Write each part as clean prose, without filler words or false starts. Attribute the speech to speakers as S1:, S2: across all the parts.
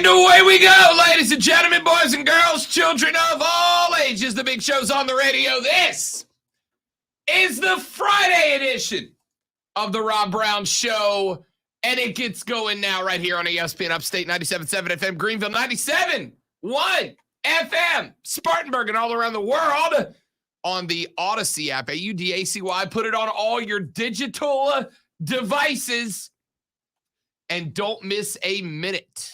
S1: And away we go, ladies and gentlemen, boys and girls, children of all ages. The big show's on the radio. This is the Friday edition of the Rob Brown Show, and it gets going now right here on ESPN Upstate 97.7 FM, Greenville 97.1 FM, Spartanburg, and all around the world on the Odyssey app, AUDACY. Put it on all your digital devices, and don't miss a minute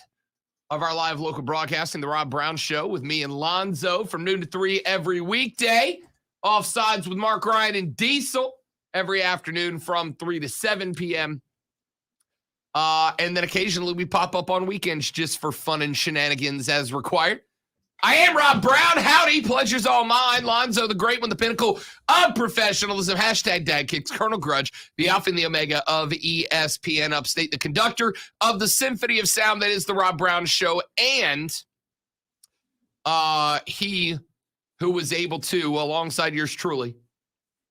S1: of our live local broadcasting, the Rob Brown Show, with me and Lonzo from noon to 3 every weekday. Offsides with Mark Ryan and Diesel every afternoon from 3 to 7 p.m. And then occasionally we pop up on weekends just for fun and shenanigans as required. I am Rob Brown. Howdy. Pleasure's all mine. Lonzo, the great one, the pinnacle of professionalism. Hashtag dad kicks, Colonel Grudge, the alpha and the omega of ESPN Upstate, the conductor of the symphony of sound that is the Rob Brown Show. And he who was able to, alongside yours truly,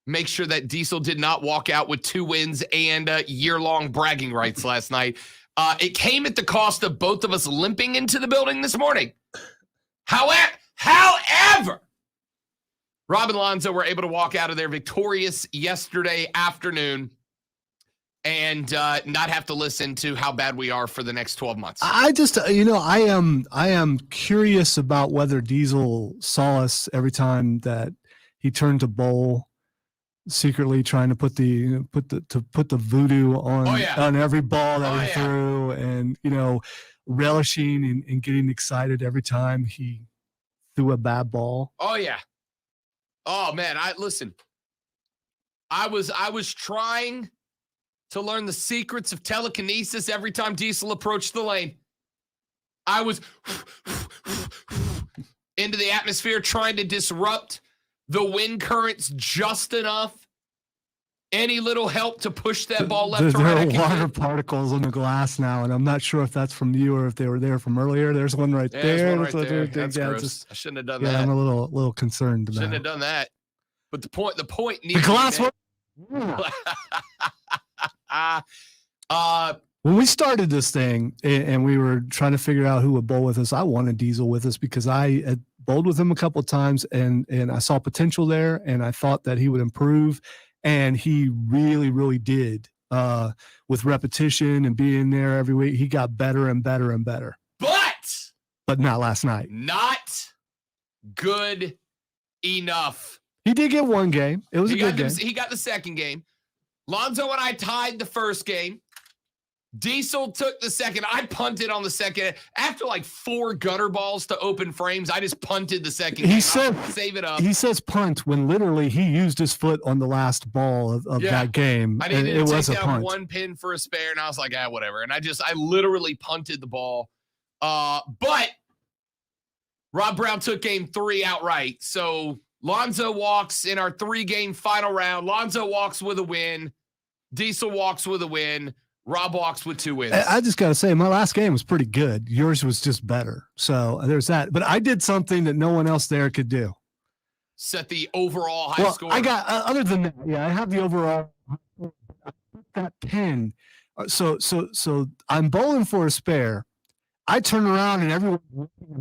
S1: make sure that Diesel did not walk out with 2 wins and year-long bragging rights last night. It came at the cost of both of us limping into the building this morning. However, Rob and Lonzo were able to walk out of there victorious yesterday afternoon and not have to listen to how bad we are for the next 12 months.
S2: I just, I am curious about whether Diesel saw us every time that he turned to bowl, secretly trying to put the voodoo on every ball that he threw, and relishing and getting excited every time he threw a bad ball.
S1: Oh yeah. Oh man, listen. I was trying to learn the secrets of telekinesis every time Diesel approached the lane. I was into the atmosphere trying to disrupt the wind currents just enough. Any little help to push that ball left or right.
S2: There are water particles on the glass now, and I'm not sure if that's from you or if they were there from earlier. There's one right there.
S1: There's one right there. That's gross. I shouldn't have done that.
S2: I'm a little concerned about it.
S1: Shouldn't have done that. But the point
S2: the glass was. When we started this thing and we were trying to figure out who would bowl with us, I wanted Diesel with us because I had bowled with him a couple of times and I saw potential there, and I thought that he would improve. And he really, really did. With repetition and being there every week, he got better and better and better. But not last night.
S1: Not good enough.
S2: He did get one game. It was a good game.
S1: He got the second game. Lonzo and I tied the first game. Diesel took the second. I punted on the second. After like 4 gutter balls to open frames, I just punted the second game.
S2: He said,
S1: save it up.
S2: He says punt when literally he used his foot on the last ball of that game.
S1: I needed to take down 1 pin for a spare, and I was like, whatever. And I literally punted the ball. But Rob Brown took game 3 outright. So Lonzo walks in our 3-game final round. Lonzo walks with a win. Diesel walks with a win. Rob walks with 2 wins.
S2: I just got to say, my last game was pretty good. Yours was just better. So there's that. But I did something that no one else there could do.
S1: Set the overall high score.
S2: I got, other than that, I have the overall. That pin. So I'm bowling for a spare. I turn around and everyone's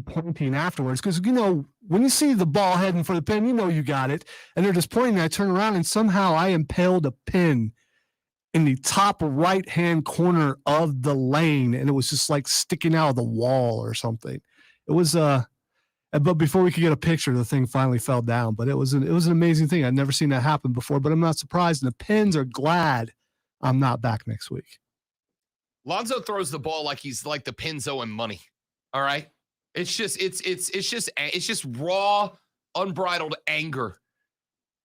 S2: pointing afterwards because, when you see the ball heading for the pin, you got it. And they're just pointing. I turn around and somehow I impaled a pin in the top right-hand corner of the lane, and it was just like sticking out of the wall or something. It was but before we could get a picture, the thing finally fell down. But it was an amazing thing. I'd never seen that happen before, but I'm not surprised. And the Pens are glad I'm not back next week.
S1: Lonzo throws the ball like he's like the Pens owe him money. All right, it's just raw, unbridled anger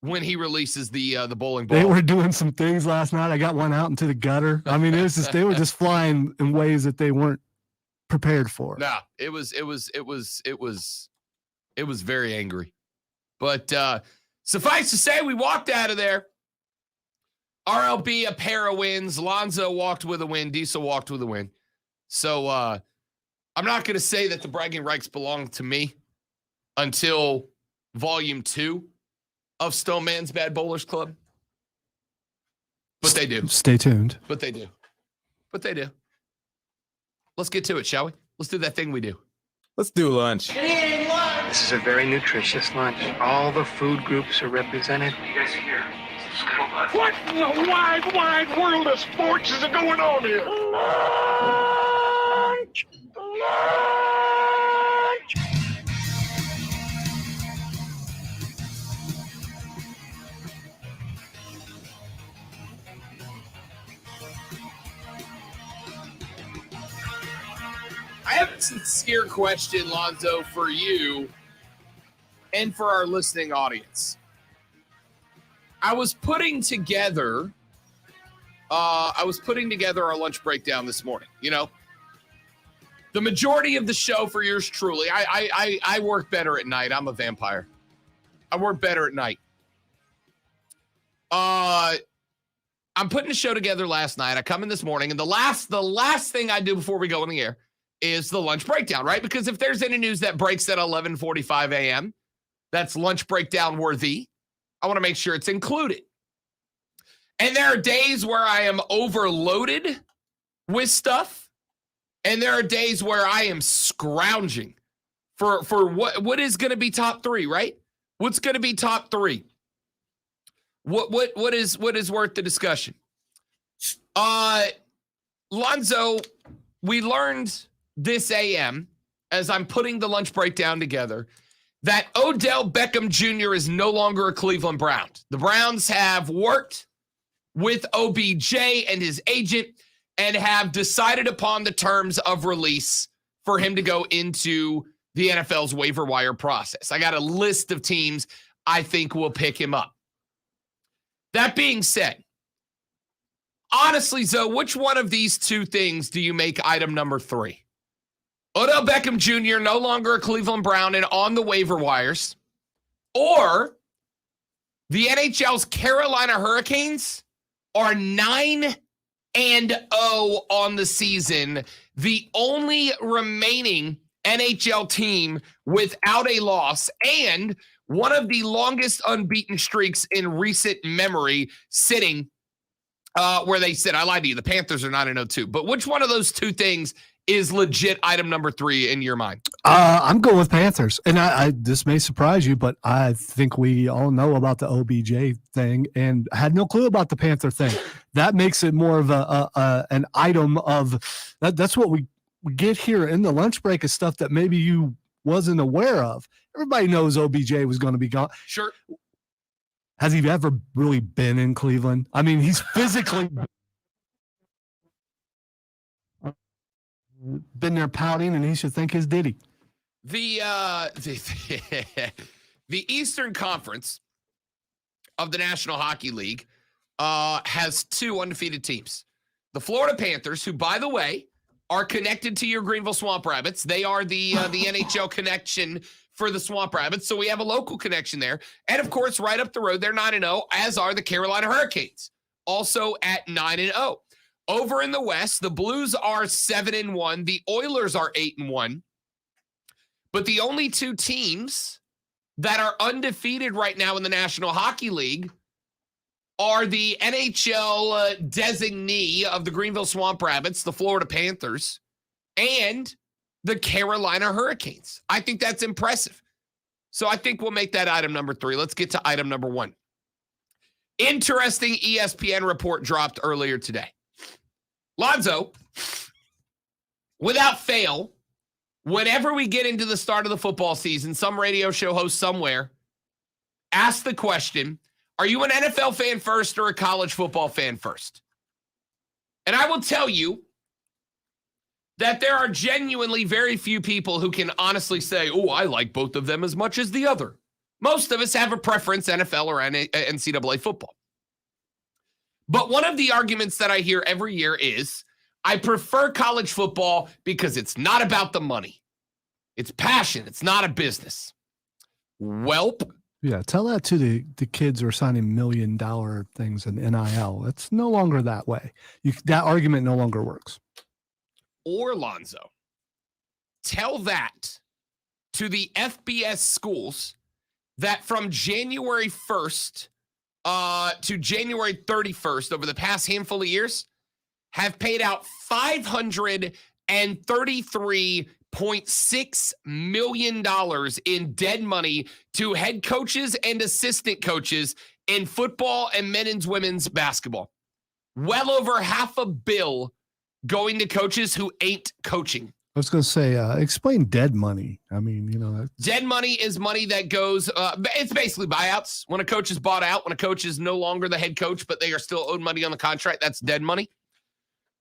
S1: when he releases the bowling ball.
S2: They were doing some things last night. I got one out into the gutter. I mean, it was just they were just flying in ways that they weren't prepared for.
S1: No, it was very angry. But suffice to say, we walked out of there. RLB a pair of wins. Lonzo walked with a win. Diesel walked with a win. So I'm not going to say that the bragging rights belong to me until volume 2 of Stoneman's Bad Bowlers Club. But they do.
S2: Stay tuned.
S1: But they do. Let's get to it, shall we? Let's do that thing we do.
S3: Let's do lunch.
S4: This is a very nutritious lunch. All the food groups are represented.
S5: You guys are here.
S6: What in the wide, wide world of sports is going on here? Lunch! Lunch!
S1: I have a sincere question, Lonzo, for you and for our listening audience. I was putting together our lunch breakdown this morning. You know, the majority of the show for yours truly, I work better at night. I'm a vampire. I work better at night. I'm putting the show together last night. I come in this morning, and the last thing I do before we go on the air is the lunch breakdown, right? Because if there's any news that breaks at 11:45 a.m., that's lunch breakdown worthy. I want to make sure it's included. And there are days where I am overloaded with stuff, and there are days where I am scrounging for what is going to be top three, right? What's going to be top three? What is worth the discussion? Lonzo, we learned this AM as I'm putting the lunch breakdown together that Odell Beckham Jr. is no longer a Cleveland Brown. The Browns have worked with OBJ and his agent and have decided upon the terms of release for him to go into the NFL's waiver wire process. I got a list of teams I think will pick him up. That being said, honestly, Zoe, which one of these two things do you make item number 3? Odell Beckham Jr. no longer a Cleveland Brown and on the waiver wires, or the NHL's Carolina Hurricanes are 9-0 on the season, the only remaining NHL team without a loss, and one of the longest unbeaten streaks in recent memory, sitting where they sit. I lied to you. The Panthers are 9-0 too. But which one of those two things is legit item number 3 in your mind?
S2: I'm going with Panthers. And I this may surprise you, but I think we all know about the OBJ thing and had no clue about the Panther thing. That makes it more of an item of that's what we get here in the lunch break, is stuff that maybe you wasn't aware of. Everybody knows OBJ was going to be gone.
S1: Sure.
S2: Has he ever really been in Cleveland? I mean, he's physically been there pouting, and he should thank his Diddy.
S1: The Eastern Conference of the National Hockey League has 2 undefeated teams. The Florida Panthers, who, by the way, are connected to your Greenville Swamp Rabbits. They are the NHL connection for the Swamp Rabbits, so we have a local connection there. And, of course, right up the road, they're 9-0, as are the Carolina Hurricanes, also at 9-0. Over in the West, the Blues are 7-1. The Oilers are 8-1. But the only 2 teams that are undefeated right now in the National Hockey League are the NHL designee of the Greenville Swamp Rabbits, the Florida Panthers, and the Carolina Hurricanes. I think that's impressive. So I think we'll make that item number 3. Let's get to item number 1. Interesting ESPN report dropped earlier today. Lonzo, without fail, whenever we get into the start of the football season, some radio show host somewhere asks the question, are you an NFL fan first or a college football fan first? And I will tell you that there are genuinely very few people who can honestly say, oh, I like both of them as much as the other. Most of us have a preference, NFL or NCAA football. But one of the arguments that I hear every year is, I prefer college football because it's not about the money. It's passion. It's not a business. Welp.
S2: Yeah, tell that to the kids who are signing $1 million things in NIL. It's no longer that way. That argument no longer works.
S1: Or, Lonzo, tell that to the FBS schools that from January 1st to January 31st over the past handful of years have paid out $550 and $33.6 million in dead money to head coaches and assistant coaches in football and men's women's basketball. Well over $500 million going to coaches who ain't coaching.
S2: I was going to say, explain dead money. I mean,
S1: dead money is money that goes, it's basically buyouts. When a coach is bought out, when a coach is no longer the head coach, but they are still owed money on the contract, that's dead money.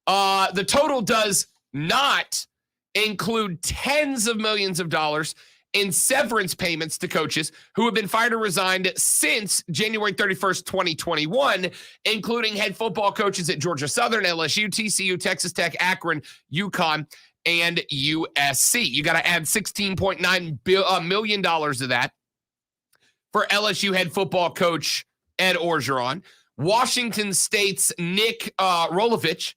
S1: The total does not include tens of millions of dollars in severance payments to coaches who have been fired or resigned since January 31st, 2021, including head football coaches at Georgia Southern, LSU, TCU, Texas Tech, Akron, UConn, and USC. You got to add $16.9 million of that for LSU head football coach Ed Orgeron. Washington State's Nick Rolovich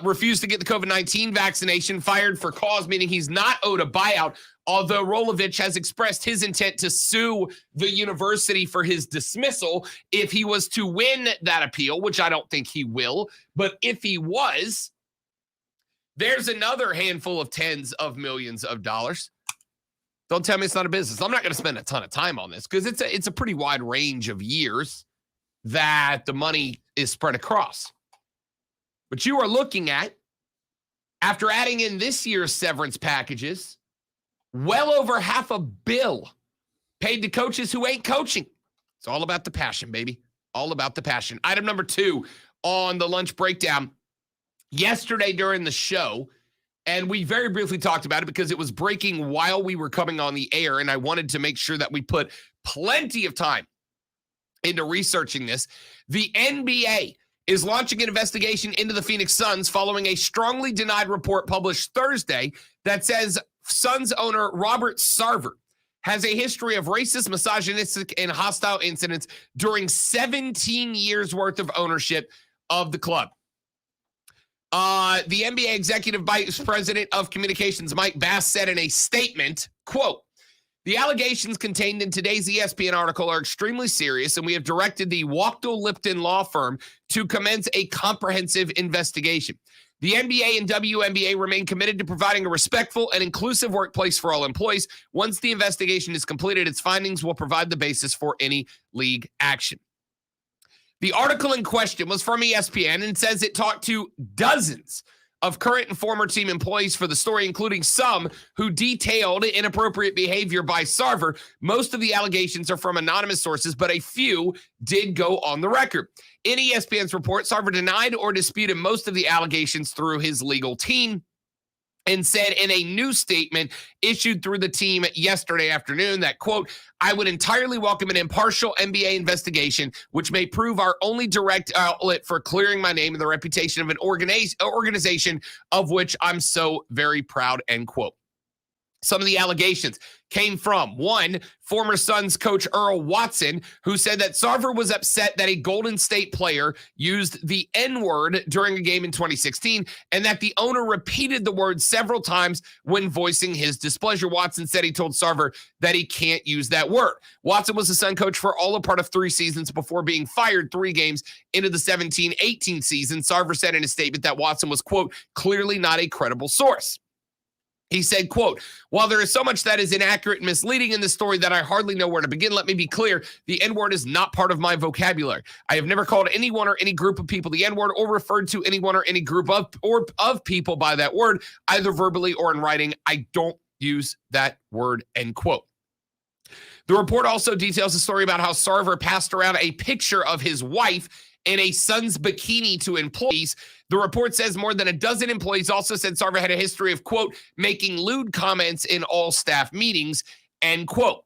S1: refused to get the COVID-19 vaccination, fired for cause, meaning he's not owed a buyout, although Rolovich has expressed his intent to sue the university for his dismissal if he was to win that appeal, which I don't think he will. But if he was, there's another handful of tens of millions of dollars. Don't tell me it's not a business. I'm not going to spend a ton of time on this because it's a pretty wide range of years that the money is spread across. But you are looking at, after adding in this year's severance packages, well over $500 million paid to coaches who ain't coaching. It's all about the passion, baby. All about the passion. Item number 2 on the lunch breakdown. Yesterday during the show, and we very briefly talked about it because it was breaking while we were coming on the air, and I wanted to make sure that we put plenty of time into researching this. The NBA is launching an investigation into the Phoenix Suns following a strongly denied report published Thursday that says Suns owner Robert Sarver has a history of racist, misogynistic, and hostile incidents during 17 years worth of ownership of the club. The NBA Executive Vice President of Communications, Mike Bass, said in a statement, quote, "The allegations contained in today's ESPN article are extremely serious, and we have directed the Wachtell Lipton law firm to commence a comprehensive investigation. The NBA and WNBA remain committed to providing a respectful and inclusive workplace for all employees. Once the investigation is completed, its findings will provide the basis for any league action." The article in question was from ESPN and says it talked to dozens of current and former team employees for the story, including some who detailed inappropriate behavior by Sarver. Most of the allegations are from anonymous sources, but a few did go on the record. In ESPN's report, Sarver denied or disputed most of the allegations through his legal team and said in a new statement issued through the team yesterday afternoon that, quote, "I would entirely welcome an impartial NBA investigation, which may prove our only direct outlet for clearing my name and the reputation of an organization of which I'm so very proud," end quote. Some of the allegations came from, one, former Suns coach Earl Watson, who said that Sarver was upset that a Golden State player used the N-word during a game in 2016, and that the owner repeated the word several times when voicing his displeasure. Watson said he told Sarver that he can't use that word. Watson was the Sun coach for all a part of 3 seasons before being fired 3 games into the 17-18 season. Sarver said in a statement that Watson was, quote, "clearly not a credible source." He said, quote, "While there is so much that is inaccurate and misleading in this story that I hardly know where to begin, let me be clear. The N-word is not part of my vocabulary. I have never called anyone or any group of people the N-word or referred to anyone or any group of people by that word, either verbally or in writing. I don't use that word," end quote. The report also details a story about how Sarver passed around a picture of his wife in a Suns bikini to employees. The report says more than a dozen employees also said Sarver had a history of, quote, "making lewd comments in all staff meetings," end quote.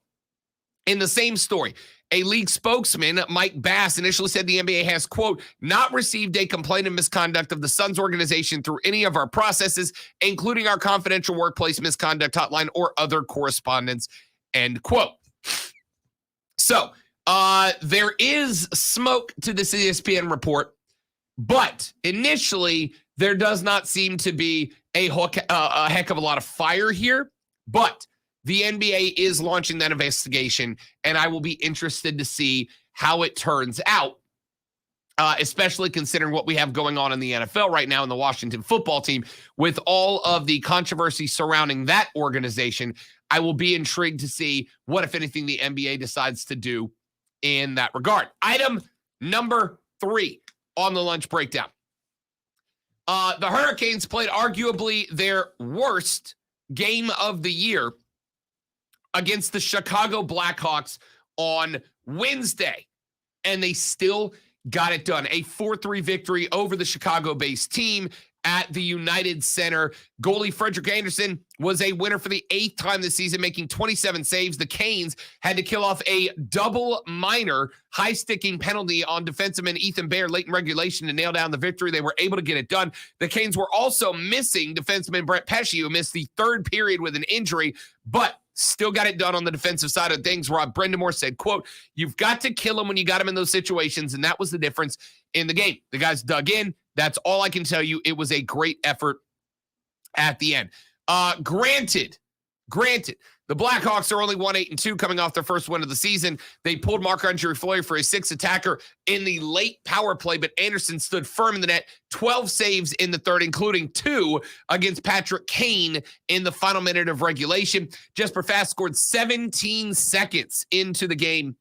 S1: In the same story, a league spokesman, Mike Bass, initially said the NBA has, quote, "not received a complaint of misconduct of the Suns organization through any of our processes, including our confidential workplace misconduct hotline or other correspondence," end quote. So, there is smoke to this ESPN report, but initially there does not seem to be a heck of a lot of fire here. But the NBA is launching that investigation, and I will be interested to see how it turns out. especially considering what we have going on in the NFL right now in the Washington football team with all of the controversy surrounding that organization. I will be intrigued to see what, if anything, the NBA decides to do in that regard. Item number 3 on the lunch breakdown. The Hurricanes played arguably their worst game of the year against the Chicago Blackhawks on Wednesday, and they still got it done. A 4-3 victory over the Chicago-based team at the United Center. Goalie Frederik Andersen was a winner for the 8th time this season, making 27 saves. The Canes had to kill off a double minor high-sticking penalty on defenseman Ethan Bear late in regulation to nail down the victory. They were able to get it done. The Canes were also missing defenseman Brett Pesce, who missed the 3rd period with an injury, but still got it done on the defensive side of things. Rob Brindamore said, quote, "You've got to kill them when you got them in those situations," and that was the difference in the game. The guys dug in. That's all I can tell you. It was a great effort at the end. Granted, the Blackhawks are only 1-8-2 coming off their first win of the season. They pulled Marc-Andre Fleury for a 6th attacker in the late power play, but Andersen stood firm in the net, 12 saves in the 3rd, including 2 against Patrick Kane in the final minute of regulation. Jesper Fast scored 17 seconds into the game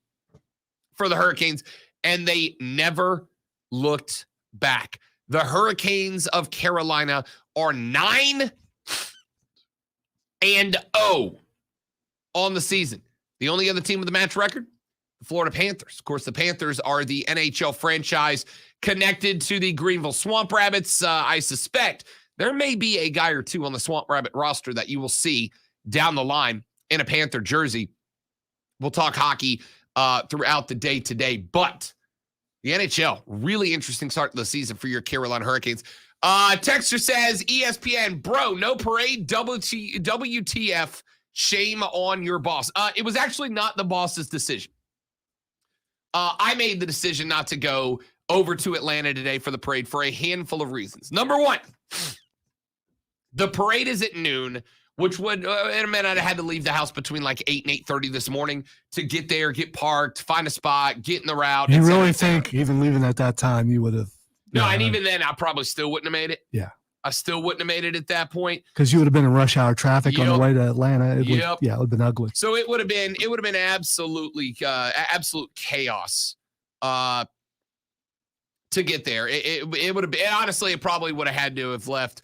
S1: for the Hurricanes, and they never looked back. The Hurricanes of Carolina are 9-0 on the season. The only other team with a match record, the Florida Panthers. Of course, the Panthers are the NHL franchise connected to the Greenville Swamp Rabbits. I suspect there may be a guy or two on the Swamp Rabbit roster that you will see down the line in a Panther jersey. We'll talk hockey throughout the day today, but the NHL, really interesting start to the season for your Carolina Hurricanes. Texter says, ESPN, bro, no parade, WTF, shame on your boss. It was actually not the boss's decision. I made the decision not to go over to Atlanta today for the parade for a handful of reasons. Number 1, the parade is at noon, which would, in a minute, I had to leave the house between like 8 and 8:30 this morning to get there, get parked, find a spot, get in the route.
S2: You really think even leaving at that time you would have?
S1: No, and even then, I probably still wouldn't have made it.
S2: Yeah.
S1: I still wouldn't have made it at that point.
S2: Because you would have been in rush hour traffic on the way to Atlanta. It would,
S1: Yep.
S2: Yeah, it would have been ugly.
S1: So it would have been absolutely absolute chaos to get there. It would have been, honestly, it probably would have had to have left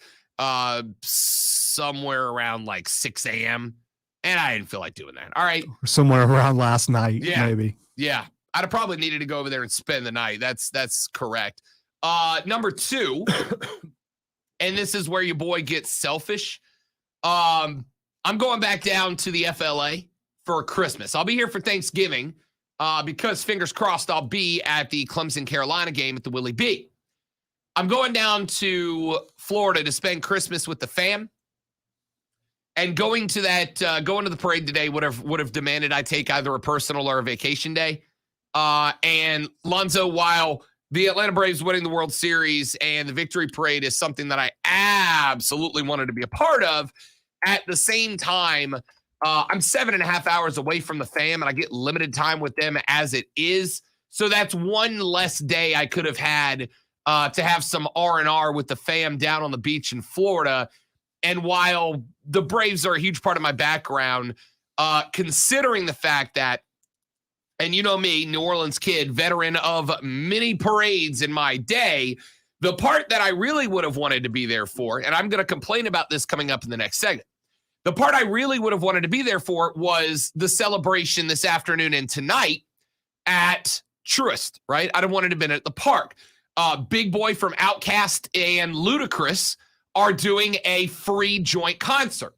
S1: somewhere around like 6 a.m. And I didn't feel like doing that. All right.
S2: Or somewhere around last night, maybe.
S1: Yeah. I'd have probably needed to go over there and spend the night. That's correct. Number 2, and this is where your boy gets selfish. I'm going back down to the FLA for Christmas. I'll be here for Thanksgiving because, fingers crossed, I'll be at the Clemson-Carolina game at the Willie B. I'm going down to Florida to spend Christmas with the fam. And going to the parade today would have demanded I take either a personal or a vacation day. And Lonzo, while the Atlanta Braves winning the World Series and the victory parade is something that I absolutely wanted to be a part of, at the same time, I'm 7.5 hours away from the fam, and I get limited time with them as it is. So that's one less day I could have had to have some R&R with the fam down on the beach in Florida. And while the Braves are a huge part of my background, considering the fact that, and you know me, New Orleans kid, veteran of many parades in my day, the part that I really would have wanted to be there for, and I'm going to complain about this coming up in the next segment, the part I really would have wanted to be there for was the celebration this afternoon and tonight at Truist, right? I'd have wanted to have been at the park. Big Boy from Outkast and Ludacris are doing a free joint concert.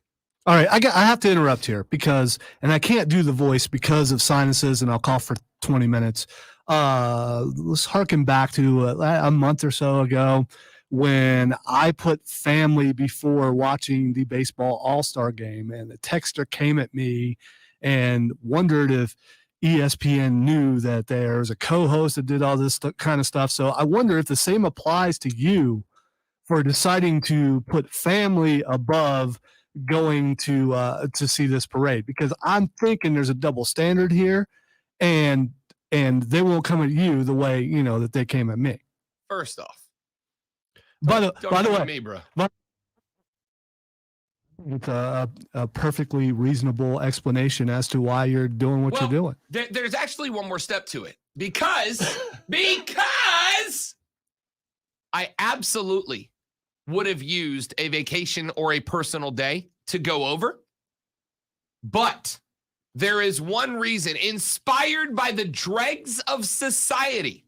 S2: All right, I have to interrupt here because, and I can't do the voice because of sinuses, and I'll call for 20 minutes. Let's harken back to a month or so ago when I put family before watching the baseball all-star game, and the texter came at me and wondered if ESPN knew that there's a co-host that did all this kind of stuff. So I wonder if the same applies to you for deciding to put family above going to see this parade, because I'm thinking there's a double standard here, and they won't come at you the way that they came at me.
S1: First off,
S2: By
S1: don't
S2: the
S1: come
S2: way,
S1: at me, bro.
S2: it's a perfectly reasonable explanation as to why you're doing what you're doing.
S1: There's actually one more step to it because I absolutely would have used a vacation or a personal day to go over. But there is one reason, inspired by the dregs of society,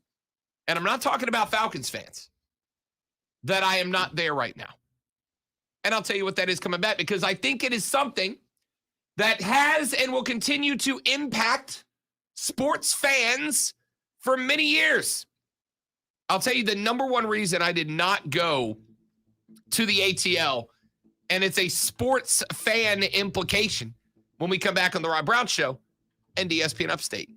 S1: and I'm not talking about Falcons fans, that I am not there right now. And I'll tell you what that is coming back, because I think it is something that has and will continue to impact sports fans for many years. I'll tell you the number one reason I did not go to the ATL, and it's a sports fan implication when we come back on the Rob Brown Show and ESPN Upstate.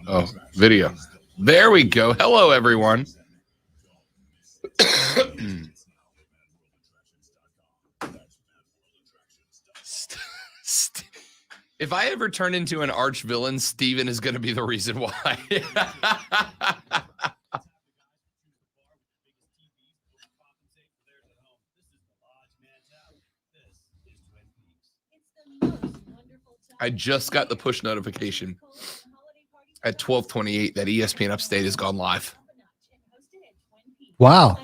S1: Oh, video. There we go. Hello, everyone. If I ever turn into an arch villain, Steven is going to be the reason why. I just got the push notification at 12:28 that ESPN Upstate has gone live.
S2: Wow.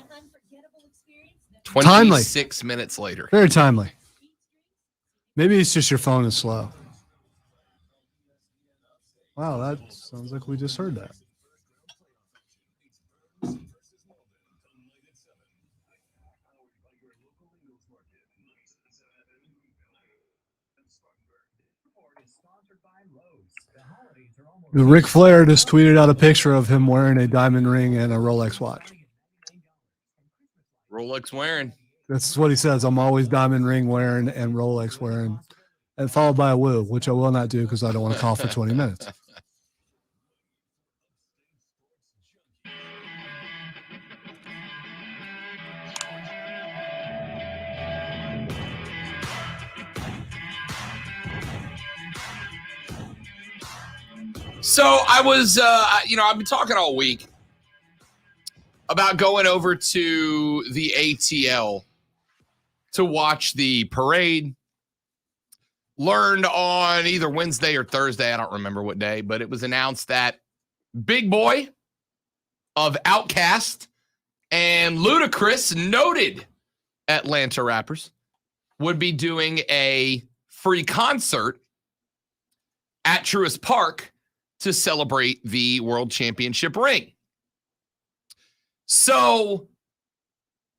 S1: 26 minutes later.
S2: Very timely. Maybe it's just your phone is slow. Wow, that sounds like we just heard that. Ric Flair just tweeted out a picture of him wearing a diamond ring and a Rolex watch.
S1: Rolex wearing.
S2: That's what he says. I'm always diamond ring wearing and Rolex wearing, and followed by a woo, which I will not do because I don't want to call for 20 minutes.
S1: So I was, I've been talking all week about going over to the ATL to watch the parade. Learned on either Wednesday or Thursday, I don't remember what day, but it was announced that Big Boy of Outkast and Ludacris, noted Atlanta rappers, would be doing a free concert at Truist Park to celebrate the World Championship ring. So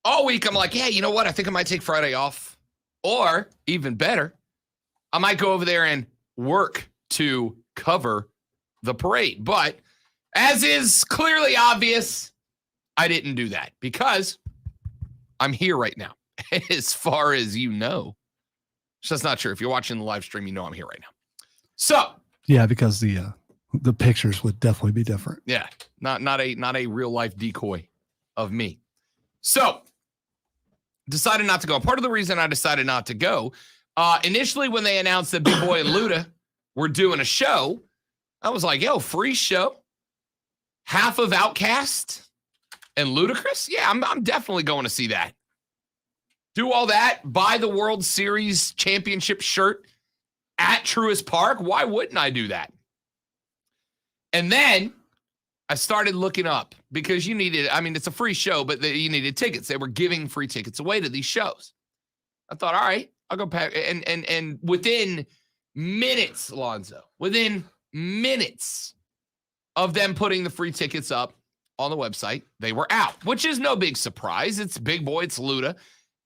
S1: all week I'm like, yeah, you know what? I think I might take Friday off. Or even better, I might go over there and work to cover the parade. But as is clearly obvious, I didn't do that because I'm here right now. As far as you know. So that's not true. If you're watching the live stream, you know I'm here right now. So
S2: yeah, because the pictures would definitely be different.
S1: Yeah, not a real life decoy of me. So decided not to go. Part of the reason I decided not to go, initially when they announced that Big Boy and Luda were doing a show, I was like, yo, free show? Half of Outkast and Ludacris? Yeah, I'm definitely going to see that. Do all that, buy the World Series championship shirt at Truist Park. Why wouldn't I do that? And then I started looking up because you needed, it's a free show, but you needed tickets. They were giving free tickets away to these shows. I thought, all right, I'll go pack. And within minutes, Lonzo, within minutes of them putting the free tickets up on the website, they were out, which is no big surprise. It's Big Boy, it's Luda.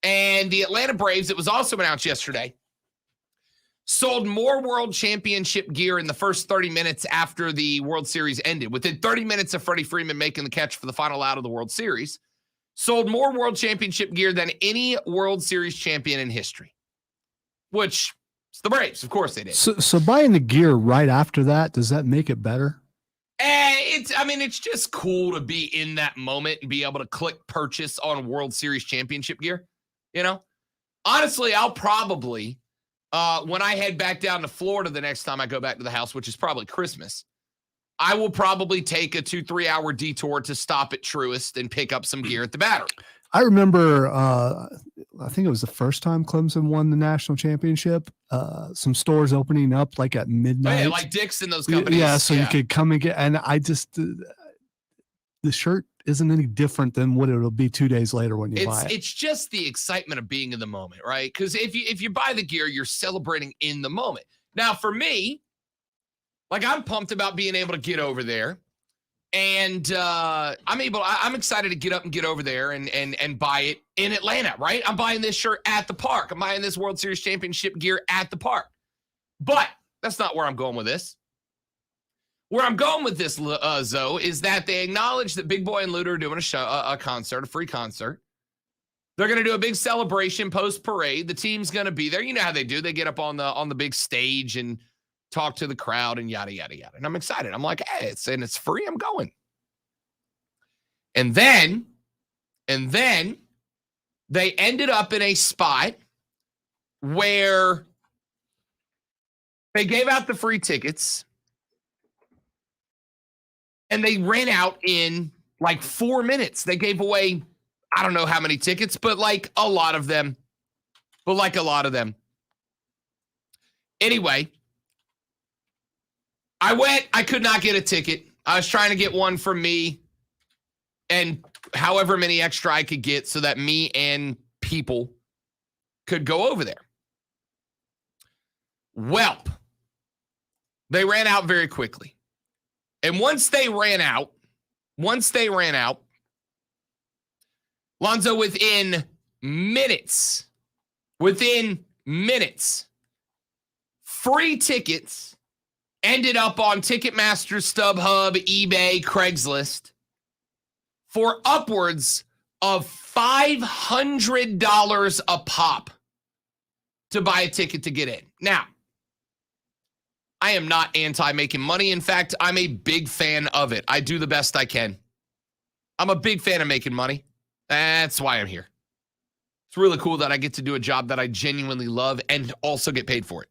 S1: And the Atlanta Braves, it was also announced yesterday, sold more World Championship gear in the first 30 minutes after the World Series ended. Within 30 minutes of Freddie Freeman making the catch for the final out of the World Series, sold more World Championship gear than any World Series champion in history, which is the Braves. Of course they did.
S2: So buying the gear right after that, does that make it better?
S1: It's just cool to be in that moment and be able to click purchase on World Series championship gear. You know, honestly, I'll probably, when I head back down to Florida the next time I go back to the house, which is probably Christmas, I will probably take a 2-3 hour detour to stop at Truist and pick up some gear at the Battery.
S2: I remember, I think it was the first time Clemson won the national championship. Some stores opening up like at midnight.
S1: Oh, yeah, like Dick's and those companies.
S2: Yeah, so you could come and get, and I just, the shirt isn't any different than what it'll be 2 days later when you buy it.
S1: It's just the excitement of being in the moment, right? Because if you buy the gear, you're celebrating in the moment. Now, for me, like I'm pumped about being able to get over there. And I'm excited to get up and get over there and buy it in Atlanta, right? I'm buying this shirt at the park. I'm buying this World Series championship gear at the park. But that's not where I'm going with this. Where I'm going with this, Zoe, is that they acknowledge that Big Boy and Luda are doing a concert, a free concert. They're going to do a big celebration post-parade. The team's going to be there. You know how they do. They get up on the big stage and talk to the crowd and yada, yada, yada. And I'm excited. I'm like, hey, it's free. I'm going. And then they ended up in a spot where They gave out the free tickets. And they ran out in like 4 minutes. They gave away, I don't know how many tickets, but like a lot of them. Anyway, I went. I could not get a ticket. I was trying to get one for me and however many extra I could get so that me and people could go over there. Welp. They ran out very quickly. And once they ran out, Lonzo, within minutes, free tickets ended up on Ticketmaster, StubHub, eBay, Craigslist for upwards of $500 a pop to buy a ticket to get in. Now, I am not anti-making money. In fact, I'm a big fan of it. I do the best I can. I'm a big fan of making money. That's why I'm here. It's really cool that I get to do a job that I genuinely love and also get paid for it.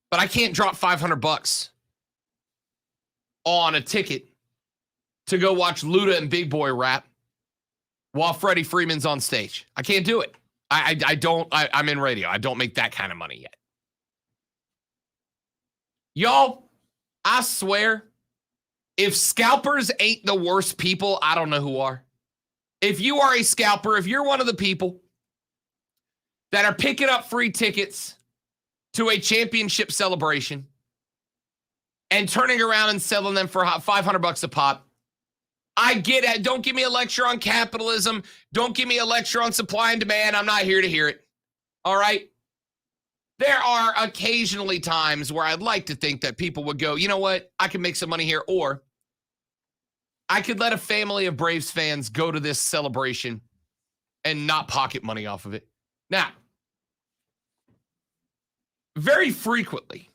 S1: But I can't drop $500 on a ticket to go watch Luda and Big Boy rap while Freddie Freeman's on stage. I can't do it. I'm in radio. I don't make that kind of money yet. Y'all, I swear, if scalpers ain't the worst people, I don't know who are. If you are a scalper, if you're one of the people that are picking up free tickets to a championship celebration and turning around and selling them for $500 a pop, I get it. Don't give me a lecture on capitalism. Don't give me a lecture on supply and demand. I'm not here to hear it. All right? There are occasionally times where I'd like to think that people would go, you know what? I can make some money here. Or I could let a family of Braves fans go to this celebration and not pocket money off of it. Now, very frequently,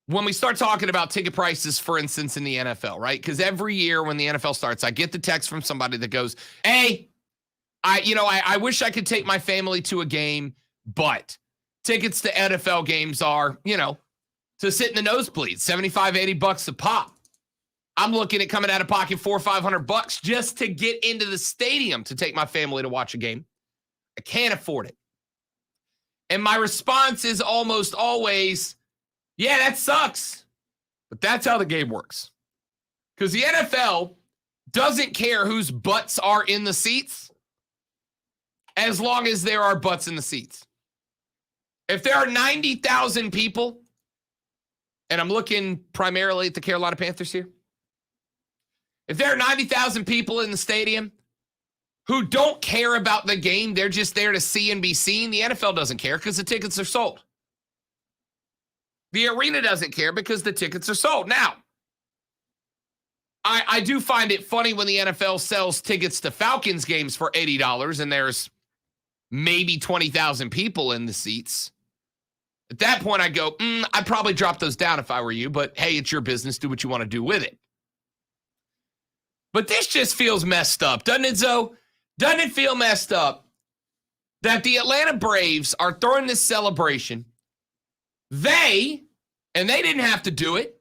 S1: when we start talking about ticket prices, for instance, in the NFL, right? Because every year when the NFL starts, I get the text from somebody that goes, hey, I wish I could take my family to a game, but tickets to NFL games are, to sit in the nosebleeds, $75, $80 a pop. I'm looking at coming out of pocket $400 or $500 just to get into the stadium to take my family to watch a game. I can't afford it. And my response is almost always, yeah, that sucks. But that's how the game works. Because the NFL doesn't care whose butts are in the seats as long as there are butts in the seats. If there are 90,000 people, and I'm looking primarily at the Carolina Panthers here. If there are 90,000 people in the stadium who don't care about the game, they're just there to see and be seen, the NFL doesn't care because the tickets are sold. The arena doesn't care because the tickets are sold. Now, I do find it funny when the NFL sells tickets to Falcons games for $80 and there's maybe 20,000 people in the seats. At that point, I go, I'd probably drop those down if I were you, but hey, it's your business. Do what you want to do with it. But this just feels messed up, doesn't it, Zoe? Doesn't it feel messed up that the Atlanta Braves are throwing this celebration? They didn't have to do it,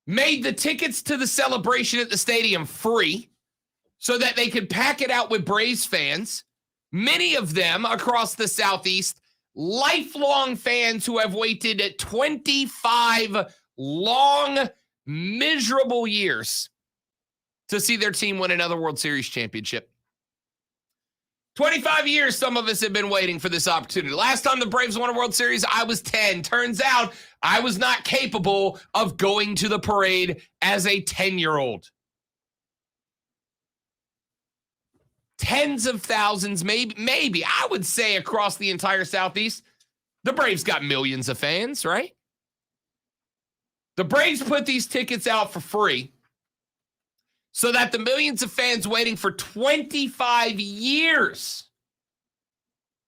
S1: made the tickets to the celebration at the stadium free so that they could pack it out with Braves fans, many of them across the Southeast, lifelong fans who have waited 25 long, miserable years to see their team win another World Series championship. 25 years, some of us have been waiting for this opportunity. Last time the Braves won a World Series, I was 10. Turns out I was not capable of going to the parade as a 10-year-old. Tens of thousands, maybe, I would say across the entire Southeast. The Braves got millions of fans, right? The Braves put these tickets out for free so that the millions of fans waiting for 25 years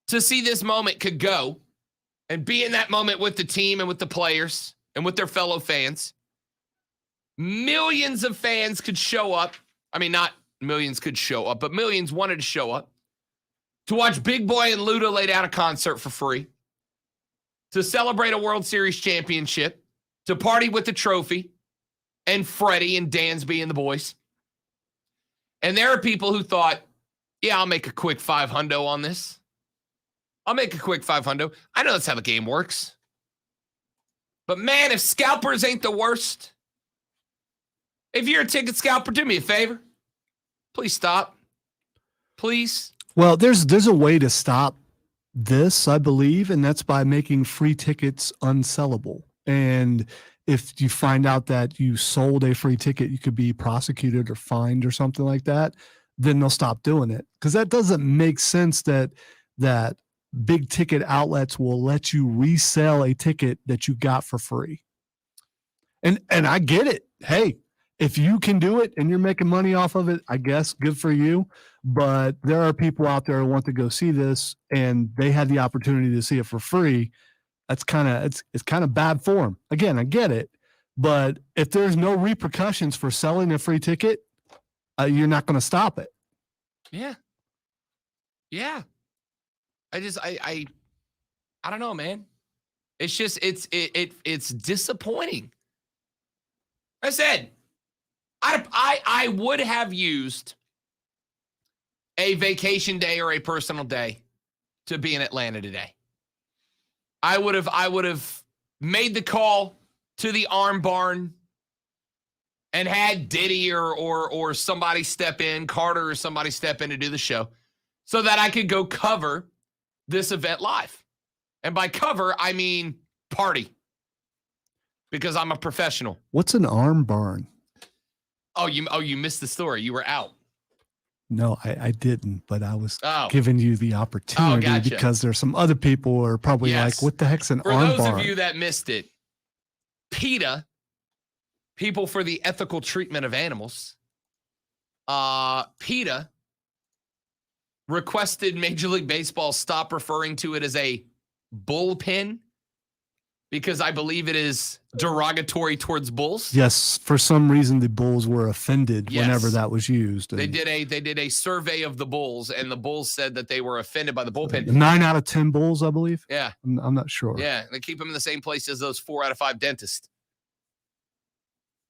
S1: to see this moment could go and be in that moment with the team and with the players and with their fellow fans. Millions of fans could show up. I mean, not millions could show up, but millions wanted to show up to watch Big Boy and Luda lay down a concert for free, to celebrate a World Series championship, to party with the trophy, and Freddie and Dansby and the boys. And there are people who thought, yeah, I'll make a quick $500 on this. I'll make a quick $500. I know that's how the game works. But man, if scalpers ain't the worst, if you're a ticket scalper, do me a favor. Please stop. Please.
S2: Well, there's a way to stop this, I believe, and that's by making free tickets unsellable. And if you find out that you sold a free ticket, you could be prosecuted or fined or something like that, then they'll stop doing it. Because that doesn't make sense that big ticket outlets will let you resell a ticket that you got for free. And I get it. Hey, if you can do it and you're making money off of it, I guess good for you. But there are people out there who want to go see this and they had the opportunity to see it for free. That's it's kind of bad form. Again, I get it. But if there's no repercussions for selling a free ticket, you're not going to stop it.
S1: Yeah. Yeah. I don't know, man. It's just, it's disappointing. I said, I would have used a vacation day or a personal day to be in Atlanta today. I would have made the call to the Arm Barn and had Diddy or somebody step in, Carter or somebody step in to do the show so that I could go cover this event live. And by cover, I mean party. Because I'm a professional.
S2: What's an Arm Barn?
S1: Oh, you missed the story. You were out.
S2: No, I didn't, but I was
S1: Oh.
S2: giving you the opportunity
S1: Gotcha.
S2: because there's some other people who are probably
S1: Yes.
S2: like, what the heck's an
S1: For
S2: Arm
S1: those
S2: Barn?
S1: of you that missed it, PETA, People for the Ethical Treatment of Animals, PETA requested Major League Baseball stop referring to it as a bullpen because I believe it is derogatory towards bulls.
S2: Yes, for some reason the Bulls were offended
S1: Yes.
S2: whenever that was used.
S1: They
S2: And
S1: did a survey of the bulls, and the bulls said that they were offended by the bullpen.
S2: 9 out of 10 Bulls, I believe.
S1: Yeah,
S2: I'm not sure.
S1: yeah, they keep them in the same place as those 4 out of 5 dentists.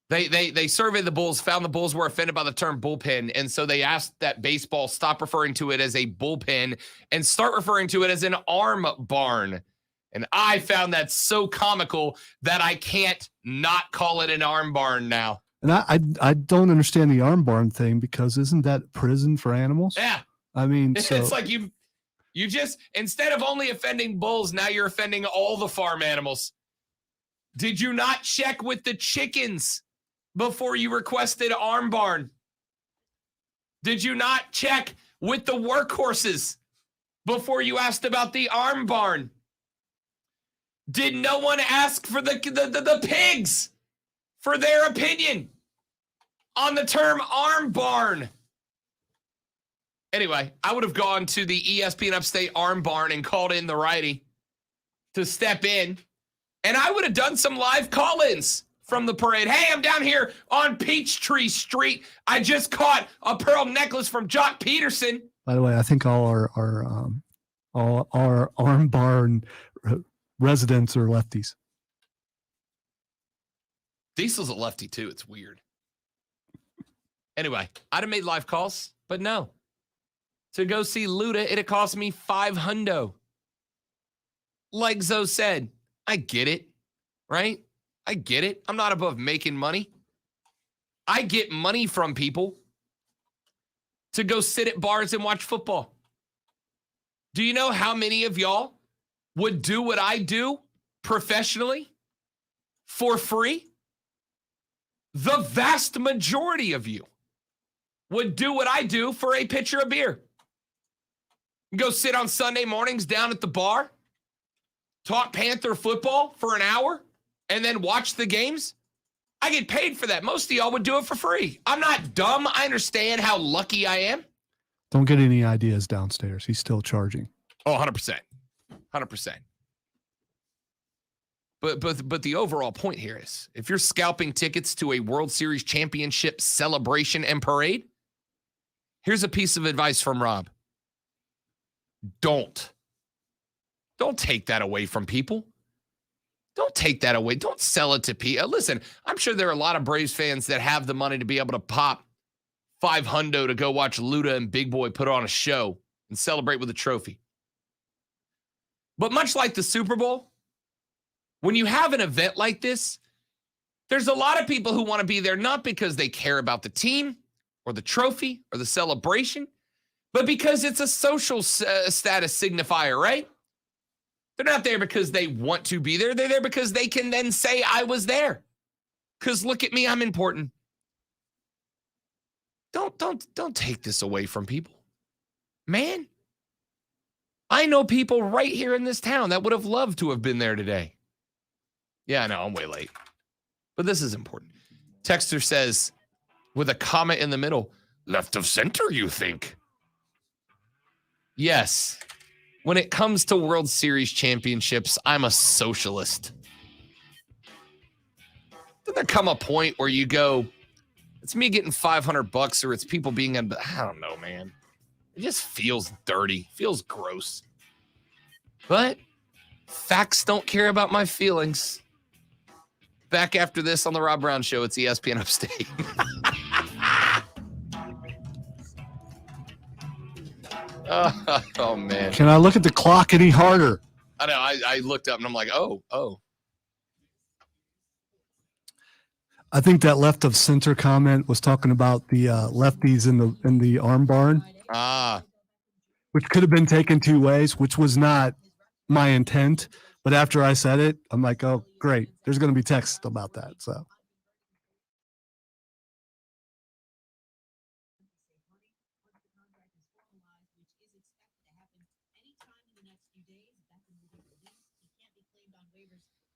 S1: They surveyed the bulls, found the bulls were offended by the term bullpen, and so they asked that baseball stop referring to it as a bullpen and start referring to it as an arm barn. And I found that so comical that I can't not call it an arm barn now.
S2: And I don't understand the Arm Barn thing because isn't that prison for animals?
S1: Yeah,
S2: I mean, so
S1: it's like you just, instead of only offending bulls, now you're offending all the farm animals. Did you not check with the chickens before you requested Arm Barn? Did you not check with the workhorses before you asked about the Arm Barn? Did no one ask for the pigs for their opinion on the term Arm Barn? Anyway, I would have gone to the ESPN Upstate Arm Barn and called in the righty to step in, and I would have done some live call-ins from the parade. Hey, I'm down here on Peachtree Street. I just caught a pearl necklace from Jock Peterson.
S2: by the way, I think all our Arm Barn residents are lefties.
S1: Diesel's a lefty too. It's weird. Anyway, I'd have made live calls, but no. To go see Luda, it'd cost me $500. Like Zoe said, I get it, right? I get it. I'm not above making money. I get money from people to go sit at bars and watch football. Do you know how many of y'all would do what I do professionally for free? The vast majority of you would do what I do for a pitcher of beer. Go sit on Sunday mornings down at the bar, talk Panther football for an hour, and then watch the games. I get paid for that. Most of y'all would do it for free. I'm not dumb. I understand how lucky I am.
S2: Don't get any ideas downstairs. He's still charging.
S1: Oh, 100%. 100%. But the overall point here is, if you're scalping tickets to a World Series championship celebration and parade, here's a piece of advice from Rob. Don't take that away from people. Don't take that away. Don't sell it to people. Listen, I'm sure there are a lot of Braves fans that have the money to be able to pop $500 to go watch Luda and Big Boy put on a show and celebrate with a trophy. But much like the Super Bowl, when you have an event like this, there's a lot of people who want to be there not because they care about the team or the trophy or the celebration, but because it's a social status signifier, right? They're not there because they want to be there. They're there because they can then say, I was there. Because look at me, I'm important. Don't take this away from people. Man, I know people right here in this town that would have loved to have been there today. Yeah, I know, I'm way late. But this is important. Texter says, with a comment in the middle, left of center, you think? Yes. When it comes to World Series championships, I'm a socialist. Doesn't there come a point where you go, it's me getting $500 or it's people being, I don't know, man. It just feels dirty, feels gross. But facts don't care about my feelings. Back after this on the Rob Brown Show, it's ESPN Upstate. Oh, man.
S2: Can I look at the clock any harder?
S1: I know. I looked up and I'm like, oh.
S2: I think that left of center comment was talking about the lefties in the arm barn. Which could have been taken two ways, which was not my intent. But after I said it, I'm like, oh, great. There's going to be text about that. So.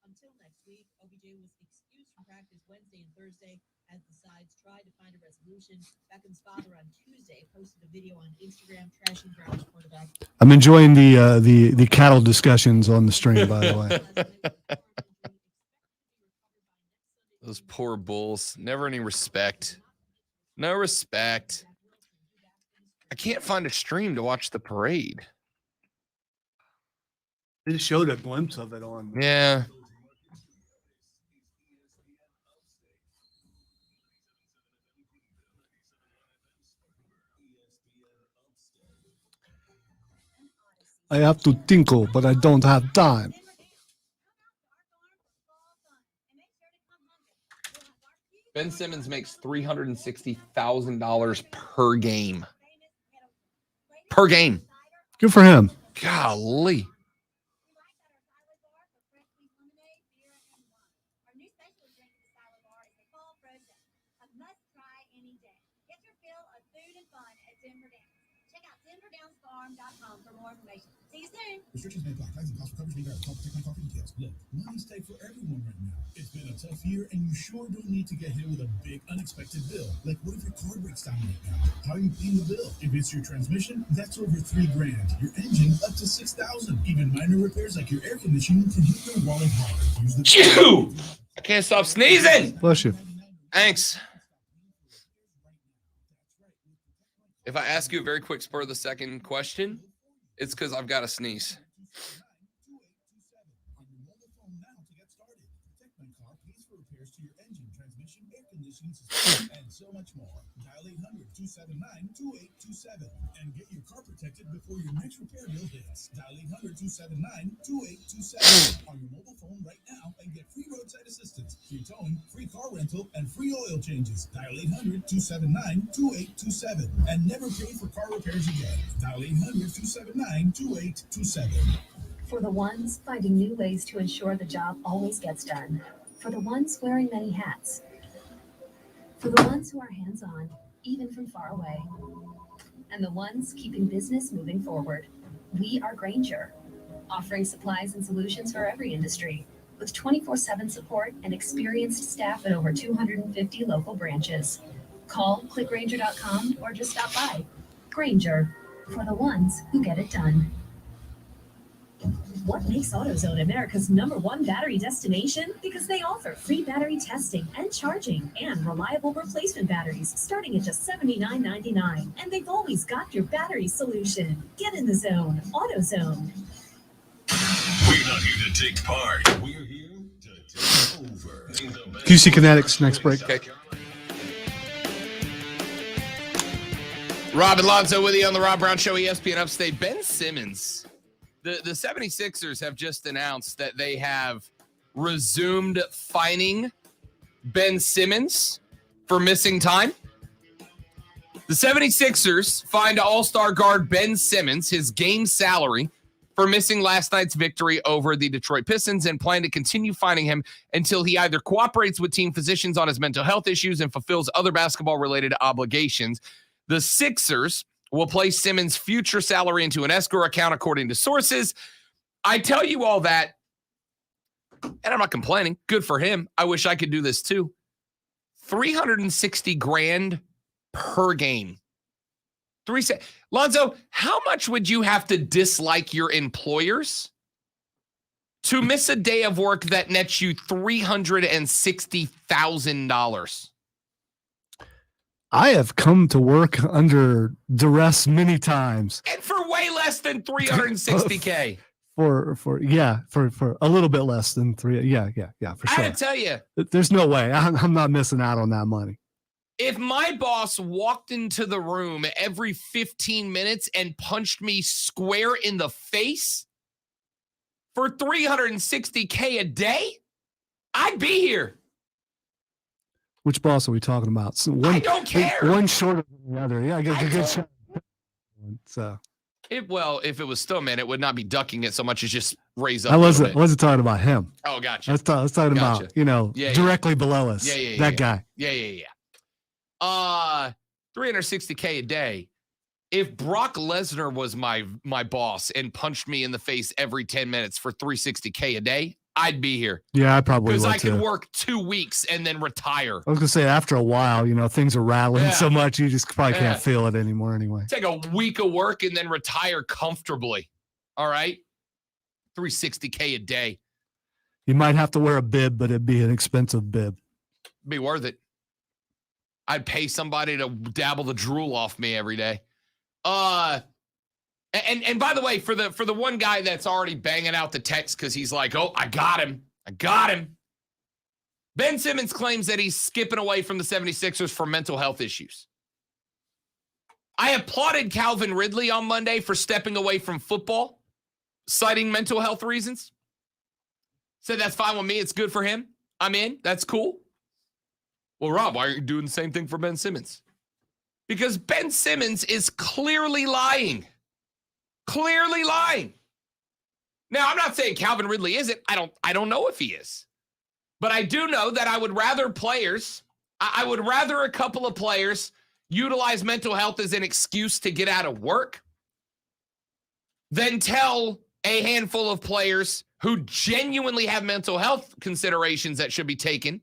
S3: Until next week, OBJ was excused from practice Wednesday and Thursday as the sides tried to find a resolution. Beckham's father on Tuesday posted a video on Instagram trashing Browns quarterback. I'm
S2: enjoying the cattle discussions on the stream, by the way.
S1: Those poor bulls. Never any respect. No respect. I can't find a stream to watch the parade.
S2: They just showed a glimpse of it on.
S1: Yeah.
S2: I have to tinkle, but I don't have time.
S1: Ben Simmons makes $360,000 per game. Per game.
S2: Good for him.
S1: Golly.
S5: For more information. See you soon. Restrictions may apply. Tax and cost for coverage may vary. Call Protect My Coffee details. Look, money's tight for everyone right now. It's been a tough year, and you sure don't need to get hit with a big unexpected bill. Like, what if your car breaks down right now? How are you paying the bill? If it's your transmission, that's over $3,000. Your engine, up to $6,000. Even minor repairs like your air conditioning can hit your wallet hard. Use the
S1: I can't stop sneezing.
S2: Bless you.
S1: Thanks. If I ask you a very quick spur of the second question, it's because I've got to sneeze.
S5: And so much more. Dial 800-279-2827 and get your car protected before your next repair bill hits. Dial 800-279-2827 on your mobile phone right now and get free roadside assistance, free towing, free car rental, and free oil changes. Dial 800-279-2827 and never pay for car repairs again. Dial 800-279-2827.
S7: For the ones finding new ways to ensure the job always gets done. For the ones wearing many hats. For the ones who are hands-on, even from far away. And the ones keeping business moving forward. We are Grainger, offering supplies and solutions for every industry, with 24/7 support and experienced staff at over 250 local branches. Call clickgrainger.com or just stop by. Grainger, for the ones who get it done. What makes AutoZone America's #1 battery destination? Because they offer free battery testing and charging and reliable replacement batteries starting at just $79.99. And they've always got your battery solution. Get in the zone. AutoZone.
S5: We're not here to take part. We're here to take over.
S2: QC Kinetics, next break.
S1: Okay. Rob and Lonzo with you on the Rob Brown Show, ESPN Upstate. Ben Simmons. The 76ers have just announced that they have resumed fining Ben Simmons for missing time. The 76ers fined All-Star guard Ben Simmons his game salary for missing last night's victory over the Detroit Pistons and plan to continue fining him until he either cooperates with team physicians on his mental health issues and fulfills other basketball-related obligations. The Sixers will place Simmons' future salary into an escrow account, according to sources. I tell you all that, and I'm not complaining. Good for him. I wish I could do this too. $360,000 per game. Lonzo, how much would you have to dislike your employers to miss a day of work that nets you $360,000?
S2: I have come to work under duress many times.
S1: And for way less than $360K.
S2: For a little bit less than three. Yeah, for sure.
S1: I gotta tell you,
S2: There's no way. I'm not missing out on that money.
S1: if my boss walked into the room every 15 minutes and punched me square in the face for $360K a day, I'd be here.
S2: Which boss are we talking about? So
S1: I don't care.
S2: One short of the other. Yeah, I get a good shot. So
S1: If it was Stillman, it would not be ducking it so much as just raise up.
S2: I wasn't talking about him.
S1: Oh, gotcha.
S2: I was talking
S1: Gotcha.
S2: about,
S1: Yeah,
S2: directly below us. That guy.
S1: Yeah. $360K a day. If Brock Lesnar was my boss and punched me in the face every 10 minutes for $360K a day, I'd be here.
S2: Yeah, I probably would
S1: because I
S2: too.
S1: could work 2 weeks and then retire.
S2: I was gonna say after a while, things are rattling
S1: Yeah.
S2: so much you just probably
S1: Yeah.
S2: can't feel it anymore anyway.
S1: Take a week of work and then retire comfortably. All right, $360K a day.
S2: You might have to wear a bib, but it'd be an expensive bib.
S1: Be worth it. I'd pay somebody to dabble the drool off me every day. And by the way, for the one guy that's already banging out the text because he's like, oh, I got him. Ben Simmons claims that he's skipping away from the 76ers for mental health issues. I applauded Calvin Ridley on Monday for stepping away from football, citing mental health reasons. Said that's fine with me. It's good for him. I'm in. That's cool. Well, Rob, why aren't you doing the same thing for Ben Simmons? Because Ben Simmons is clearly lying. Clearly lying. Now, I'm not saying Calvin Ridley isn't. I don't know if he is. But I do know that I would rather a couple of players utilize mental health as an excuse to get out of work than tell a handful of players who genuinely have mental health considerations that should be taken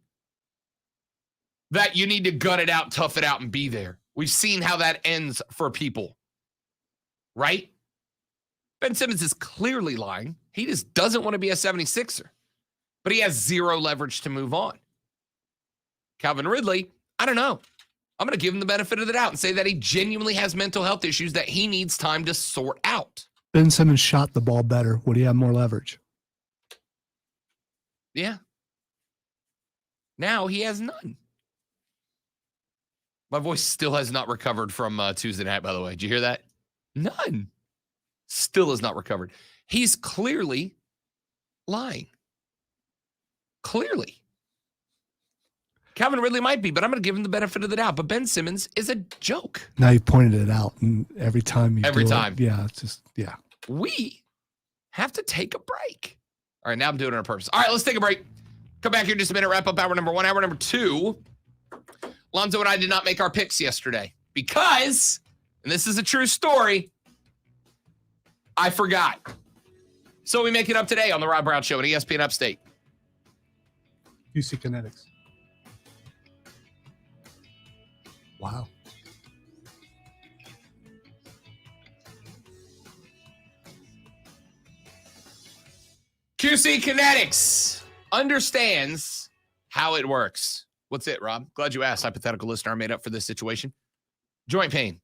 S1: that you need to gut it out, tough it out, and be there. We've seen how that ends for people, right? Ben Simmons is clearly lying. He just doesn't want to be a 76er, but he has zero leverage to move on. Calvin Ridley, I don't know. I'm going to give him the benefit of the doubt and say that he genuinely has mental health issues that he needs time to sort out.
S2: Ben Simmons shot the ball better. Would he have more leverage?
S1: Yeah. Now he has none. My voice still has not recovered from Tuesday night, by the way. Did you hear that? None. Still has not recovered. He's clearly lying. Clearly. Calvin Ridley might be, but I'm going to give him the benefit of the doubt. But Ben Simmons is a joke.
S2: Now you pointed it out, and every time you
S1: Every
S2: do
S1: time.
S2: it, yeah, it's just, yeah.
S1: We have to take a break. All right, now I'm doing it on purpose. All right, let's take a break. Come back here in just a minute, wrap up hour number 1. Hour number 2, Lonzo and I did not make our picks yesterday because, and this is a true story, I forgot. So we make it up today on the Rob Brown Show at ESPN Upstate.
S2: QC Kinetics. Wow.
S1: QC Kinetics understands how it works. What's it, Rob? Glad you asked. Hypothetical listener I made up for this situation. Joint pain.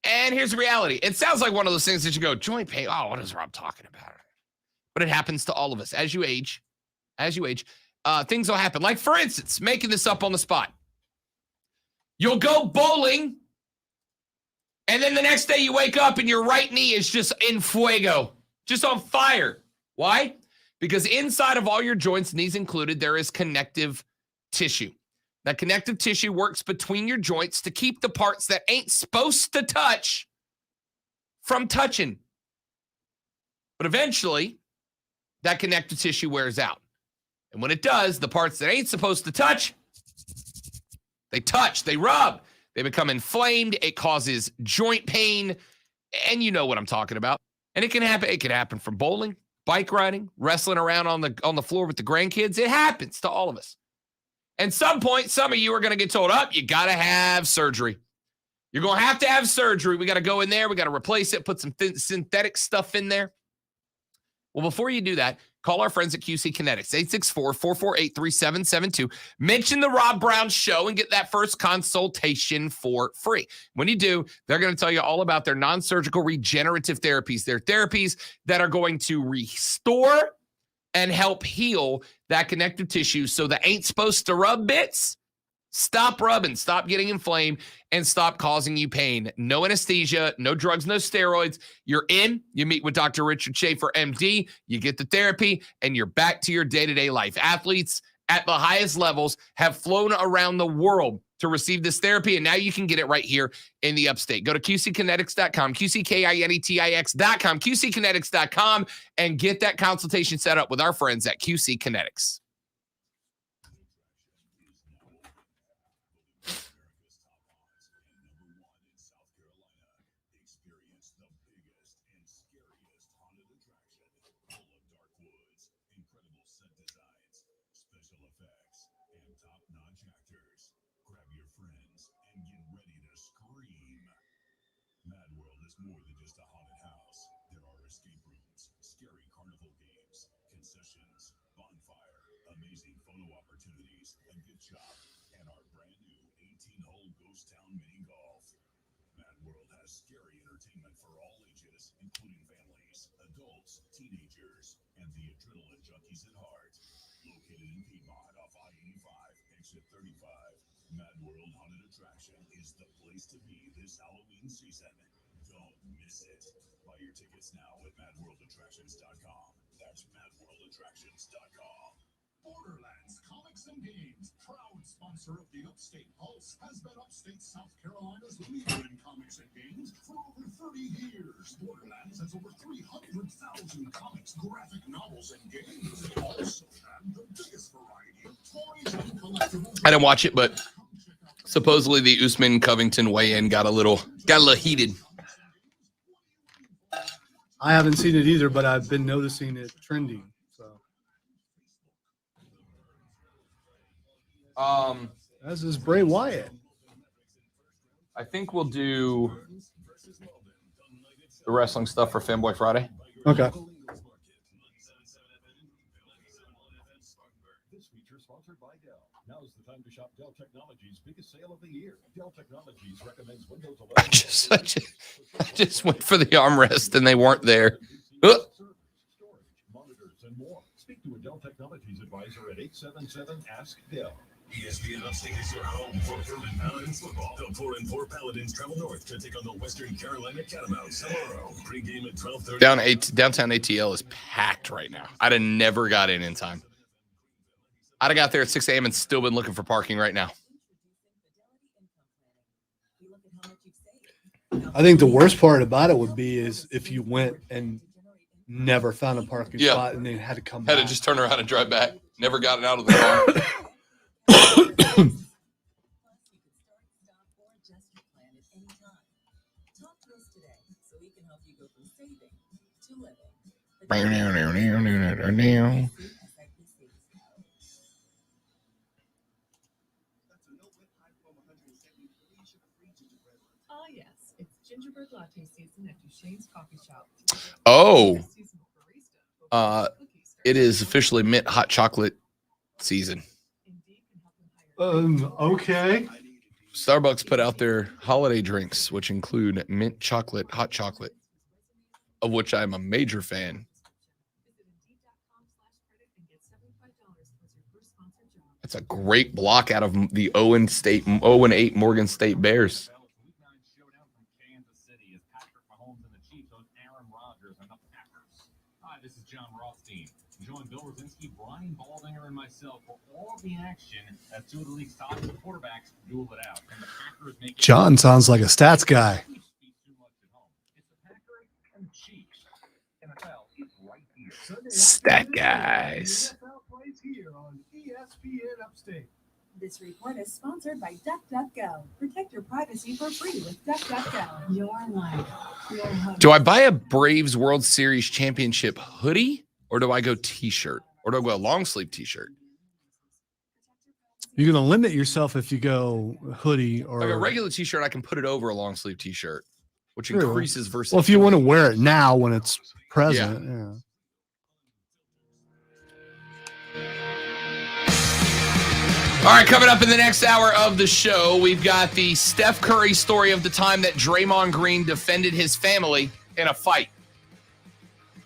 S1: And here's the reality. It sounds like one of those things that you go, joint pain. Oh, what is Rob talking about? But it happens to all of us. As you age, things will happen. Like, for instance, making this up on the spot. You'll go bowling, and then the next day you wake up and your right knee is just en fuego, just on fire. Why? Because inside of all your joints, knees included, there is connective tissue. That connective tissue works between your joints to keep the parts that ain't supposed to touch from touching. But eventually, that connective tissue wears out. And when it does, the parts that ain't supposed to touch, they rub, they become inflamed. It causes joint pain. And you know what I'm talking about. And it can happen. It can happen from bowling, bike riding, wrestling around on the floor with the grandkids. It happens to all of us. At some point, some of you are going to get told, you got to have surgery. You're going to have surgery. We got to go in there. We got to replace it, put some synthetic stuff in there. Well, before you do that, call our friends at QC Kinetics, 864-448-3772. Mention the Rob Brown Show and get that first consultation for free. When you do, they're going to tell you all about their non-surgical regenerative therapies. They're therapies that are going to restore and help heal that connective tissue so the ain't supposed to rub bits stop rubbing, stop getting inflamed, and stop causing you pain. No anesthesia, no drugs, no steroids. You're in, you meet with Dr. Richard Schaefer, MD, you get the therapy, and you're back to your day-to-day life. Athletes at the highest levels have flown around the world to receive this therapy, and now you can get it right here in the upstate. Go to QCkinetics.com, QCKINETIX.com, QCkinetics.com, and get that consultation set up with our friends at QC Kinetics.
S5: More than just a haunted house. There are escape rooms, scary carnival games, concessions, bonfire, amazing photo opportunities, a gift shop, and our brand new 18-hole Ghost Town mini golf. Mad World has scary entertainment for all ages, including families, adults, teenagers, and the adrenaline junkies at heart. Located in Piedmont off I-85, exit 35, Mad World Haunted Attraction is the place to be this Halloween season. Don't miss it. Buy your tickets now at madworldattractions.com. That's madworldattractions.com. Borderlands Comics and Games, proud sponsor of the Upstate Pulse, has been upstate South Carolina's leader in comics and games for over 30 years. Borderlands has over 300,000 comics, graphic novels, and games. They also have the biggest variety of toys and collectibles.
S1: I didn't watch it, but supposedly the Usman Covington weigh-in got a little heated.
S2: I haven't seen it either, but I've been noticing it trending. So, as is Bray Wyatt.
S1: I think we'll do the wrestling stuff for Fanboy Friday.
S2: Okay.
S5: This feature sponsored by Dell. Now's the time to shop Dell Technologies' biggest sale of the year. Dell Technologies recommends Windows 11.
S1: I just went for the armrest and they weren't there. Ugh.
S5: Storage, monitors, and more. Speak to a Dell Technologies advisor at 877-ASK-DELL. ESPN Upstate is your home for Portland Paladins football. The 4-4 Paladins travel north to take on the Western Carolina Catamounts tomorrow. Pre-game at 12:30.
S1: Downtown ATL is packed right now. I'd have never got in time. I'd have got there at 6 a.m. and still been looking for parking right now.
S2: I think the worst part about it would be is if you went and never found a parking spot and then had to come back.
S1: Had to just turn around and drive back. Never got it out of the car.
S8: Oh, yes. It's gingerbread latte season at Duchesne's Coffee Shop.
S1: Oh. It is officially mint hot chocolate season.
S2: Okay.
S1: Starbucks put out their holiday drinks, which include mint chocolate, hot chocolate, of which I'm a major fan. That's a great block out of the 0-8 Morgan State Bears.
S9: Hi, this is John Rothstein. Join Bill Rosinski, Brian Baldinger, and myself for all the action as two of the league's top quarterbacks duel it out. And the Packers make
S2: John sounds like a stats guy.
S1: Stat guys.
S8: This report is sponsored by DuckDuckGo. Protect your privacy for free with DuckDuckGo. Your life, your home.
S1: Do I buy a Braves World Series championship hoodie, or do I go t-shirt, or do I go a long sleeve t-shirt?
S2: You're going to limit yourself if you go hoodie or
S1: Like a regular t-shirt, I can put it over a long sleeve t-shirt, which
S2: True.
S1: increases versatility.
S2: Well, if you want to wear it now when it's present, yeah.
S1: All right, coming up in the next hour of the show, we've got the Steph Curry story of the time that Draymond Green defended his family in a fight.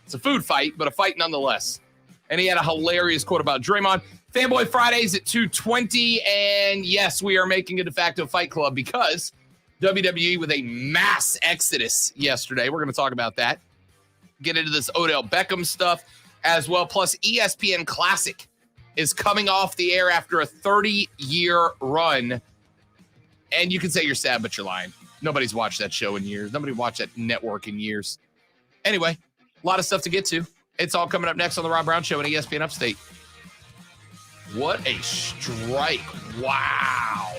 S1: It's a food fight, but a fight nonetheless. And he had a hilarious quote about Draymond. Fanboy Fridays at 2:20, and yes, we are making a de facto Fight Club because WWE with a mass exodus yesterday. We're going to talk about that. Get into this Odell Beckham stuff as well. Plus, ESPN Classic is coming off the air after a 30-year run. And you can say you're sad, but you're lying. Nobody's watched that show in years. Nobody watched that network in years. Anyway, a lot of stuff to get to. It's all coming up next on the Rob Brown Show on ESPN Upstate. What a strike. Wow.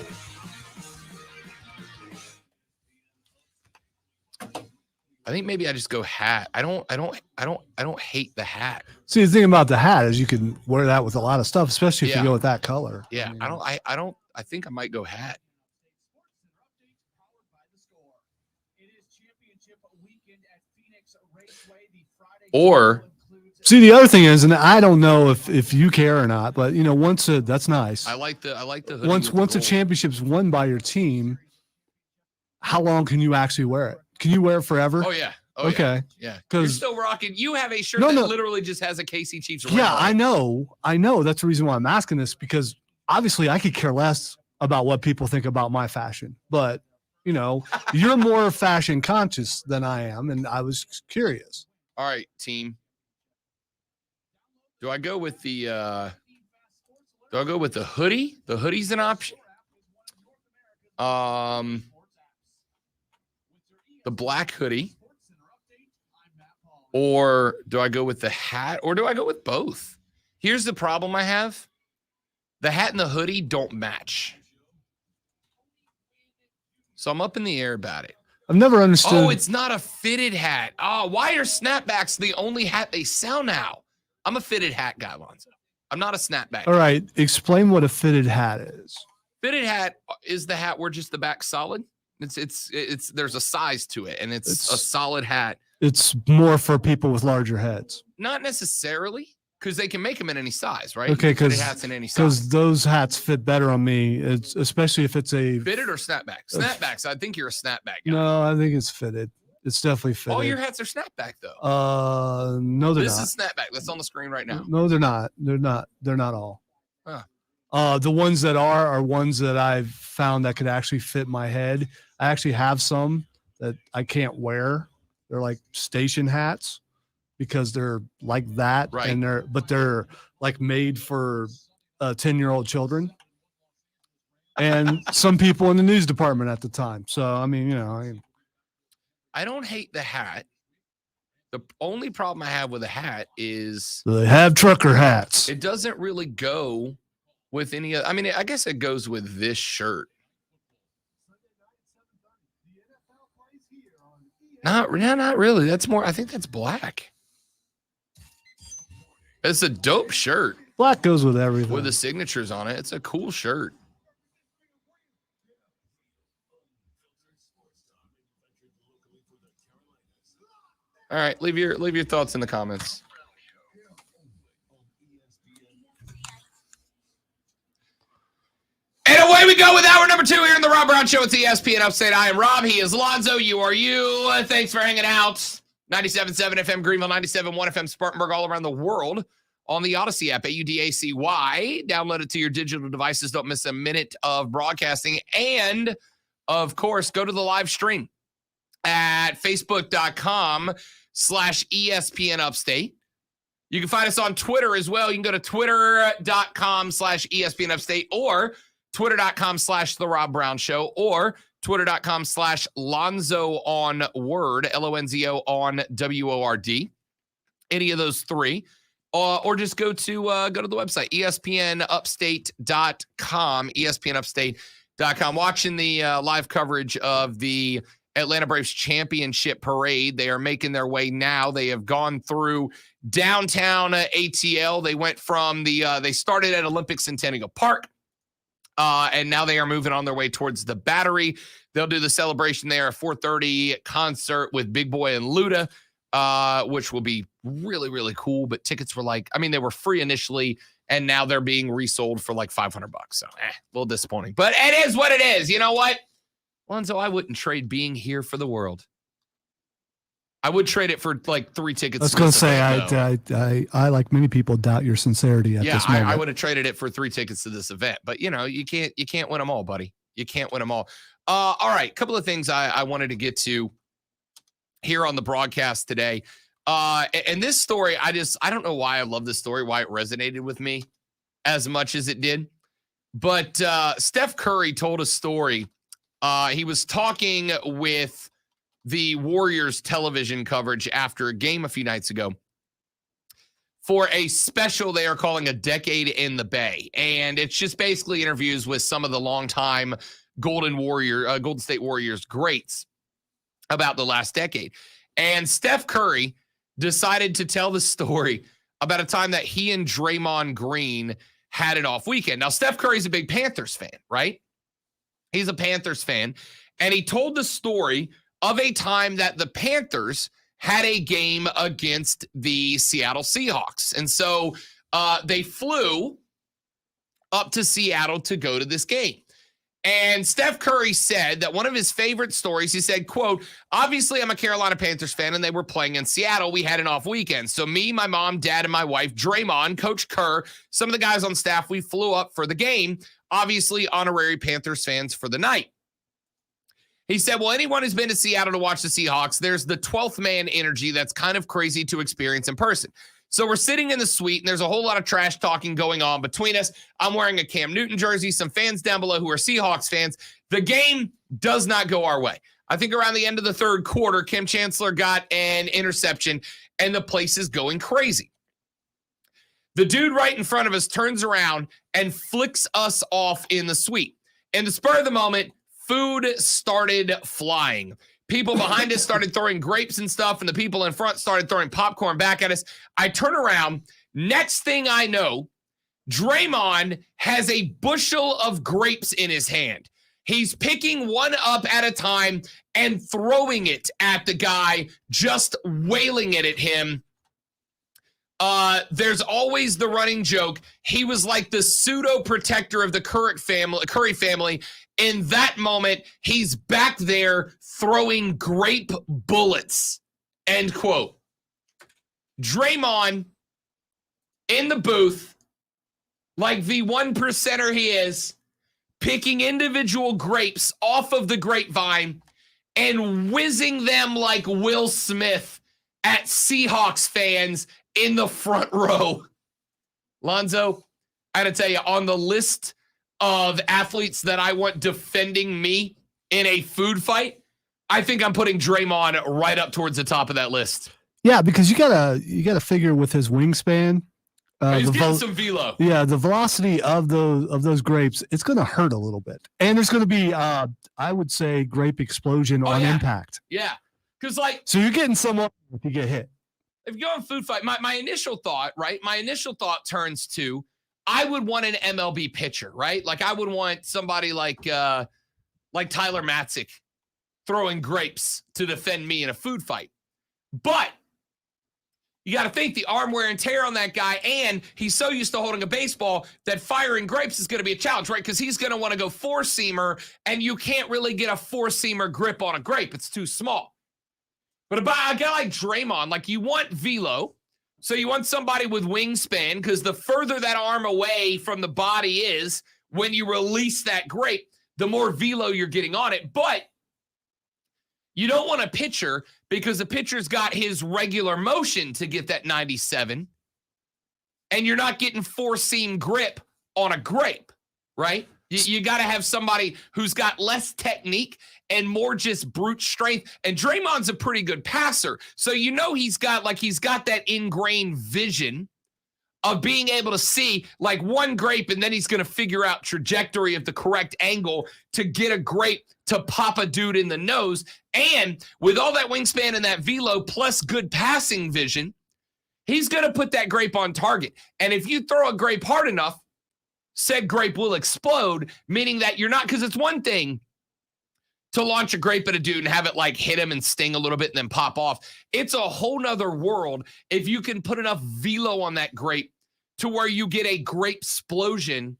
S1: I think maybe I just go hat. I don't hate the hat.
S2: See, the thing about the hat is you can wear that with a lot of stuff, especially if
S1: Yeah.
S2: you go with that color.
S1: Yeah, I think I might go hat. Or
S2: See, the other thing is, and I don't know if you care or not, but you know, that's nice.
S1: I like the hoodie
S2: Once
S1: with
S2: a
S1: gold.
S2: championship's won by your team, how long can you actually wear it? Can you wear it forever?
S1: Oh yeah.
S2: Okay.
S1: Yeah. You're
S2: 'Cause-
S1: still rocking. You have a shirt
S2: No,
S1: that
S2: no.
S1: literally just has a KC Chiefs. ring
S2: Yeah,
S1: on it.
S2: I know. That's the reason why I'm asking this, because obviously I could care less about what people think about my fashion, but you know, you're more fashion conscious than I am, and I was curious.
S1: All right, team. Do I go with the hoodie? The hoodie's an option. The black hoodie. Or do I go with the hat? Or do I go with both? Here's the problem I have. The hat and the hoodie don't match. So I'm up in the air about it.
S2: I've never understood.
S1: Oh, it's not a fitted hat. Oh, why are snapbacks the only hat they sell now? I'm a fitted hat guy, Lonzo. I'm not a snapback.
S2: All right, explain what a fitted hat is.
S1: Fitted hat is the hat where just the back's solid. It's there's a size to it, and it's a solid hat.
S2: It's more for people with larger heads.
S1: Not necessarily, because they can make them in any size, right?
S2: Okay,
S1: You can fit
S2: because
S1: hats in any size.
S2: those hats fit better on me. It's especially if it's a
S1: Fitted or snapback? Snapbacks. I think you're a snapback guy.
S2: No, I think it's fitted. It's definitely fitted.
S1: All your hats are snapback though.
S2: No, they're
S1: This
S2: not.
S1: is snapback. That's on the screen right now.
S2: No, they're not. They're not. They're not all.
S1: Huh.
S2: The ones that are ones that I've found that could actually fit my head. I actually have some that I can't wear. They're like station hats because they're like that,
S1: Right.
S2: and they're like made for 10-year-old children and some people in the news department at the time. So I mean, you know,
S1: I don't hate the hat. The only problem I have with a hat is
S2: they have trucker hats.
S1: it doesn't really go with any other. I mean, I guess it goes with this shirt. Not really. That's more. I think that's black. It's a dope shirt
S2: Black goes with everything.
S1: with the signatures on it. It's a cool shirt. All right, leave your thoughts in the comments. Away we go with hour number 2 here in the Rob Brown Show. It's ESPN Upstate. I am Rob. He is Lonzo. You are you. Thanks for hanging out. 97.7 FM Greenville, 97.1 FM Spartanburg, all around the world on the Odyssey app, AUDACY. Download it to your digital devices. Don't miss a minute of broadcasting. And, of course, go to the live stream at facebook.com/ESPN Upstate. You can find us on Twitter as well. You can go to twitter.com/ESPN Upstate or twitter.com/The Rob Brown Show or twitter.com/Lonzo on Word, LONZO on WORD. Any of those three. Or just go to the website, ESPNUpstate.com, ESPNUpstate.com. Watching the live coverage of the Atlanta Braves championship parade. They are making their way now. They have gone through downtown ATL. They went from they started at Olympic Centennial Park, and now they are moving on their way towards the Battery. They'll do the celebration there, a 4:30 concert with Big Boy and Luda, which will be really, really cool. But tickets were they were free initially, and now they're being resold for like $500. So, a little disappointing. But it is what it is. You know what? Lonzo, I wouldn't trade being here for the world. I would trade it for like 3 tickets.
S2: I was going to say, I like many people doubt your sincerity at this moment.
S1: I would have traded it for 3 tickets to this event, but you can't win them all, buddy. You can't win them all. All right. Couple of things I wanted to get to here on the broadcast today. And this story, I don't know why I love this story, why it resonated with me as much as it did. But Steph Curry told a story. He was talking with the Warriors television coverage after a game a few nights ago for a special they are calling A Decade in the Bay. And it's just basically interviews with some of the longtime Golden State Warriors greats about the last decade. And Steph Curry decided to tell the story about a time that he and Draymond Green had an off weekend. Now, Steph Curry's a big Panthers fan, right? He's a Panthers fan, and he told the story of a time that the Panthers had a game against the Seattle Seahawks. And so they flew up to Seattle to go to this game. And Steph Curry said that one of his favorite stories, he said, quote, obviously I'm a Carolina Panthers fan and they were playing in Seattle. We had an off weekend. So me, my mom, dad, and my wife, Draymond, Coach Kerr, some of the guys on staff, we flew up for the game. Obviously honorary Panthers fans for the night. He said, well, anyone who's been to Seattle to watch the Seahawks, there's the 12th man energy that's kind of crazy to experience in person. So we're sitting in the suite, and there's a whole lot of trash talking going on between us. I'm wearing a Cam Newton jersey, some fans down below who are Seahawks fans. The game does not go our way. I think around the end of the third quarter, Kim Chancellor got an interception, and the place is going crazy. The dude right in front of us turns around and flicks us off in the suite. In the spur of the moment, food started flying. People behind us started throwing grapes and stuff, and the people in front started throwing popcorn back at us. I turn around. Next thing I know, Draymond has a bushel of grapes in his hand. He's picking one up at a time and throwing it at the guy, just wailing it at him. There's always the running joke. He was like the pseudo protector of the Curry family. In that moment, he's back there throwing grape bullets. End quote. Draymond in the booth, like the 1%er he is, picking individual grapes off of the grapevine and whizzing them like Will Smith at Seahawks fans in the front row. Lonzo, I gotta tell you, on the list of athletes that I want defending me in a food fight, I think I'm putting Draymond right up towards the top of that list.
S2: Yeah, because you gotta figure with his wingspan.
S1: He's getting some velo.
S2: Yeah, the velocity of those grapes, it's gonna hurt a little bit, and there's gonna be, I would say, grape explosion on impact.
S1: Yeah, because
S2: so you're getting someone if you get hit.
S1: If you go on food fight, my initial thought, right? My initial thought turns to, I would want an MLB pitcher, right? Like I would want somebody like Tyler Matzik throwing grapes to defend me in a food fight. But You got to think the arm wear and tear on that guy, and he's so used to holding a baseball that firing grapes is going to be a challenge, right? Because he's going to want to go four-seamer, and you can't really get a four-seamer grip on a grape. It's too small. But a guy like Draymond, like you want velo, so you want somebody with wingspan, because the further that arm away from the body is when you release that grape, the more velo you're getting on it. But you don't want a pitcher because the pitcher's got his regular motion to get that 97, and you're not getting four-seam grip on a grape, right? You got to have somebody who's got less technique and more just brute strength. And Draymond's a pretty good passer, so you know he's got that ingrained vision of being able to see like one grape, and then he's going to figure out trajectory of the correct angle to get a grape to pop a dude in the nose. And with all that wingspan and that velo plus good passing vision, he's going to put that grape on target. And if you throw a grape hard enough, said grape will explode, meaning that you're not, because it's one thing to launch a grape at a dude and have it like hit him and sting a little bit and then pop off. It's a whole nother world if you can put enough velo on that grape to where you get a grape explosion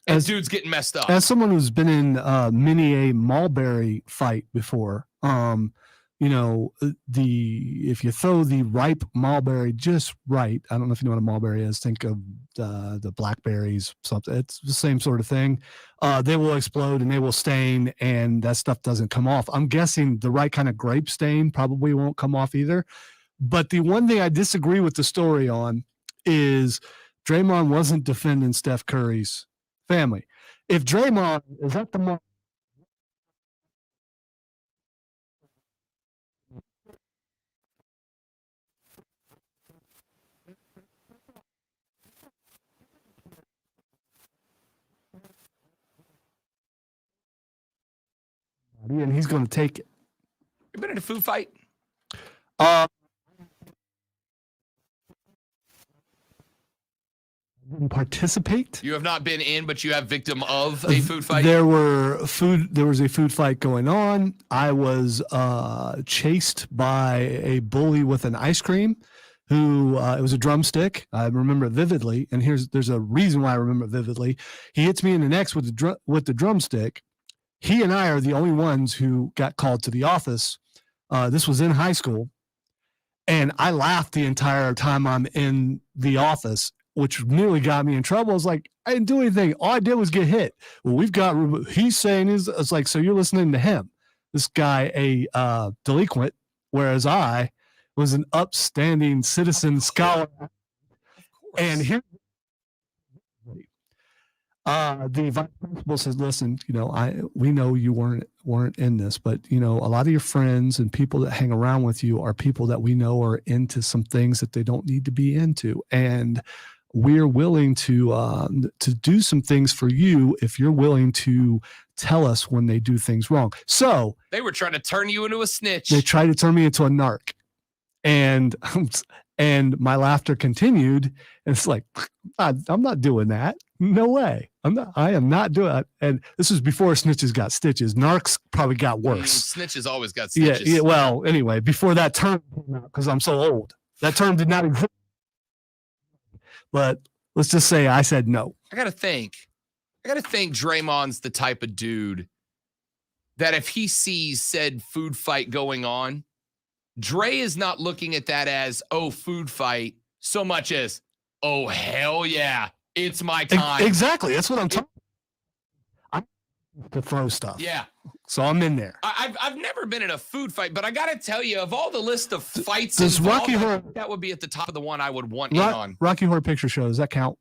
S1: and dude's getting messed up.
S2: As someone who's been in many a mulberry fight before, you know, if you throw the ripe mulberry just right, I don't know if you know what a mulberry is. Think of the blackberries, something. It's the same sort of thing. They will explode and they will stain, and that stuff doesn't come off. I'm guessing the right kind of grape stain probably won't come off either. But the one thing I disagree with the story on is Draymond wasn't defending Steph Curry's family. If Draymond is at the moment, and he's going to take it.
S1: You been in a food fight?
S2: Didn't participate.
S1: You have not been in, but you have victim of a food fight?
S2: There was a food fight going on. I was chased by a bully with an ice cream who it was a drumstick. I remember it vividly, and there's a reason why I remember it vividly. He hits me in the neck with the drumstick. He and I are the only ones who got called to the office. This was in high school, and I laughed the entire time I'm in the office, which nearly got me in trouble. I was like, I didn't do anything. All I did was get hit. Well, he's saying it's like, so you're listening to him, this guy, a delinquent, whereas I was an upstanding citizen scholar. And here, the vice principal says, listen, you know, we know you weren't in this, but you know, a lot of your friends and people that hang around with you are people that we know are into some things that they don't need to be into. And we're willing to do some things for you if you're willing to tell us when they do things wrong. So
S1: they were trying to turn you into a snitch.
S2: They tried to turn me into a narc, and my laughter continued. And it's like, I'm not doing that. No way. I am not doing it. And this was before snitches got stitches. Narcs probably got worse.
S1: Snitches always got stitches.
S2: Yeah. Well, anyway, before that term came out, because I'm so old, that term did not exist. But let's just say I said no.
S1: I gotta think Draymond's the type of dude that if he sees said food fight going on, Dre is not looking at that as, oh, food fight, so much as, oh, hell yeah, it's my time.
S2: Exactly. That's what I'm talking about. To throw stuff.
S1: Yeah.
S2: So I'm in there.
S1: I've never been in a food fight, but I got to tell you, of all the list of fights,
S2: does Rocky Horror,
S1: that would be at the top of the one I would want in on.
S2: Rocky Horror Picture Show, does that count?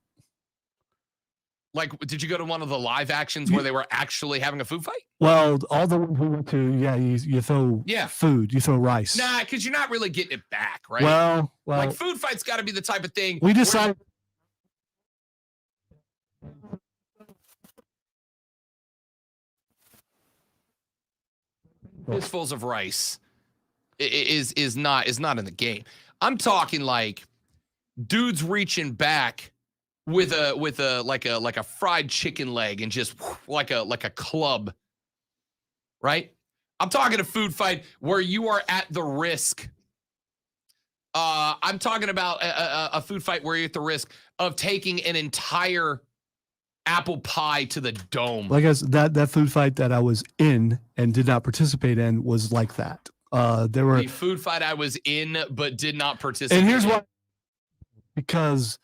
S1: Like, did you go to one of the live actions where they were actually having a food fight?
S2: Well, all the ones we went to, yeah, you throw food, you throw rice.
S1: Nah, because you're not really getting it back, right?
S2: Well,
S1: like food fights got to be the type of thing.
S2: We decided.
S1: Fistfuls of rice is not in the game. I'm talking like dudes reaching back with a fried chicken leg and just like a club, right? I'm talking a food fight where you are at the risk I'm talking about a food fight where you're at the risk of taking an entire apple pie to the dome.
S2: Like I said, that food fight that I was in and did not participate in was like that. There were
S1: The food fight I was in but did not participate.
S2: And here's why. Because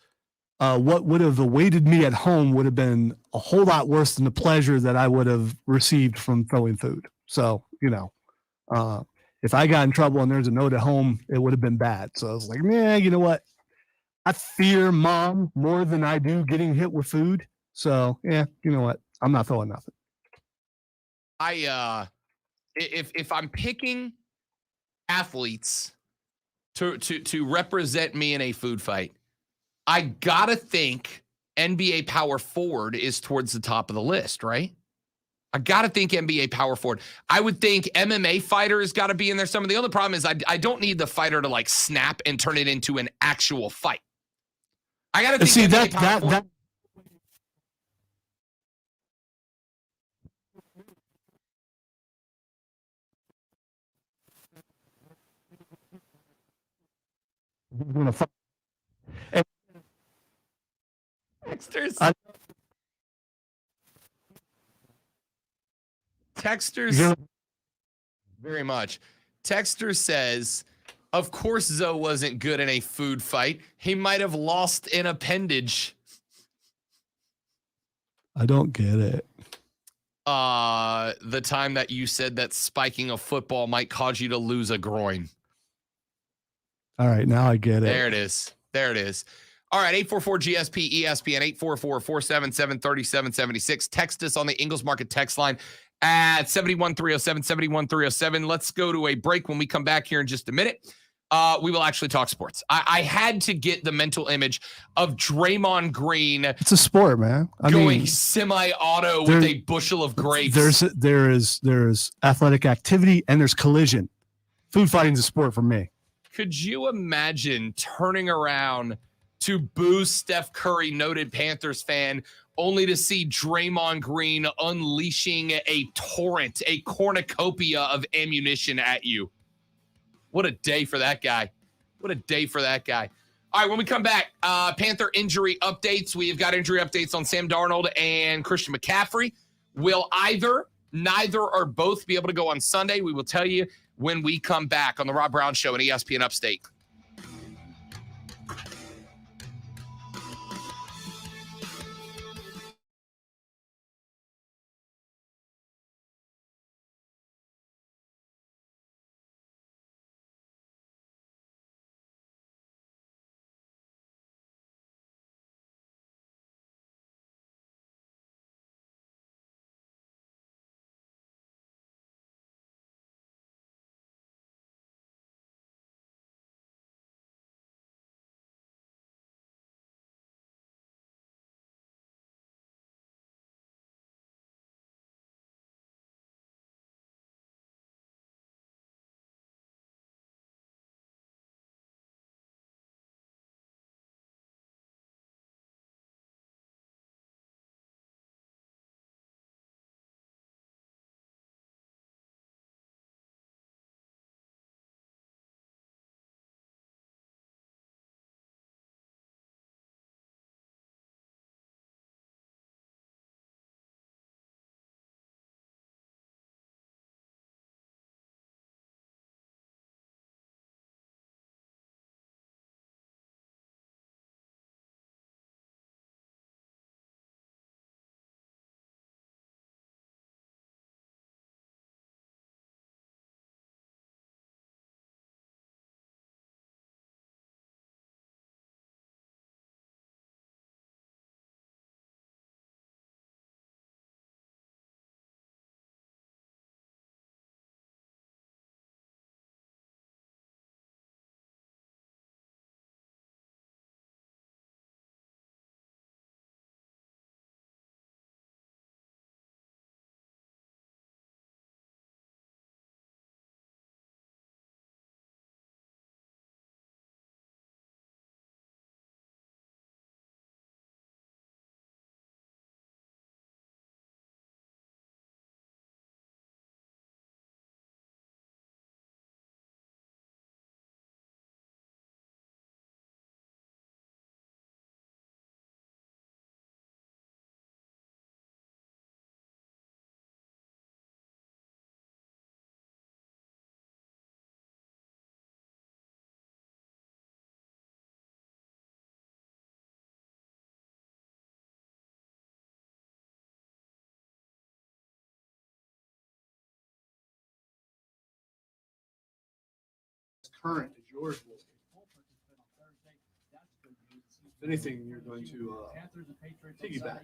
S2: what would have awaited me at home would have been a whole lot worse than the pleasure that I would have received from throwing food. So, if I got in trouble and there's a note at home, it would have been bad. So I was like, man, you know what? I fear mom more than I do getting hit with food. So yeah, you know what? I'm not throwing nothing.
S1: If I'm picking athletes to represent me in a food fight, I gotta think NBA power forward is towards the top of the list, right? I gotta think NBA power forward. I would think MMA fighter has got to be in there. Some of the other problem is I don't need the fighter to like snap and turn it into an actual fight. I gotta think
S2: See
S1: NBA power
S2: that
S1: forward.
S2: that gonna fight.
S1: Texters very much. Texter says, of course Zoe wasn't good in a food fight. He might have lost an appendage.
S2: I don't get it.
S1: The time that you said that spiking a football might cause you to lose a groin.
S2: All right, now I get it.
S1: There it is. There it is. All right, 844-GSP, ESPN, 844-477-3776. Text us on the Ingles Market text line at 71307, 71307. Let's go to a break. When we come back here in just a minute, we will actually talk sports. I had to get the mental image of Draymond Green.
S2: It's a sport, man.
S1: Going semi-auto with a bushel of grapes.
S2: There is athletic activity and there's collision. Food fighting is a sport for me.
S1: Could you imagine turning around to boo Steph Curry, noted Panthers fan, only to see Draymond Green unleashing a torrent, a cornucopia of ammunition at you? What a day for that guy. What a day for that guy. All right, when we come back, Panther injury updates. We've got injury updates on Sam Darnold and Christian McCaffrey. Will neither, or both be able to go on Sunday? We will tell you when we come back on the Rob Brown Show and ESPN Upstate.
S2: current as yours will be. If anything, you're going to piggyback.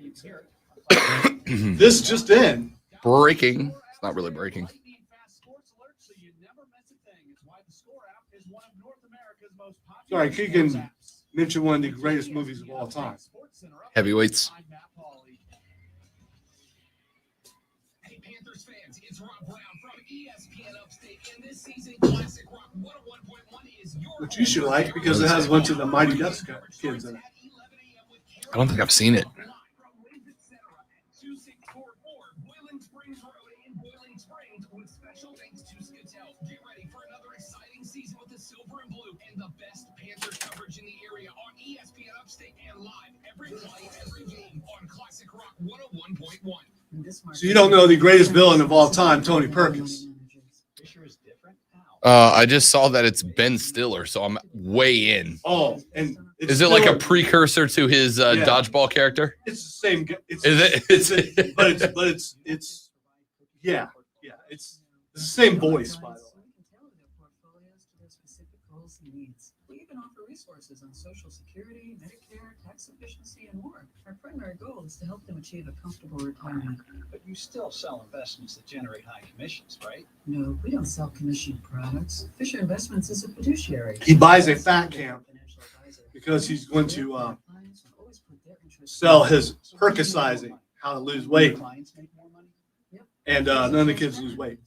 S2: This just in.
S1: Breaking. It's not really breaking.
S2: Sorry, Keegan mentioned one of the greatest movies of all time.
S1: Heavyweights. Hey, Panthers fans, it's Rob Brown from ESPN Upstate, and this season, Classic Rock 101.1 is your
S2: Which you should like because it has a bunch of the Mighty Ducks kids in it.
S1: I don't think I've seen it. Get ready for another exciting season with the silver and blue and the best Panthers coverage in the area on ESPN Upstate and live every play, every game on Classic Rock 101.1.
S2: So you don't know the greatest villain of all time, Tony Perkins.
S1: I just saw that it's Ben Stiller, so I'm way in.
S2: Oh, and
S1: Is it like a precursor to his dodgeball character?
S2: It's the same. It's,
S1: Is it?
S2: It's yeah. It's the same voice, by the way.
S8: We even offer resources on Social Security, Medicare, tax efficiency, and more. Our primary goal is to help them achieve a comfortable retirement.
S10: But you still sell investments that generate high commissions, right?
S8: No, we don't sell commission products. Fisher Investments is a fiduciary.
S2: He buys a fat camp because he's going to sell his Perkicizing, how to lose weight, and none of the kids lose weight.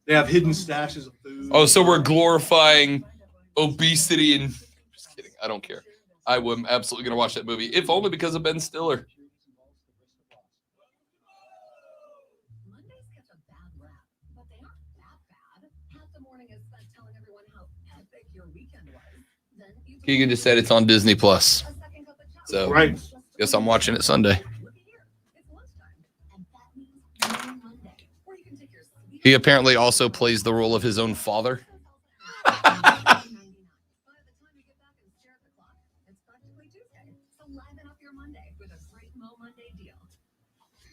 S2: They have hidden stashes of food.
S1: Oh, so we're glorifying obesity and just kidding. I don't care. I am absolutely going to watch that movie, if only because of Ben Stiller.
S7: Mondays get a bad rap, but they aren't that bad. Half the morning is spent telling everyone how epic your weekend was. Then you
S1: Keegan just said it's on Disney Plus. So
S2: Right.
S1: guess I'm watching it Sunday. He apparently also plays the role of his own father.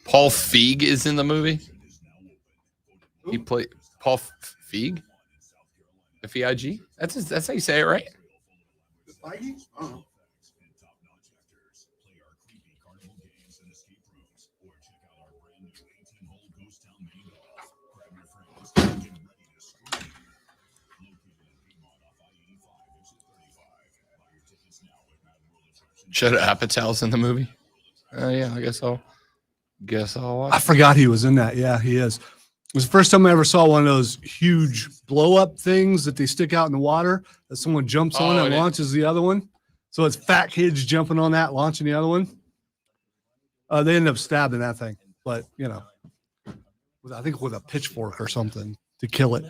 S1: Paul Feig is in the movie. He played Paul Feig. F-E-I-G. That's how you say it, right? Judd Apatow's in the movie. Yeah, I guess I'll watch.
S2: I forgot he was in that. Yeah, he is. It was the first time I ever saw one of those huge blow up things that they stick out in the water that someone jumps on and launches the other one. So it's fat kids jumping on that, launching the other one. They ended up stabbing that thing, but I think with a pitchfork or something to kill it.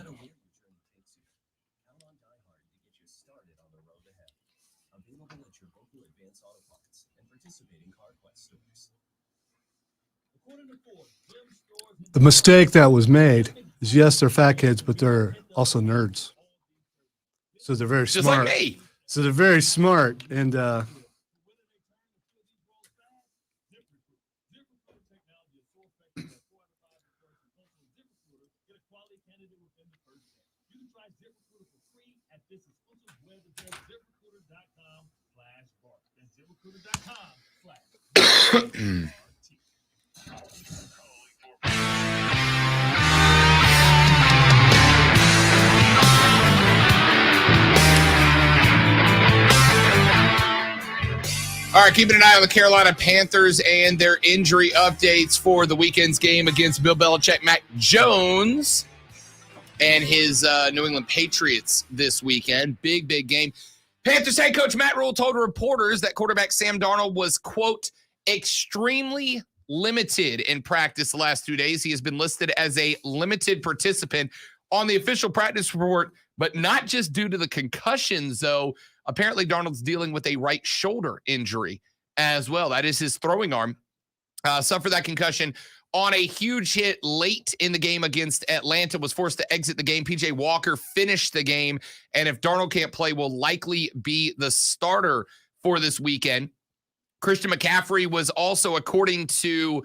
S2: The mistake that was made is, yes, they're fat kids, but they're also nerds. So they're very
S1: Just
S2: smart.
S1: like me.
S2: So they're very smart. And
S1: All right, keeping an eye on the Carolina Panthers and their injury updates for the weekend's game against Bill Belichick, Mac Jones, and his New England Patriots this weekend. Big game. Panthers head coach Matt Rule told reporters that quarterback Sam Darnold was, quote, extremely limited in practice the last 2 days. He has been listed as a limited participant on the official practice report, but not just due to the concussions, though. Apparently, Darnold's dealing with a right shoulder injury as well. That is his throwing arm. Suffered that concussion on a huge hit late in the game against Atlanta, was forced to exit the game. PJ Walker finished the game, and if Darnold can't play, will likely be the starter for this weekend. Christian McCaffrey was also, according to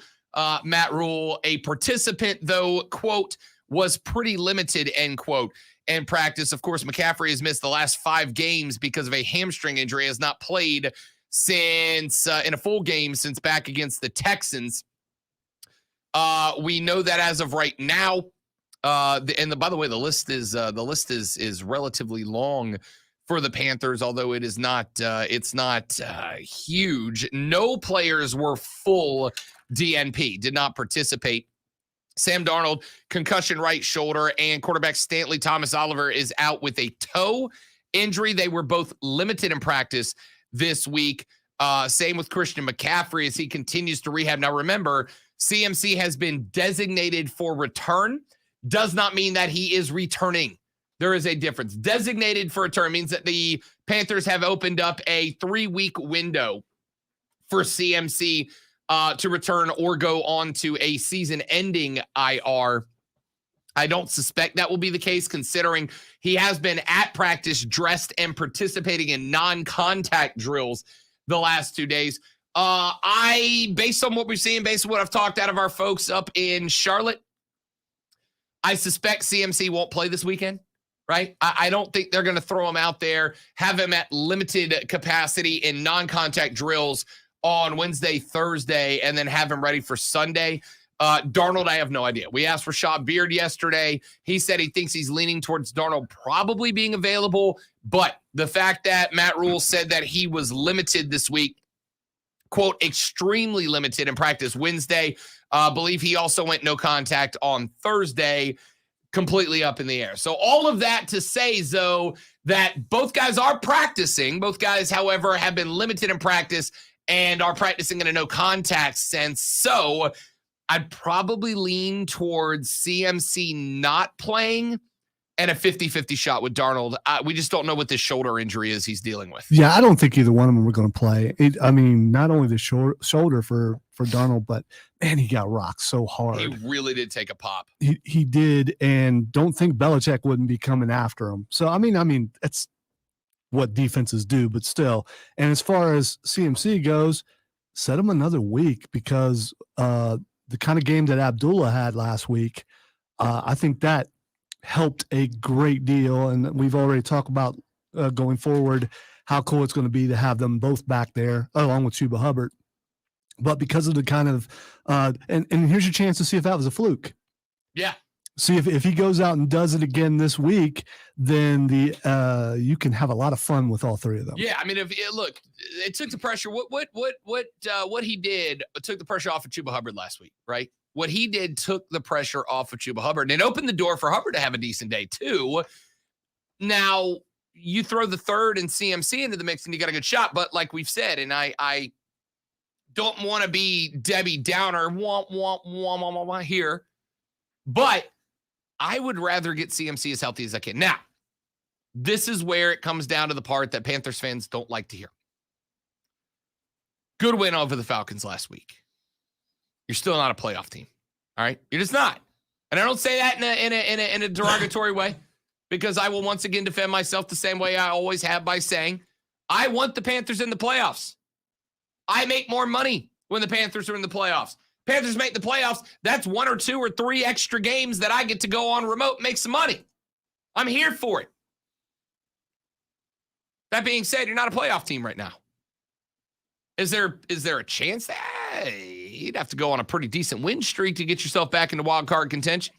S1: Matt Rule, a participant, though, quote, was pretty limited, end quote, in practice. Of course, McCaffrey has missed the last 5 games because of a hamstring injury, has not played since in a full game since back against the Texans. We know that as of right now. By the way, the list is relatively long for the Panthers, although it is not it's not huge. No players were full DNP, did not participate. Sam Darnold, concussion right shoulder, and quarterback Stanley Thomas Oliver is out with a toe injury. They were both limited in practice this week. Same with Christian McCaffrey as he continues to rehab. Now, remember, CMC has been designated for return. Does not mean that he is returning. There is a difference. Designated for return means that the Panthers have opened up a 3-week window for CMC to return or go on to a season-ending IR. I don't suspect that will be the case, considering he has been at practice, dressed, and participating in non-contact drills the last 2 days. Based on what we've seen, based on what I've talked out of our folks up in Charlotte, I suspect CMC won't play this weekend, right? I don't think they're going to throw him out there, have him at limited capacity in non-contact drills on Wednesday, Thursday, and then have him ready for Sunday. Darnold, I have no idea. We asked Rashad Beard yesterday. He said he thinks he's leaning towards Darnold probably being available, but the fact that Matt Rule said that he was limited this week, quote, extremely limited in practice Wednesday, believe he also went no contact on Thursday, completely up in the air. So all of that to say, though, that both guys are practicing. Both guys, however, have been limited in practice and are practicing in a no contact sense. So I'd probably lean towards CMC not playing and a 50-50 shot with Darnold. We just don't know what this shoulder injury is he's dealing with.
S2: Yeah, I don't think either one of them were going to play. Not only the shoulder for Darnold, but man, he got rocked so hard.
S1: He really did take a pop.
S2: He did, and don't think Belichick wouldn't be coming after him. So I mean, that's what defenses do, but still. And as far as CMC goes, set him another week, because the kind of game that Abdullah had last week, I think that helped a great deal. And we've already talked about going forward how cool it's going to be to have them both back there along with Chuba Hubbard. But because of the kind of and here's your chance to see if that was a fluke.
S1: Yeah.
S2: See if he goes out and does it again this week, then you can have a lot of fun with all three of them.
S1: Yeah, I mean, look, it took the pressure. What he did took the pressure off of Chuba Hubbard last week, right? What he did took the pressure off of Chuba Hubbard, and it opened the door for Hubbard to have a decent day too. Now you throw the third and CMC into the mix, and you got a good shot. But like we've said, and I don't want to be Debbie Downer here, but I would rather get CMC as healthy as I can. Now, this is where it comes down to the part that Panthers fans don't like to hear. Good win over the Falcons last week. You're still not a playoff team. All right? You're just not. And I don't say that in a derogatory way, because I will once again defend myself the same way I always have by saying, I want the Panthers in the playoffs. I make more money when the Panthers are in the playoffs. Panthers make the playoffs, that's 1 or 2 or 3 extra games that I get to go on remote and make some money. I'm here for it. That being said, you're not a playoff team right now. Is there a chance that you'd have to go on a pretty decent win streak to get yourself back into wild card contention?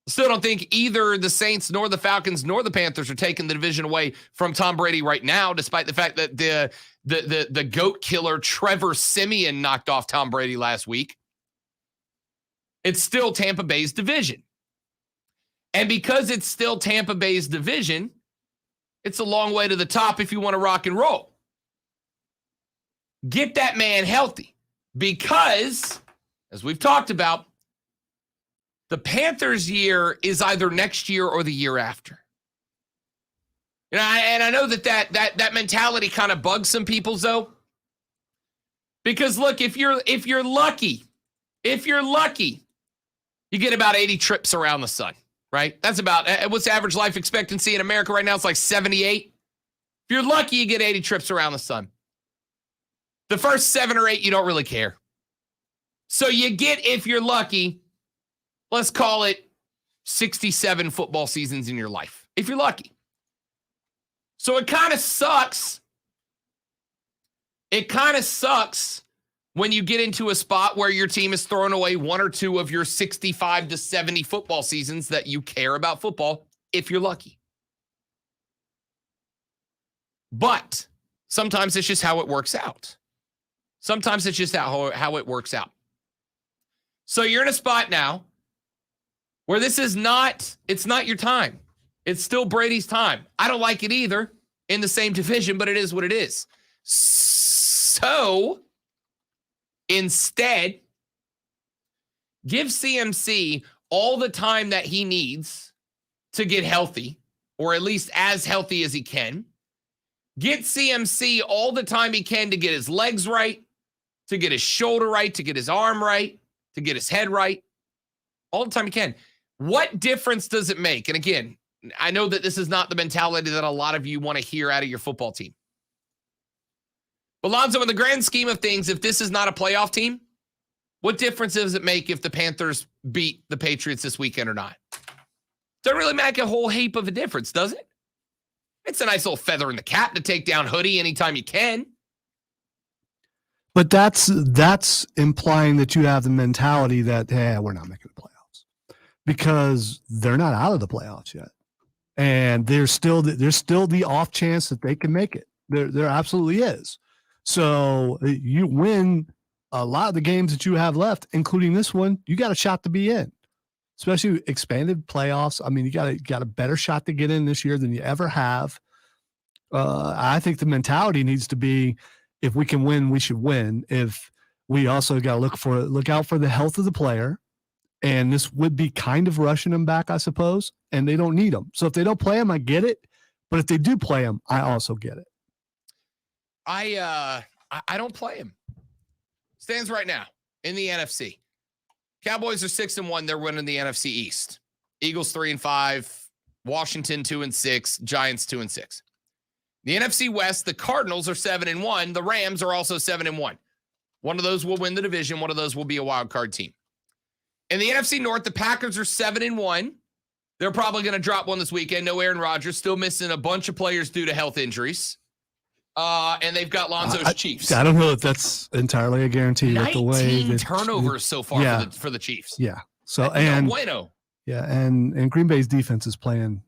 S1: Still don't think either the Saints nor the Falcons nor the Panthers are taking the division away from Tom Brady right now, despite the fact that the GOAT killer Trevor Siemian knocked off Tom Brady last week. It's still Tampa Bay's division. And because it's still Tampa Bay's division, it's a long way to the top if you want to rock and roll. Get that man healthy, because, as we've talked about, the Panthers' year is either next year or the year after. And I know that mentality kind of bugs some people, though. Because look, if you're lucky, you get about 80 trips around the sun, right? That's about, what's the average life expectancy in America right now? It's like 78. If you're lucky, you get 80 trips around the sun. The first 7 or 8, you don't really care. So you get, if you're lucky, let's call it 67 football seasons in your life, if you're lucky. So it kind of sucks. It kind of sucks when you get into a spot where your team is throwing away one or two of your 65 to 70 football seasons that you care about football, if you're lucky. But sometimes it's just how it works out. Sometimes it's just how it works out. So you're in a spot now where this is not, it's not your time. It's still Brady's time. I don't like it either in the same division, but it is what it is. So instead, give CMC all the time that he needs to get healthy, or at least as healthy as he can. Get CMC all the time he can to get his legs right, to get his shoulder right, to get his arm right, to get his head right. All the time he can. What difference does it make? And again, I know that this is not the mentality that a lot of you want to hear out of your football team. But Lonzo, in the grand scheme of things, if this is not a playoff team, what difference does it make if the Panthers beat the Patriots this weekend or not? Doesn't really make a whole heap of a difference, does it? It's a nice little feather in the cap to take down Hoodie anytime you can.
S2: But that's implying that you have the mentality that, hey, we're not making the playoffs, because they're not out of the playoffs yet, and there's still the off chance that they can make it. There absolutely is. So you win a lot of the games that you have left, including this one. You got a shot to be in, especially expanded playoffs. I mean, you got a better shot to get in this year than you ever have. I think the mentality needs to be, if we can win, we should win. If we also got to look out for the health of the player, and this would be kind of rushing them back, I suppose, and they don't need them. So if they don't play them, I get it. But if they do play them, I also get it.
S1: I don't play him. Stands right now in the NFC. Cowboys are 6-1. They're winning the NFC East. Eagles 3-5. Washington 2-6. Giants 2-6. The NFC West, the Cardinals are 7-1. The Rams are also 7-1. One of those will win the division. One of those will be a wild card team. In the NFC North, the Packers are 7-1. They're probably going to drop one this weekend. No Aaron Rodgers, still missing a bunch of players due to health injuries. And they've got Lonzo's Chiefs.
S2: I don't know if that's entirely a guarantee.
S1: 19 turnovers so far for the Chiefs.
S2: Yeah. So and
S1: bueno.
S2: Yeah, and Green Bay's defense is playing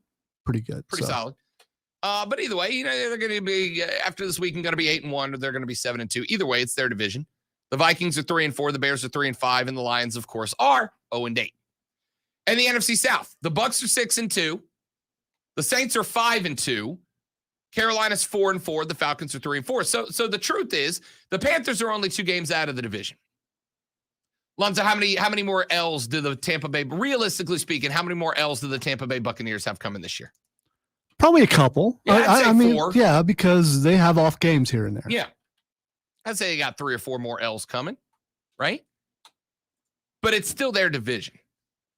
S2: pretty good.
S1: Pretty solid. But either way, they're going to be, after this weekend, going to be 8-1, or they're going to be 7-2. Either way, it's their division. The Vikings are 3-4, the Bears are 3-5, and the Lions, of course, are 0-8. And the NFC South, the Bucs are 6-2, the Saints are 5-2, Carolina's 4-4, the Falcons are 3-4. So the truth is, the Panthers are only 2 games out of the division. Lonzo, how many more L's do the Tampa Bay, realistically speaking, how many more L's do the Tampa Bay Buccaneers have coming this year?
S2: Probably a couple.
S1: Yeah,
S2: I mean,
S1: 4.
S2: Yeah, because they have off games here and there.
S1: Yeah. I'd say they got 3 or 4 more L's coming, right? But it's still their division.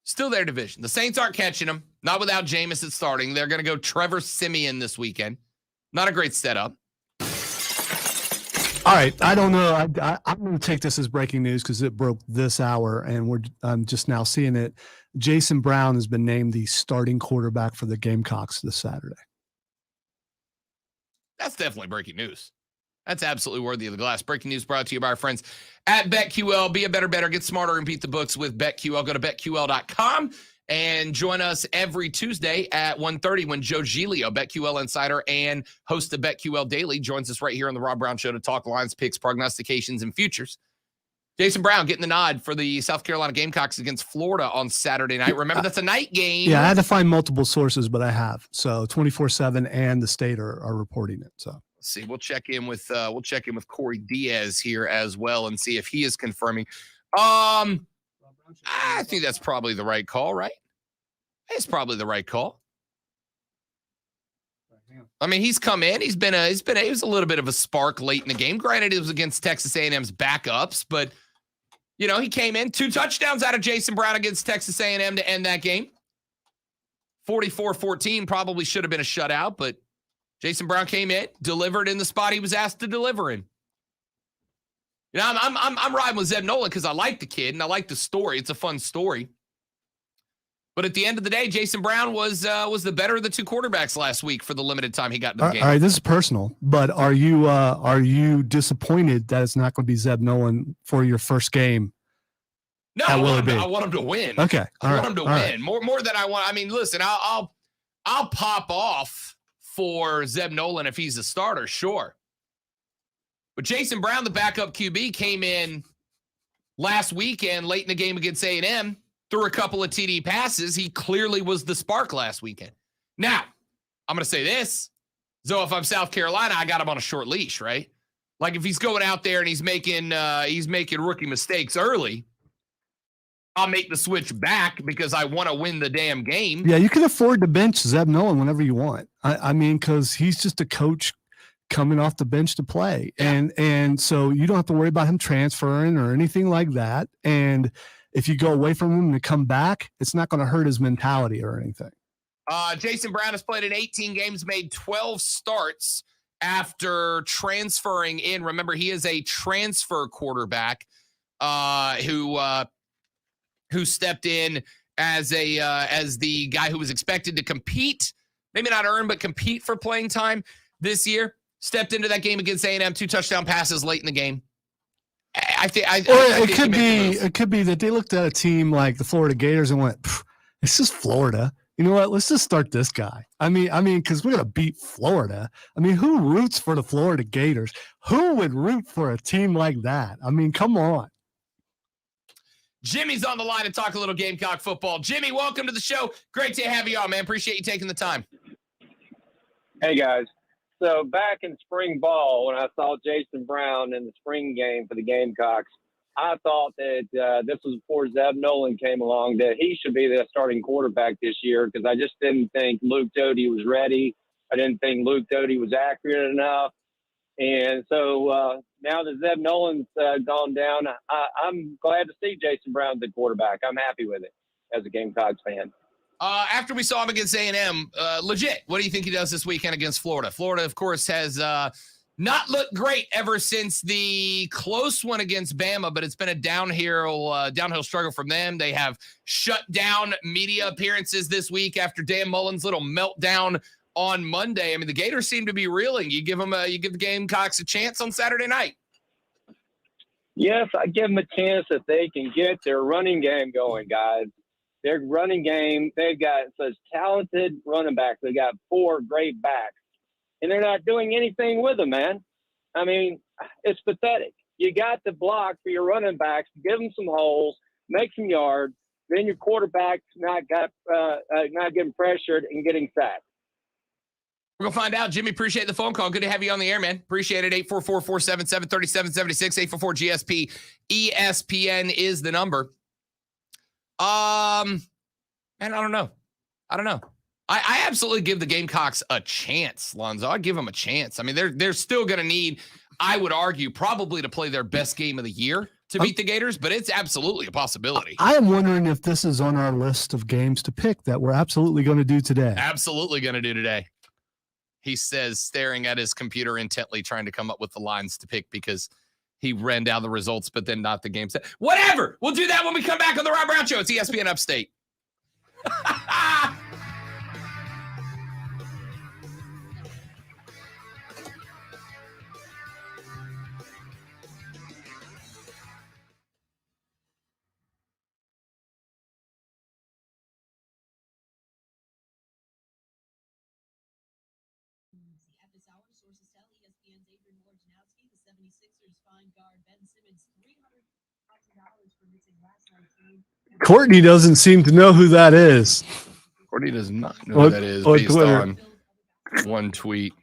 S1: Still their division. The Saints aren't catching them. Not without Jameis at starting. They're going to go Trevor Siemian this weekend. Not a great setup.
S2: All right. I don't know. I'm going to take this as breaking news because it broke this hour, and I'm just now seeing it. Jason Brown has been named the starting quarterback for the Gamecocks this Saturday.
S1: That's definitely breaking news. That's absolutely worthy of the glass. Breaking news brought to you by our friends at BetQL. Be a better, get smarter, and beat the books with BetQL. Go to BetQL.com and join us every Tuesday at 1:30 when Joe Giglio, BetQL Insider and host of BetQL Daily, joins us right here on the Rob Brown Show to talk lines, picks, prognostications, and futures. Jason Brown getting the nod for the South Carolina Gamecocks against Florida on Saturday night. Remember, that's a night game.
S2: Yeah, I had to find multiple sources, but I have. So 24/7 and the state are reporting it. So
S1: let's see. We'll check in with Corey Diaz here as well and see if he is confirming. I think that's probably the right call, right? It's probably the right call. I mean, he's come in. He was a little bit of a spark late in the game. Granted, it was against Texas A&M's backups, but he came in 2 touchdowns out of Jason Brown against Texas A&M to end that game. 44-14 probably should have been a shutout, but Jason Brown came in, delivered in the spot he was asked to deliver in. I'm riding with Zeb Nolan because I like the kid and I like the story. It's a fun story. But at the end of the day, Jason Brown was the better of the two quarterbacks last week for the limited time he got in the game.
S2: All right, this is personal, but are you disappointed that it's not going to be Zeb Nolan for your first game?
S1: No, I want him to win.
S2: Okay,
S1: I want him to win more than I want. I mean, listen, I'll pop off for Zeb Nolan if he's a starter, sure. But Jason Brown, the backup QB, came in last weekend late in the game against A&M, threw a couple of TD passes. He clearly was the spark last weekend. Now, I'm going to say this. So if I'm South Carolina, I got him on a short leash, right? Like if he's going out there and he's making rookie mistakes early, I'll make the switch back because I want to win the damn game.
S2: Yeah, you can afford to bench Zeb Nolan whenever you want. I mean, because he's just a coach coming off the bench to play. Yeah. And so you don't have to worry about him transferring or anything like that. And if you go away from him to come back, it's not going to hurt his mentality or anything.
S1: Jason Brown has played in 18 games, made 12 starts after transferring in. Remember, he is a transfer quarterback who stepped in as the guy who was expected to compete, maybe not earn, but compete for playing time this year. Stepped into that game against A&M, 2 touchdown passes late in the game.
S2: It could be that they looked at a team like the Florida Gators and went, "It's just Florida. You know what? Let's just start this guy." I mean, because we're gonna beat Florida. I mean, who roots for the Florida Gators? Who would root for a team like that? I mean, come on.
S1: Jimmy's on the line to talk a little Gamecock football. Jimmy, welcome to the show. Great to have you on, man. Appreciate you taking the time.
S11: Hey, guys. So back in spring ball, when I saw Jason Brown in the spring game for the Gamecocks, I thought that this was before Zeb Nolan came along, that he should be the starting quarterback this year because I just didn't think Luke Doty was ready. I didn't think Luke Doty was accurate enough. And so now that Zeb Nolan's gone down, I'm glad to see Jason Brown the quarterback. I'm happy with it as a Gamecocks fan.
S1: After we saw him against A&M, legit, what do you think he does this weekend against Florida? Florida, of course, has not looked great ever since the close one against Bama, but it's been a downhill struggle from them. They have shut down media appearances this week after Dan Mullen's little meltdown on Monday. I mean, the Gators seem to be reeling. You give the Gamecocks a chance on Saturday night.
S11: Yes, I give them a chance if they can get their running game going, guys. Their running game, they've got such talented running backs. They got 4 great backs, and they're not doing anything with them, man. I mean, it's pathetic. You got the block for your running backs, give them some holes, make some yards, then your quarterback's not getting pressured and getting sacked.
S1: We're going to find out. Jimmy, appreciate the phone call. Good to have you on the air, man. Appreciate it. 844-477-3776, 844-GSP. ESPN is the number. Man, I don't know. I absolutely give the Gamecocks a chance, Lonzo. I give them a chance. I mean, they're still going to need, I would argue, probably to play their best game of the year to beat the Gators, but it's absolutely a possibility.
S2: I am wondering if this is on our list of games to pick that we're absolutely going to do today.
S1: Absolutely going to do today. He says, staring at his computer intently, trying to come up with the lines to pick because he ran down the results, but then not the game set. Whatever. We'll do that when we come back on the Rob Brown Show. It's ESPN Upstate.
S3: At this hour, sources tell ESPN's Adrian Wojnarowski, the 76ers fined guard Ben Simmons $300,000 for missing last night's game.
S2: Courtney doesn't seem to know who that is.
S1: Courtney does not know who that is based on one tweet.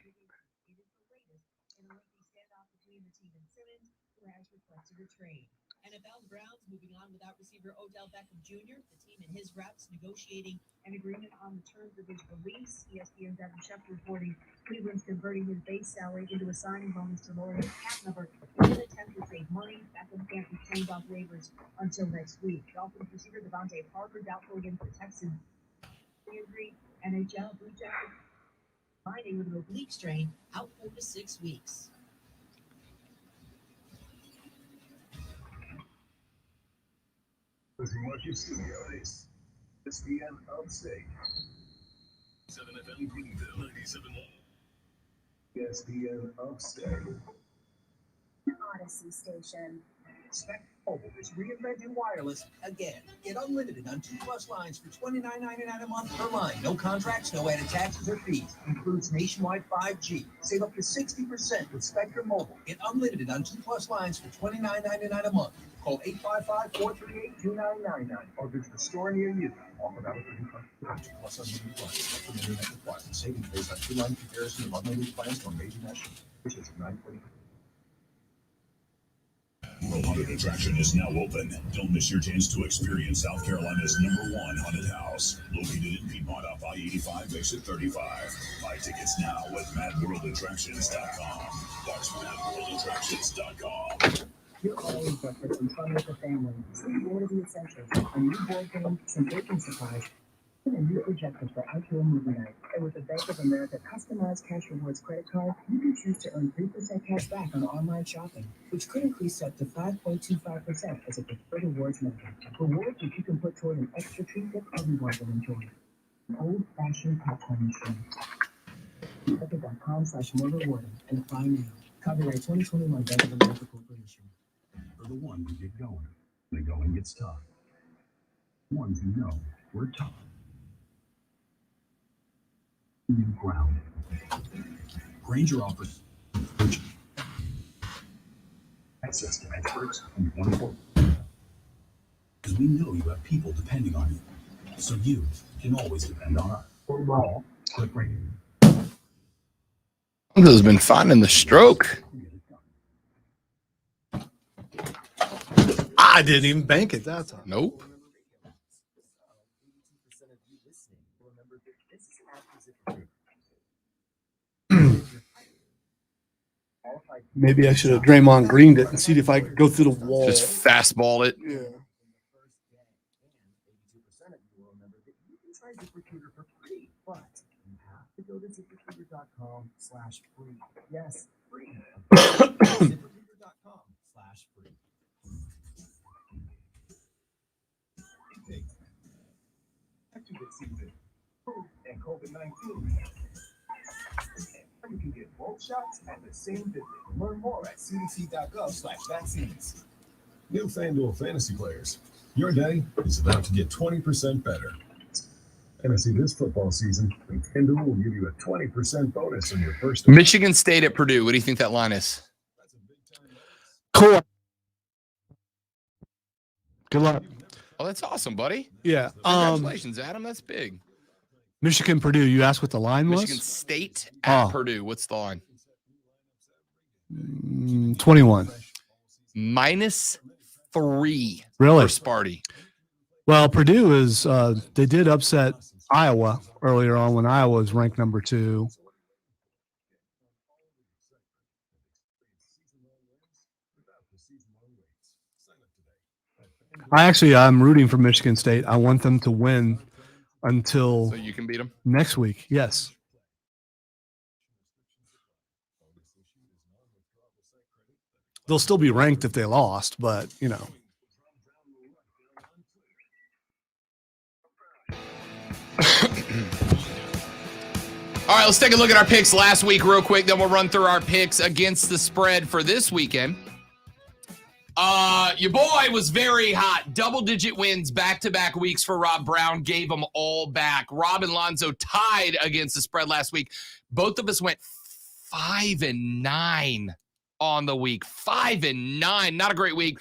S3: NFL Browns moving on without receiver Odell Beckham Jr. The team and his reps negotiating an agreement on the terms of his release. ESPN's Evan Schefter reporting Cleveland's converting his base salary into a signing bonus to lower his cap number in an attempt to save money. Beckham can't be claimed off waivers until next week. Dolphins receiver Devontae Parker doubtful against the Texans. Injury, NHL Blue Jackets finding with an oblique strain out 4 to 6 weeks.
S5: Market Studios. ESPN Upstate. 7 FM Greenville, 97. ESPN Upstate.
S12: Odyssey Station.
S10: Spectrum Mobile is reinventing wireless again. Get unlimited on 2+ lines for $29.99 a month per line. No contracts, no added taxes or fees. Includes nationwide 5G. Save up to 60% with Spectrum Mobile. Get unlimited on 2+ lines for $29.99 a month. Call 855-438-2999 or visit the store near you. Offer valid for new customers. 2+ unlimited lines. Spectrum Internet required. Savings based on 2-line comparison of unlimited plans from major national. Which is 940.
S5: World Haunted Attraction is now open. Don't miss your chance to experience South Carolina's #1 haunted house. Located in Piedmont off I-85, exit 35. Buy tickets now at madworldattractions.com. That's madworldattractions.com.
S12: You're always breakfast some fun with the family. See one of the essentials. A new board game, some baking supplies, and a new projector for outdoor movie night. And with the Bank of America customized cash rewards credit card, you can choose to earn 3% cash back on online shopping, which could increase up to 5.25% as a preferred rewards member. Rewards which you can put toward an extra treat that everyone will enjoy. An old-fashioned popcorn machine. Bank.com/more-rewarding and apply now. Copyright 2021 Bank of America Corporation.
S5: For the ones who get going, the going gets tough. Ones who know we're tough. New ground. Granger offers access to experts and wonderful. Because we know you have people depending on you, so you can always depend on us. For all, click right here.
S1: Has been finding the stroke.
S2: I didn't even bank it that time.
S1: Nope.
S2: Maybe I should have Draymond Greened it and see if I could go through the wall.
S1: Just fastballed it.
S2: Yeah.
S12: Go to ZipRecruiter.com/free. Yes, free. ZipRecruiter.com/free.
S5: Activate season. And COVID-19. You can get both shots at the same visit. Learn more at cdc.gov/vaccines. New FanDuel fantasy players. Your day is about to get 20% better. Fantasy this football season, FanDuel will give you a 20% bonus on your first.
S1: Michigan State at Purdue. What do you think that line is?
S2: Cool. Good luck.
S1: Oh, that's awesome, buddy.
S2: Yeah.
S1: Congratulations, Adam. That's big.
S2: Michigan, Purdue. You asked what the line was?
S1: Michigan State at Purdue. What's the line?
S2: 21.
S1: -3.
S2: Really?
S1: For Sparty.
S2: Well, Purdue is, they did upset Iowa earlier on when Iowa was ranked number 2. I'm rooting for Michigan State. I want them to win until
S1: So you can beat them?
S2: next week. Yes. They'll still be ranked if they lost, but, you know.
S1: All right, let's take a look at our picks last week real quick. Then we'll run through our picks against the spread for this weekend. Your boy was very hot. Double-digit wins back-to-back weeks for Rob Brown. Gave them all back. Rob and Lonzo tied against the spread last week. Both of us went 5-9 on the week. 5-9. Not a great week.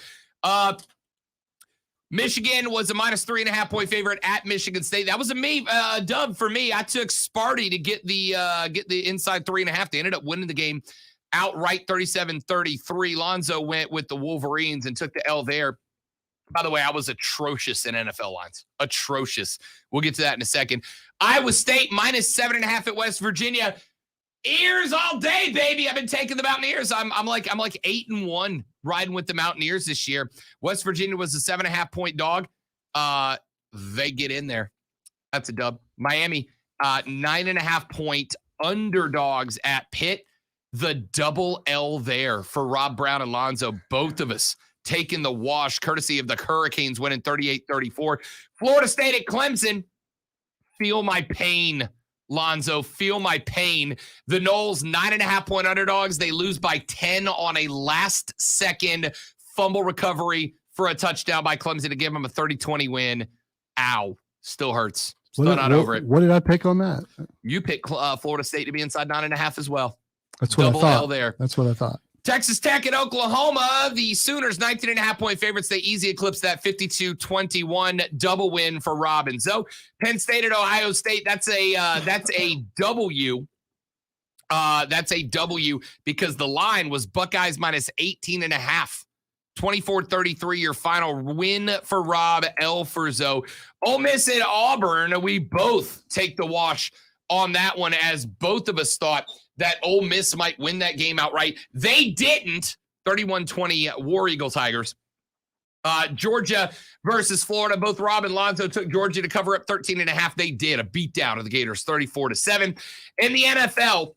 S1: Michigan was a -3.5 point favorite at Michigan State. That was a dub for me. I took Sparty to get the inside 3.5. They ended up winning the game outright 37-33. Lonzo went with the Wolverines and took the L there. By the way, I was atrocious in NFL lines. Atrocious. We'll get to that in a second. Iowa State -7.5 at West Virginia. Ears all day, baby. I've been taking the Mountaineers. I'm like 8-1 riding with the Mountaineers this year. West Virginia was a 7.5 point dog. They get in there. That's a dub. Miami, 9.5 point underdogs at Pitt. The double L there for Rob Brown and Lonzo. Both of us taking the wash, courtesy of the Hurricanes winning 38-34. Florida State at Clemson. Feel my pain, Lonzo. Feel my pain. The Noles, 9.5-point underdogs. They lose by 10 on a last-second fumble recovery for a touchdown by Clemson to give them a 30-20 win. Ow. Still hurts. Still not over it.
S2: What did I pick on that?
S1: You picked Florida State to be inside 9.5 as well.
S2: That's what
S1: Double
S2: I thought.
S1: L there.
S2: That's what I thought.
S1: Texas Tech at Oklahoma. The Sooners, 19.5-point favorites. They easy eclipse that 52-21 double win for Robin. So Penn State at Ohio State. That's a W. That's a W because the line was Buckeyes minus 18.5. 24-33, your final win for Rob, L for Zoe. Ole Miss at Auburn, we both take the wash on that one as both of us thought that Ole Miss might win that game outright. They didn't. 31-20 War Eagle Tigers. Georgia versus Florida. Both Rob and Lonzo took Georgia to cover up 13.5. They did. A beatdown of the Gators, 34-7. In the NFL,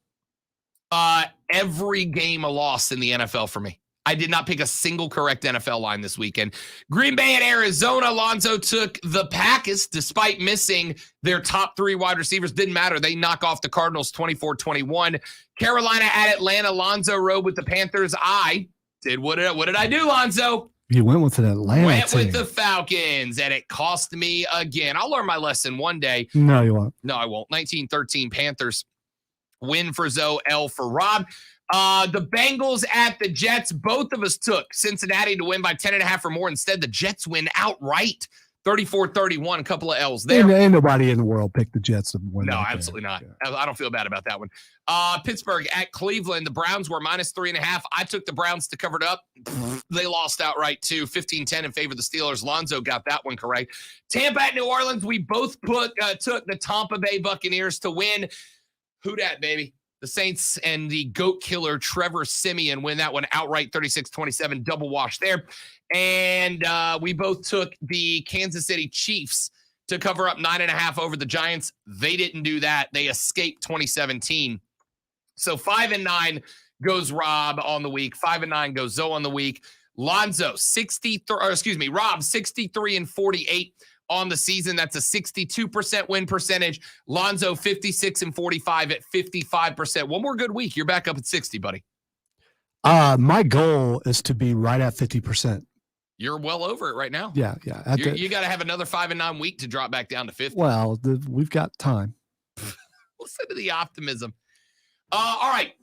S1: every game a loss in the NFL for me. I did not pick a single correct NFL line this weekend. Green Bay and Arizona. Lonzo took the Packers despite missing their top 3 wide receivers. Didn't matter. They knock off the Cardinals 24-21. Carolina at Atlanta. Lonzo rode with the Panthers. I did. What did I do, Lonzo?
S2: You went with an Atlanta
S1: Went
S2: team.
S1: with the Falcons, and it cost me again. I'll learn my lesson one day.
S2: No, you won't.
S1: No, I won't. 19-13 Panthers. Win for Zoe, L for Rob. The Bengals at the Jets. Both of us took Cincinnati to win by 10.5 or more. Instead, the Jets win outright. 34-31, a couple of L's there.
S2: Ain't nobody in the world picked the Jets to win.
S1: No,
S2: that
S1: absolutely
S2: game.
S1: not.
S2: Yeah.
S1: I don't feel bad about that one. Pittsburgh at Cleveland. The Browns were minus 3.5. I took the Browns to cover it up. They lost outright too. 15-10 in favor of the Steelers. Lonzo got that one correct. Tampa at New Orleans. We both took the Tampa Bay Buccaneers to win. Who dat, baby? The Saints and the GOAT killer Trevor Siemian win that one outright, 36-27, double wash there. And we both took the Kansas City Chiefs to cover up 9.5 over the Giants. They didn't do that. They escaped 2017. So 5-9 goes Rob on the week. 5-9 goes Zoe on the week. Lonzo, Rob, 63-48 on the season. That's a 62% win percentage. Lonzo, 56-45 at 55%. One more good week. You're back up at 60, buddy.
S2: My goal is to be right at 50%.
S1: You're well over it right now.
S2: Yeah.
S1: You got to have another 5-9 week to drop back down to 50.
S2: Well, we've got time.
S1: Listen to the optimism. All right.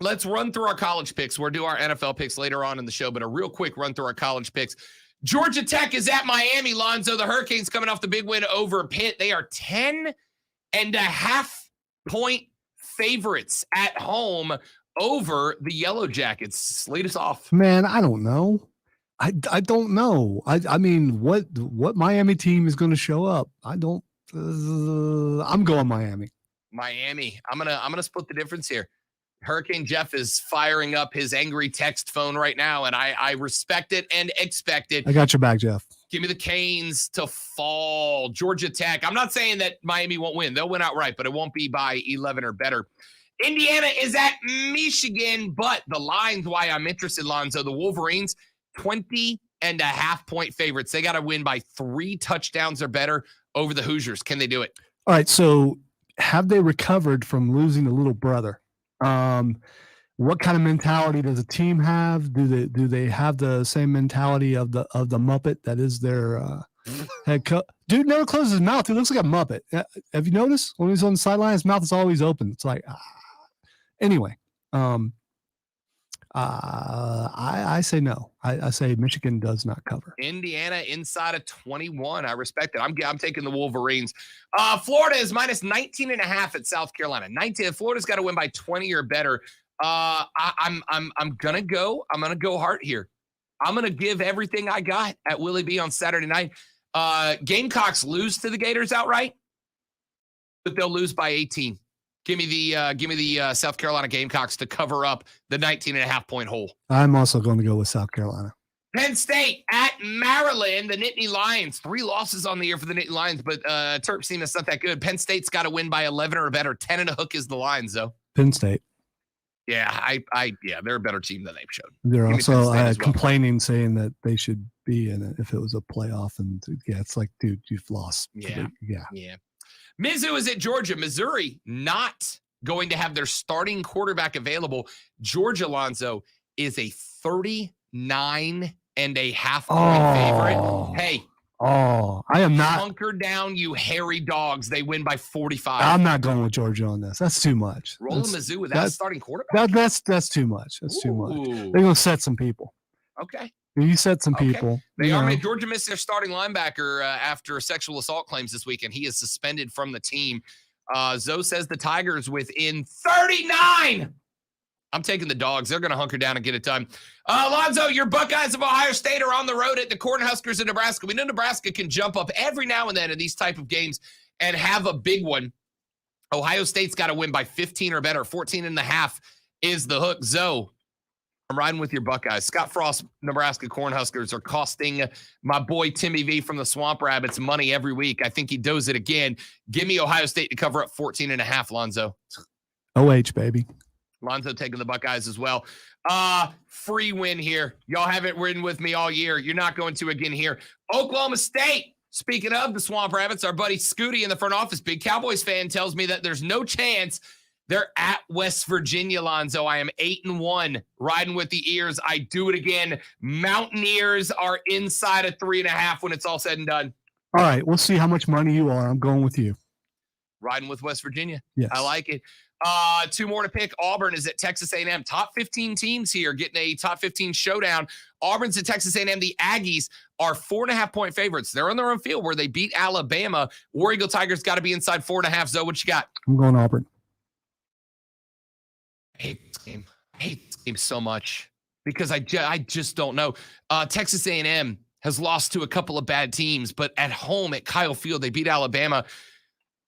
S1: Let's run through our college picks. We'll do our NFL picks later on in the show, but a real quick run through our college picks. Georgia Tech is at Miami, Lonzo. The Hurricanes coming off the big win over Pitt. They are 10.5-point favorites at home over the Yellow Jackets. Lead us off.
S2: Man, I don't know. I don't know. I mean, what Miami team is going to show up? I don't. I'm going Miami.
S1: Miami. I'm gonna split the difference here. Hurricane Jeff is firing up his angry text phone right now, and I respect it and expect it.
S2: I got your back, Jeff.
S1: Give me the Canes to fall. Georgia Tech. I'm not saying that Miami won't win. They'll win outright, but it won't be by 11 or better. Indiana is at Michigan, but the line's why I'm interested, Lonzo. The Wolverines, 20.5-point favorites. They got to win by 3 touchdowns or better over the Hoosiers. Can they do it?
S2: All right, so have they recovered from losing a little brother? What kind of mentality does a team have? Do they have the same mentality of the Muppet that is their head coach? Dude never closes his mouth. He looks like a Muppet. Have you noticed when he's on the sideline, his mouth is always open? It's like, anyway. I say no. I say Michigan does not cover.
S1: Indiana inside of 21. I respect it. I'm taking the Wolverines. Florida is minus 19.5 at South Carolina. 19. Florida's got to win by 20 or better. I'm gonna go hard here. I'm gonna give everything I got at Willie B on Saturday night. Gamecocks lose to the Gators outright, but they'll lose by 18. Give me the South Carolina Gamecocks to cover up the 19.5-point hole.
S2: I'm also going to go with South Carolina.
S1: Penn State at Maryland, the Nittany Lions. 3 losses on the year for the Nittany Lions, but Terp seems it's not that good. Penn State's got to win by 11 or better. 10 and a hook is the Lions, though.
S2: Penn State.
S1: Yeah, yeah, they're a better team than they've shown.
S2: They're
S1: Give me Penn
S2: also
S1: State as well.
S2: complaining, saying that they should be in it if it was a playoff. And yeah, it's like, dude, you've lost.
S1: Yeah.
S2: Yeah.
S1: Mizzou is at Georgia. Missouri not going to have their starting quarterback available. Georgia, Lonzo, is a 39.5 point favorite. Hey.
S2: Oh, I am not.
S1: Hunker down, you hairy dogs. They win by 45.
S2: I'm not going with Georgia on this. That's too much.
S1: Rolling Mizzou without a starting quarterback.
S2: That's too much. That's too much.
S1: Ooh.
S2: They're gonna set some people.
S1: Okay.
S2: You set some people.
S1: They are. Georgia missed their starting linebacker after sexual assault claims this weekend. He is suspended from the team. Zoe says the Tigers within 39. I'm taking the Dogs. They're going to hunker down and get it done. Lonzo, your Buckeyes of Ohio State are on the road at the Cornhuskers of Nebraska. We know Nebraska can jump up every now and then in these type of games and have a big one. Ohio State's got to win by 15 or better. 14.5 is the hook. Zoe, I'm riding with your Buckeyes. Scott Frost, Nebraska Cornhuskers are costing my boy Timmy V from the Swamp Rabbits money every week. I think he does it again. Give me Ohio State to cover up 14.5, Lonzo.
S2: OH, baby.
S1: Lonzo taking the Buckeyes as well. Free win here. Y'all haven't ridden with me all year. You're not going to again here. Oklahoma State. Speaking of the Swamp Rabbits, our buddy Scooty in the front office, big Cowboys fan, tells me that there's no chance they're at West Virginia, Lonzo. I am 8-1, riding with the ears. I do it again. Mountaineers are inside of 3.5 when it's all said and done.
S2: All right, we'll see how much money you are. I'm going with you.
S1: Riding with West Virginia.
S2: Yes.
S1: I like it. 2 more to pick. Auburn is at Texas A&M. Top 15 teams here getting a top 15 showdown. Auburn's at Texas A&M. The Aggies are 4.5 point favorites. They're on their own field where they beat Alabama. War Eagle Tigers got to be inside 4.5. Zoe, what you got?
S2: I'm going Auburn.
S1: I hate this game. I hate this game so much because I just don't know. Texas A&M has lost to a couple of bad teams, but at home at Kyle Field, they beat Alabama.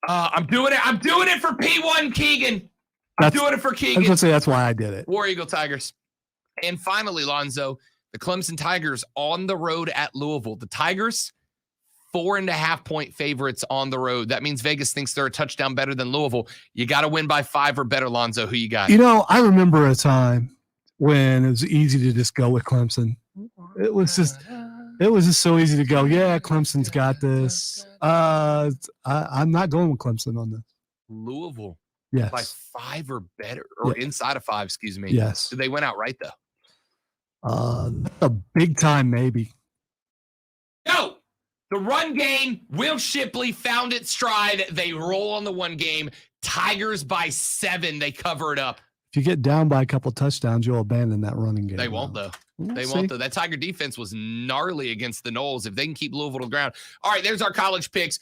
S1: I'm doing it. I'm doing it for P1 Keegan. I'm doing it for Keegan.
S2: I was going to say that's why I did it.
S1: War Eagle Tigers. And finally, Lonzo, the Clemson Tigers on the road at Louisville. The Tigers, 4.5 point favorites on the road. That means Vegas thinks they're a touchdown better than Louisville. You got to win by 5 or better, Lonzo. Who you got?
S2: You know, I remember a time when it was easy to just go with Clemson. It was just so easy to go. Yeah, Clemson's got this. I'm not going with Clemson on this.
S1: Louisville.
S2: Yes.
S1: By 5 or better, or inside of 5, excuse me.
S2: Yes.
S1: Did they win outright though?
S2: A big time, maybe.
S1: No. The run game, Will Shipley found its stride. They roll on the one game. Tigers by 7. They cover it up.
S2: If you get down by a couple touchdowns, you'll abandon that running game.
S1: They won't, though. They won't, though. That Tiger defense was gnarly against the Noles. If they can keep Louisville to the ground. All right, there's our college picks.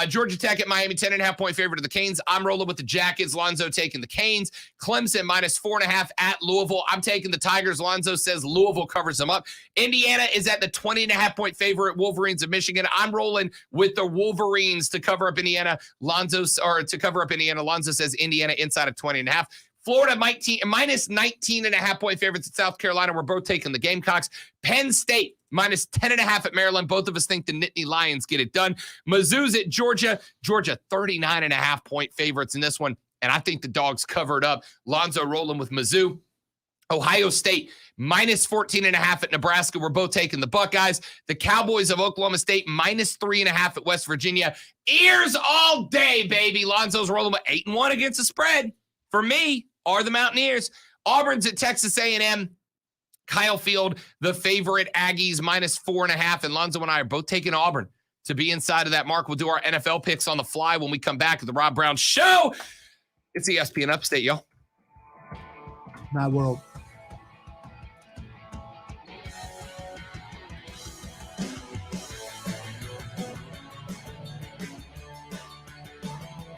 S1: Georgia Tech at Miami, 10.5 point favorite of the Canes. I'm rolling with the Jackets. Lonzo taking the Canes. Clemson minus 4.5 at Louisville. I'm taking the Tigers. Lonzo says Louisville covers them up. Indiana is at the 20.5 point favorite. Wolverines of Michigan. I'm rolling with the Wolverines to cover up Indiana. Lonzo says Indiana inside of 20.5. Florida minus 19.5 point favorites at South Carolina. We're both taking the Gamecocks. Penn State minus 10.5 at Maryland. Both of us think the Nittany Lions get it done. Mizzou's at Georgia. Georgia 39.5 point favorites in this one. And I think the Dogs covered up. Lonzo rolling with Mizzou. Ohio State minus 14.5 at Nebraska. We're both taking the Buckeyes. The Cowboys of Oklahoma State minus 3.5 at West Virginia. Ears all day, baby. Lonzo's rolling with 8-1 against the spread. For me, are the Mountaineers. Auburn's at Texas A&M. Kyle Field, the favorite Aggies, minus 4.5. And Lonzo and I are both taking Auburn to be inside of that mark. We'll do our NFL picks on the fly when we come back at the Rob Brown Show. It's ESPN Upstate, y'all.
S2: Mad World.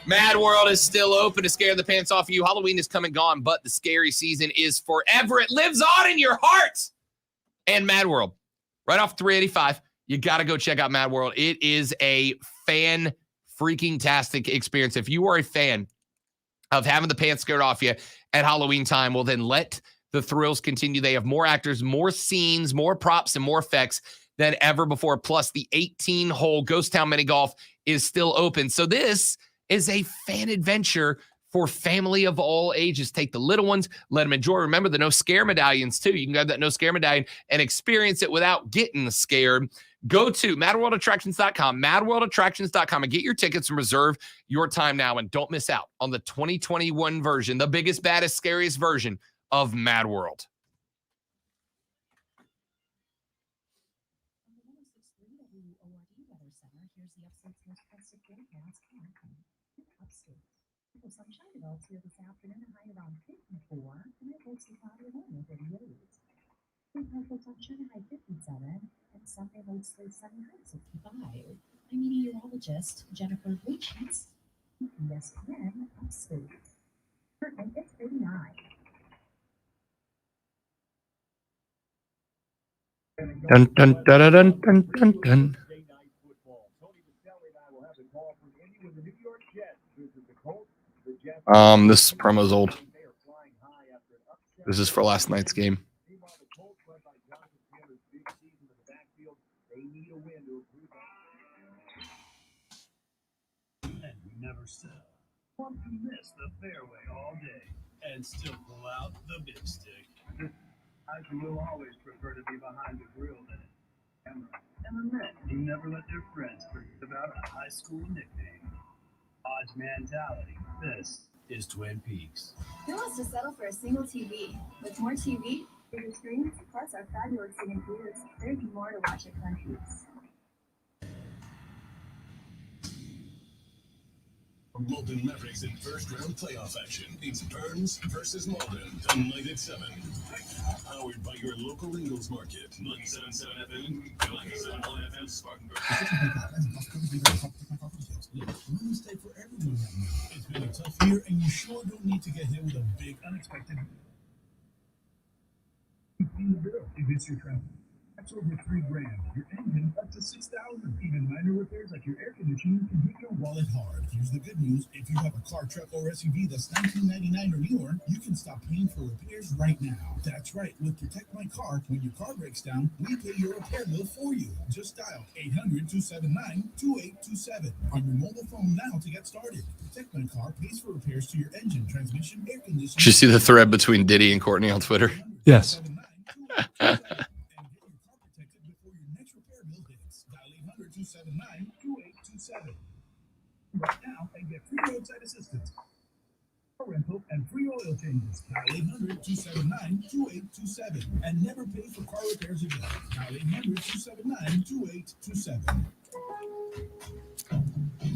S1: Mad World is still open to scare the pants off of you. Halloween is come and gone, but the scary season is forever. It lives on in your heart. And Mad World, right off 385, you got to go check out Mad World. It is a fan-freaking-tastic experience. If you are a fan of having the pants scared off you at Halloween time, well, then let the thrills continue. They have more actors, more scenes, more props, and more effects than ever before. Plus, the 18-hole Ghost Town Mini Golf is still open. So this is a fan adventure for family of all ages. Take the little ones, let them enjoy. Remember the no scare medallions too. You can grab that no scare medallion and experience it without getting scared. Go to MadWorldAttractions.com, MadWorldAttractions.com, and get your tickets and reserve your time now. And don't miss out on the 2021 version, the biggest, baddest, scariest version of Mad World.
S12: Sunshine develops here this afternoon, a high around 54, and it looks like cloudy morning 38. Partial sunshine, high 57, and Sunday mostly sunny, high 65. I'm meteorologist Jennifer Richards. ESPN Upstate. Currently, it's 39.
S1: Dun, dun, dun, dun, dun, dun, dun. This promo's old. This is for last night's game.
S5: And we never sell. Want to miss the fairway all day and still pull out the big stick. I will always prefer to be behind the grill than a camera. And the men who never let their friends forget about a high school nickname. Odds mentality. This is Twin Peaks.
S7: Who wants to settle for a single TV? With more TV, bigger screens, plus our fabulous scenic views, there's more to watch at Countries.
S5: Malden Mavericks in first-round playoff action. It's Burns versus Malden tonight at 7. Powered by your local Ingles Market. 97.7 FM, 97.1 FM Spartanburg. One mistake for everyone right now. It's been a tough year, and you sure don't need to get hit with a big, unexpected. Pay the bill if it's your travel. That's over $3,000. Your engine up to $6,000. Even minor repairs like your air conditioning can hit your wallet hard. Here's the good news: if you have a car, truck, or SUV that's $19.99 or newer, you can stop paying for repairs right now. That's right. With Protect My Car, when your car breaks down, we pay your repair bill for you. Just dial 800-279-2827 on your mobile phone now to get started. Protect My Car pays for repairs to your engine, transmission, air conditioning.
S1: Did you see the thread between Diddy and Courtney on Twitter?
S2: Yes.
S5: Right now and get free roadside assistance, car rental, and free oil changes. Dial 800-279-2827 and never pay for car repairs again. Dial 800-279-2827.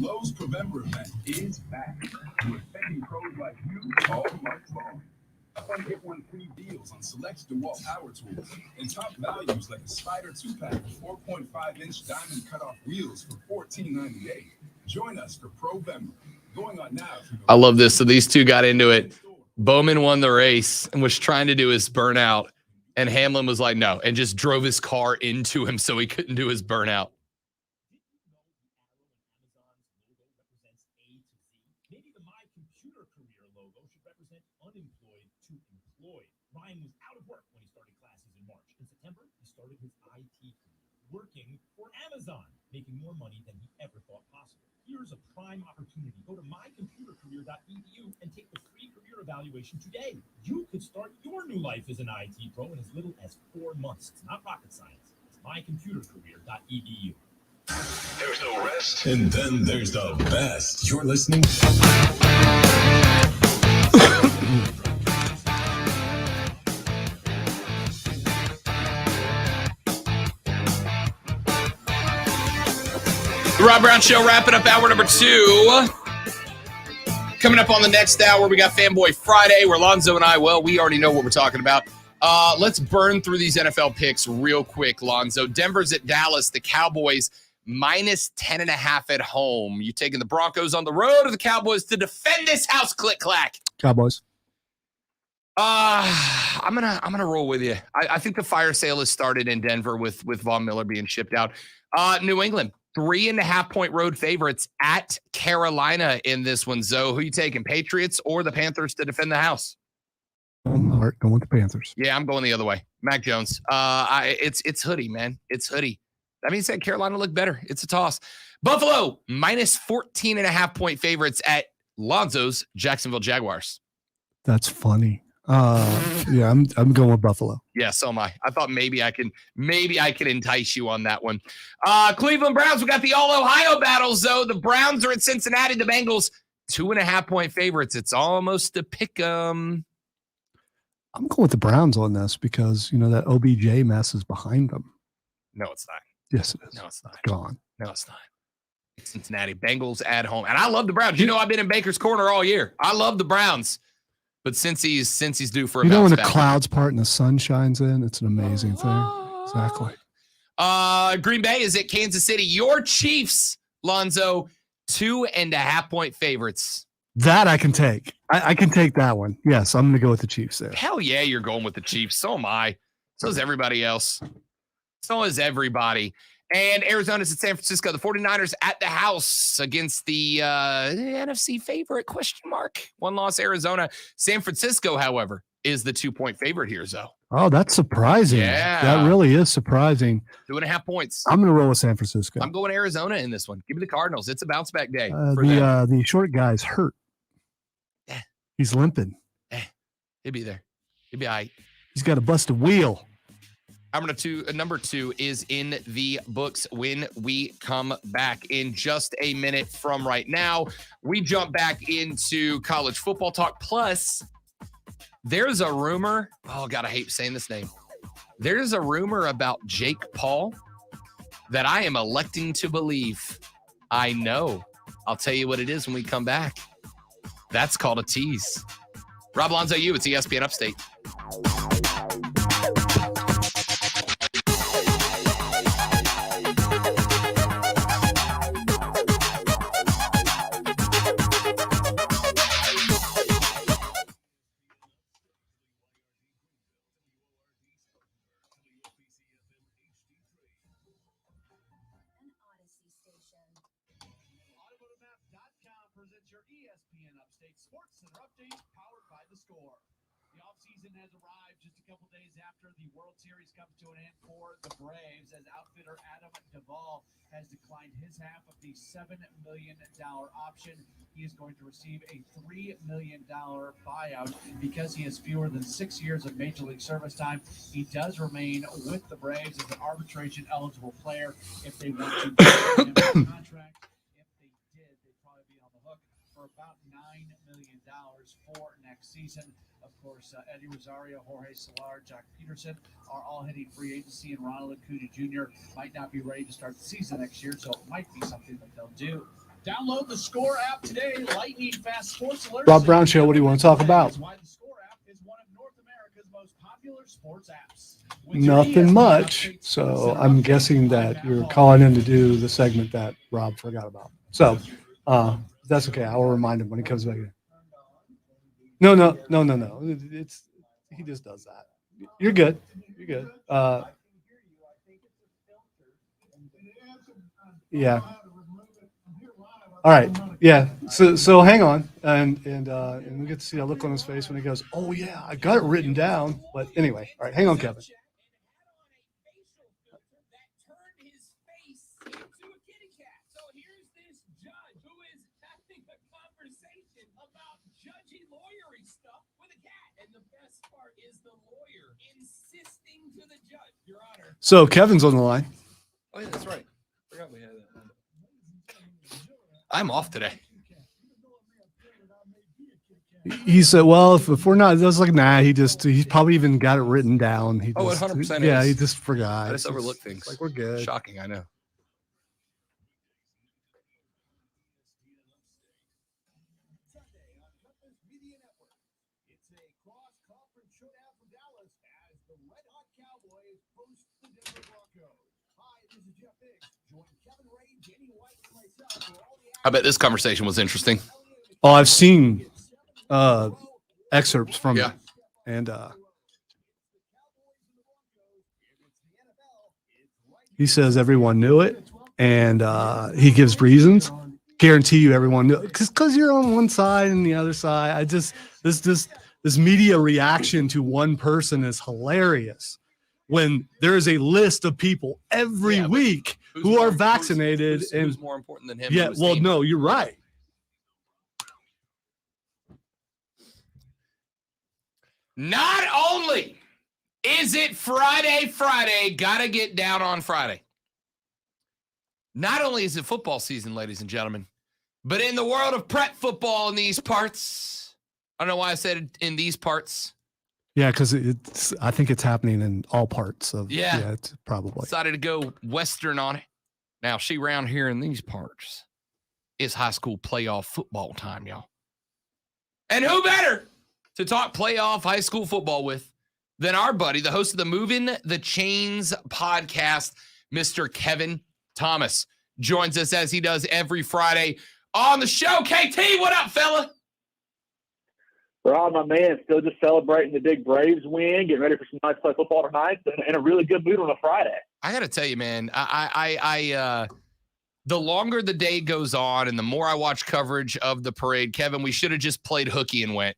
S5: Lowe's November event is back with spending pros like you all month long. Fun get one free deals on select DeWalt power tools and top values like a Spider 2-pack with 4.5-inch diamond cutoff wheels for $14.98. Join us for Provember. Going on now.
S1: I love this. So these two got into it. Bowman won the race and was trying to do his burnout, and Hamlin was like, no, and just drove his car into him so he couldn't do his burnout.
S5: Maybe the My Computer Career logo should represent unemployed to employed. Ryan was out of work when he started classes in March. In September, he started his IT career, working for Amazon, making more money than he ever thought possible. Here's a prime opportunity. Go to mycomputercareer.edu and take the free career evaluation today. You could start your new life as an IT pro in as little as 4 months. It's not rocket science. It's mycomputercareer.edu.
S6: There's no rest. And then there's the best. You're listening.
S1: The Rob Brown Show wrapping up hour number 2. Coming up on the next hour, we got Fanboy Friday, where Lonzo and I, well, we already know what we're talking about. Let's burn through these NFL picks real quick, Lonzo. Denver's at Dallas. The Cowboys minus 10.5 at home. You taking the Broncos on the road or the Cowboys to defend this house? Click clack.
S2: Cowboys.
S1: I'm gonna roll with you. I think the fire sale has started in Denver with Von Miller being shipped out. New England 3.5-point road favorites at Carolina in this one. Zoe, who you taking, Patriots or the Panthers to defend the house?
S2: All right, going with the Panthers.
S1: Yeah, I'm going the other way. Mac Jones. It's hoodie, man. It's hoodie. That means that Carolina looked better. It's a toss. Buffalo minus 14.5-point favorites at Lonzo's Jacksonville Jaguars.
S2: That's funny. Yeah, I'm going with Buffalo.
S1: Yeah, so am I. I thought maybe I can entice you on that one. Cleveland Browns, we got the all-Ohio battles, though. The Browns are at Cincinnati. The Bengals, 2.5-point favorites. It's almost a pick 'em.
S2: I'm going with the Browns on this because, that OBJ mess is behind them.
S1: No, it's not.
S2: Yes, it is.
S1: No, it's not.
S2: It's gone.
S1: No, it's not. It's Cincinnati. Bengals at home. And I love the Browns. I've been in Baker's Corner all year. I love the Browns. But since he's due for a bounce
S2: when the
S1: back,
S2: clouds part and the sun shines in, it's an amazing thing. Exactly.
S1: Green Bay is at Kansas City. Your Chiefs, Lonzo, 2.5-point favorites.
S2: That I can take. I can take that one. Yes, I'm going to go with the Chiefs there.
S1: Hell yeah, you're going with the Chiefs. So am I. So is everybody else. So is everybody. And Arizona's at San Francisco. The 49ers at the house against the NFC favorite, ? One loss, Arizona. San Francisco, however, is the 2-point favorite here, Zoe.
S2: Oh, that's surprising.
S1: Yeah.
S2: That really is surprising.
S1: 2.5 points.
S2: I'm going to roll with San Francisco.
S1: I'm going Arizona in this one. Give me the Cardinals. It's a bounce back day. For them.
S2: The short guy's hurt.
S1: Yeah.
S2: He's limping.
S1: He'll be there. He'll be all right.
S2: He's got a busted wheel.
S1: Number 2 is in the books when we come back in just a minute from right now. We jump back into college football talk. Plus, there's a rumor. Oh, God, I hate saying this name. There's a rumor about Jake Paul that I am electing to believe. I know. I'll tell you what it is when we come back. That's called a tease. Rob Lonzo, it's ESPN Upstate.
S13: The offseason has arrived just a couple days after the World Series comes to an end for the Braves, as outfitter Adam Duvall has declined his half of the $7 million option. He is going to receive a $3 million buyout because he has fewer than 6 years of Major League service time. He does remain with the Braves as an arbitration-eligible player if they want to get him a contract. If they did, they'd probably be on the hook for about $9 million for next season. Of course, Eddie Rosario, Jorge Soler, Jack Peterson are all hitting free agency, and Ronald Acuna Jr. might not be ready to start the season next year, so it might be something that they'll do. Download the Score app today. Lightning fast sports alerts.
S2: Rob Brown Show, what do you want to talk about?
S13: Why the Score app is one of North America's most popular sports apps.
S2: Nothing much. So I'm guessing that you're calling in to do the segment that Rob forgot about. So that's okay. I will remind him when he comes back in. No. It's he just does that. You're good. You're good. Yeah. All right. Yeah. So hang on, and we get to see that look on his face when he goes, "Oh yeah, I got it written down." But anyway, all right. Hang on, Kevin. So Kevin's on the line.
S1: Oh, yeah, that's right. Forgot we had that. I'm off today.
S2: He said, "Well, if we're not," that's like, nah. He's probably even got it written down. He just,
S1: 100%.
S2: Yeah, he just forgot.
S1: I just overlook things.
S2: Like we're good.
S1: Shocking, I know. I bet this conversation was interesting.
S2: Oh, I've seen excerpts from it, and he says everyone knew it, and he gives reasons. Guarantee you, everyone knew it because you're on one side and the other side. I just this media reaction to one person is hilarious. When there is a list of people every week who are vaccinated,
S1: who's more important than him?
S2: Yeah, well, no, you're right.
S1: Not only is it Friday, gotta get down on Friday. Not only is it football season, ladies and gentlemen, but in the world of prep football in these parts, I don't know why I said it in these parts.
S2: Yeah, because I think it's happening in all parts of.
S1: Yeah,
S2: it's probably.
S1: Decided to go Western on it. Now, see, around here in these parts, it's high school playoff football time, y'all. And who better to talk playoff high school football with than our buddy, the host of the Moving the Chains podcast, Mr. Kevin Thomas. Joins us as he does every Friday on the show. KT, what up, fella?
S14: Rob, my man, still just celebrating the big Braves win, getting ready for some nice play football tonight, and in a really good mood on a Friday.
S1: I got to tell you, man, the longer the day goes on and the more I watch coverage of the parade, Kevin, we should have just played hooky and went.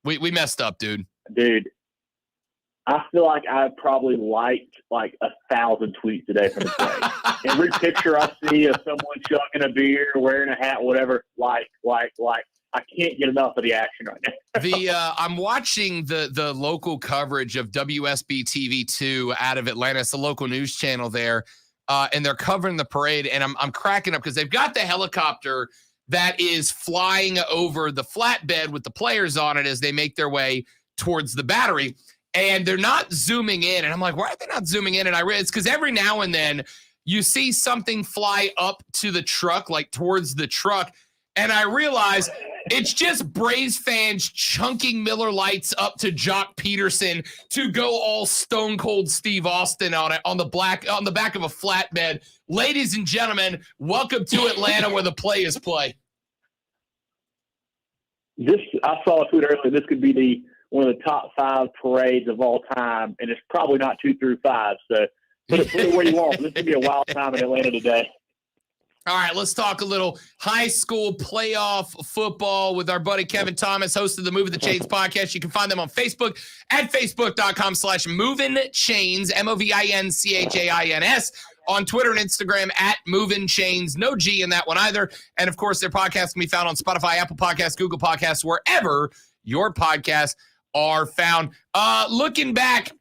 S1: We messed up, dude.
S14: Dude, I feel like I probably liked like 1,000 tweets today from the parade. Every picture I see of someone chugging a beer, wearing a hat, whatever, like. I can't get enough of the action right now.
S1: I'm watching the local coverage of WSB TV2 out of Atlanta. It's the local news channel there. And they're covering the parade, and I'm cracking up because they've got the helicopter that is flying over the flatbed with the players on it as they make their way towards the battery. And they're not zooming in. And I'm like, why are they not zooming in? And I realize it's because every now and then you see something fly up to the truck, like towards the truck. And I realize it's just Braves fans chunking Miller Lights up to Jock Peterson to go all Stone Cold Steve Austin on it on the back of a flatbed. Ladies and gentlemen, welcome to Atlanta where the players play.
S14: I saw a tweet earlier. This could be one of the top 5 parades of all time, and it's probably not 2 through 5. So put it where you want. This could be a wild time in Atlanta today.
S1: All right, let's talk a little high school playoff football with our buddy Kevin Thomas, host of the Moving the Chains podcast. You can find them on Facebook at facebook.com/movingchains, MOVINCHAINS, on Twitter and Instagram at Moving Chains. No G in that one either. And, of course, their podcast can be found on Spotify, Apple Podcasts, Google Podcasts, wherever your podcasts are found. Looking back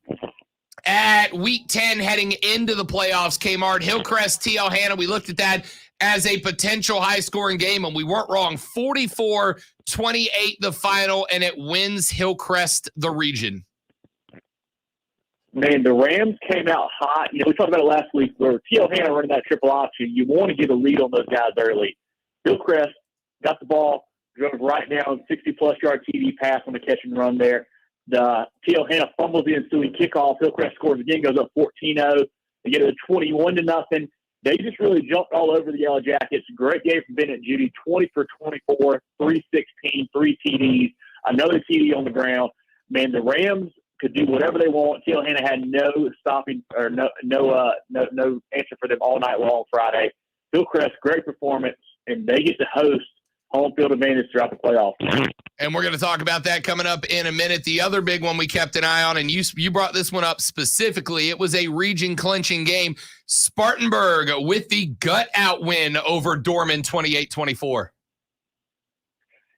S1: at Week 10 heading into the playoffs, Kmart, Hillcrest, TL Hanna, we looked at that as a potential high-scoring game, and we weren't wrong. 44-28 the final, and it wins Hillcrest the region.
S14: Man, the Rams came out hot. We talked about it last week where TL Hanna running that triple option. You want to get a lead on those guys early. Hillcrest got the ball, drove right down, 60-plus yard TD pass on the catch and run there. The TL Hanna fumbles the ensuing kickoff. Hillcrest scores again, goes up 14-0. They get it 21-0. They just really jumped all over the Yellow Jackets. Great game from Bennett Judy, 20 for 24, 316, 3 TDs, another TD on the ground. Man, the Rams could do whatever they want. TL Hanna had no stopping or no answer for them all night long Friday. Hillcrest, great performance, and they get to host home field advantage throughout the playoffs.
S1: And we're going to talk about that coming up in a minute. The other big one we kept an eye on, and you brought this one up specifically, it was a region-clinching game. Spartanburg with the gut-out win over Dorman, 28-24.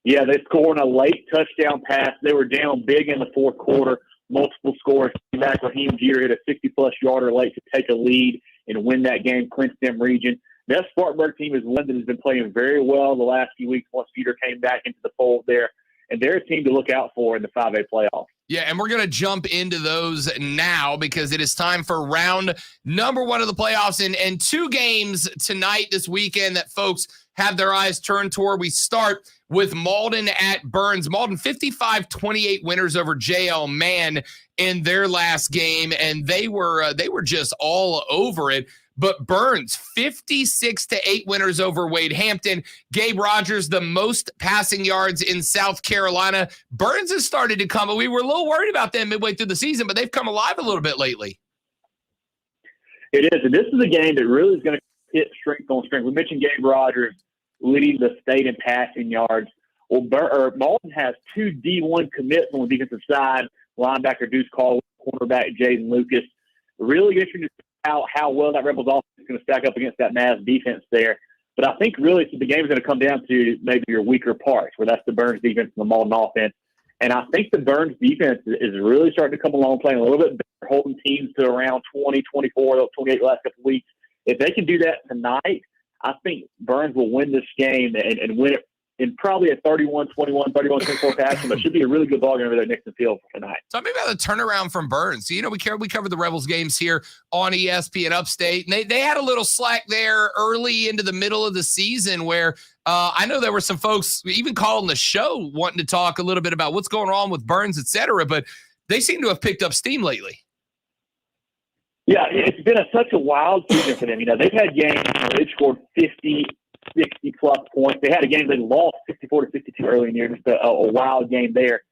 S14: Yeah, they scored a late touchdown pass. They were down big in the fourth quarter. Multiple scores. Back Raheem Jeter hit a 60-plus yarder late to take a lead and win that game, clinch them region. That Spartanburg team is one that has been playing very well the last few weeks once Peter came back into the fold there. And they're a team to look out for in the 5A playoffs.
S1: Yeah, and we're going to jump into those now because it is time for round number 1 of the playoffs. And 2 games tonight, this weekend, that folks have their eyes turned toward. We start with Malden at Burns. Malden 55-28 winners over JL Mann in their last game, and they were just all over it. But Burns, 56-8 winners over Wade Hampton. Gabe Rogers, the most passing yards in South Carolina. Burns has started to come. We were a little worried about them midway through the season, but they've come alive a little bit lately.
S14: It is, and this is a game that really is going to hit strength on strength. We mentioned Gabe Rogers leading the state in passing yards. Well, Malden has 2 D1 commits on the defensive side, linebacker Deuce Caldwell, cornerback Jaden Lucas. Really interesting to see how well that Rebels offense is going to stack up against that Mavs defense there. But I think really the game is going to come down to maybe your weaker parts, where that's the Burns defense and the Malden offense. And I think the Burns defense is really starting to come along, playing a little bit better, holding teams to around 20, 24, 28 the last couple of weeks. If they can do that tonight, I think Burns will win this game and win it in probably a 31-21, 31-24 fashion. But it should be a really good ball game over there at Nixon Field for tonight.
S1: Talk to me about the turnaround from Burns. You know, we covered the Rebels games here on ESPN Upstate, and they had a little slack there early into the middle of the season where I know there were some folks even calling the show wanting to talk a little bit about what's going on with Burns, et cetera, but they seem to have picked up steam lately.
S14: Yeah, it's been such a wild season for them. You know, they've had games where they've scored 50, 60-plus points. They had a game they lost 64-62 early in the year, just a wild game there.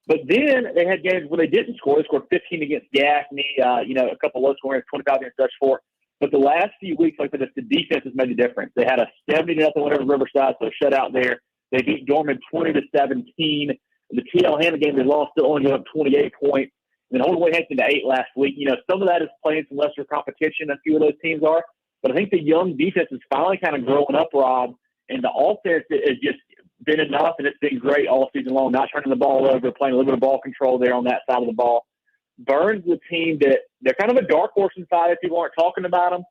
S14: But then they had games where they didn't score. They scored 15 against Gaffney, a couple low scorers, 25 against Dutch Fork. But the last few weeks, like the defense has made a difference. They had a 70-0 win over Riverside, so a shutout there. They beat Dorman 20-17. The TL Hannah game they lost, still only gave up 28 points. And Holdaway Hampton to 8 last week. You know, some of that is playing some lesser competition. A few of those teams are. But I think the young defense is finally kind of growing up, Rob. And the offense has just been enough, and it's been great all season long, not turning the ball over, playing a little bit of ball control there on that side of the ball. Burns is a team that they're kind of a dark horse inside if people aren't talking about them.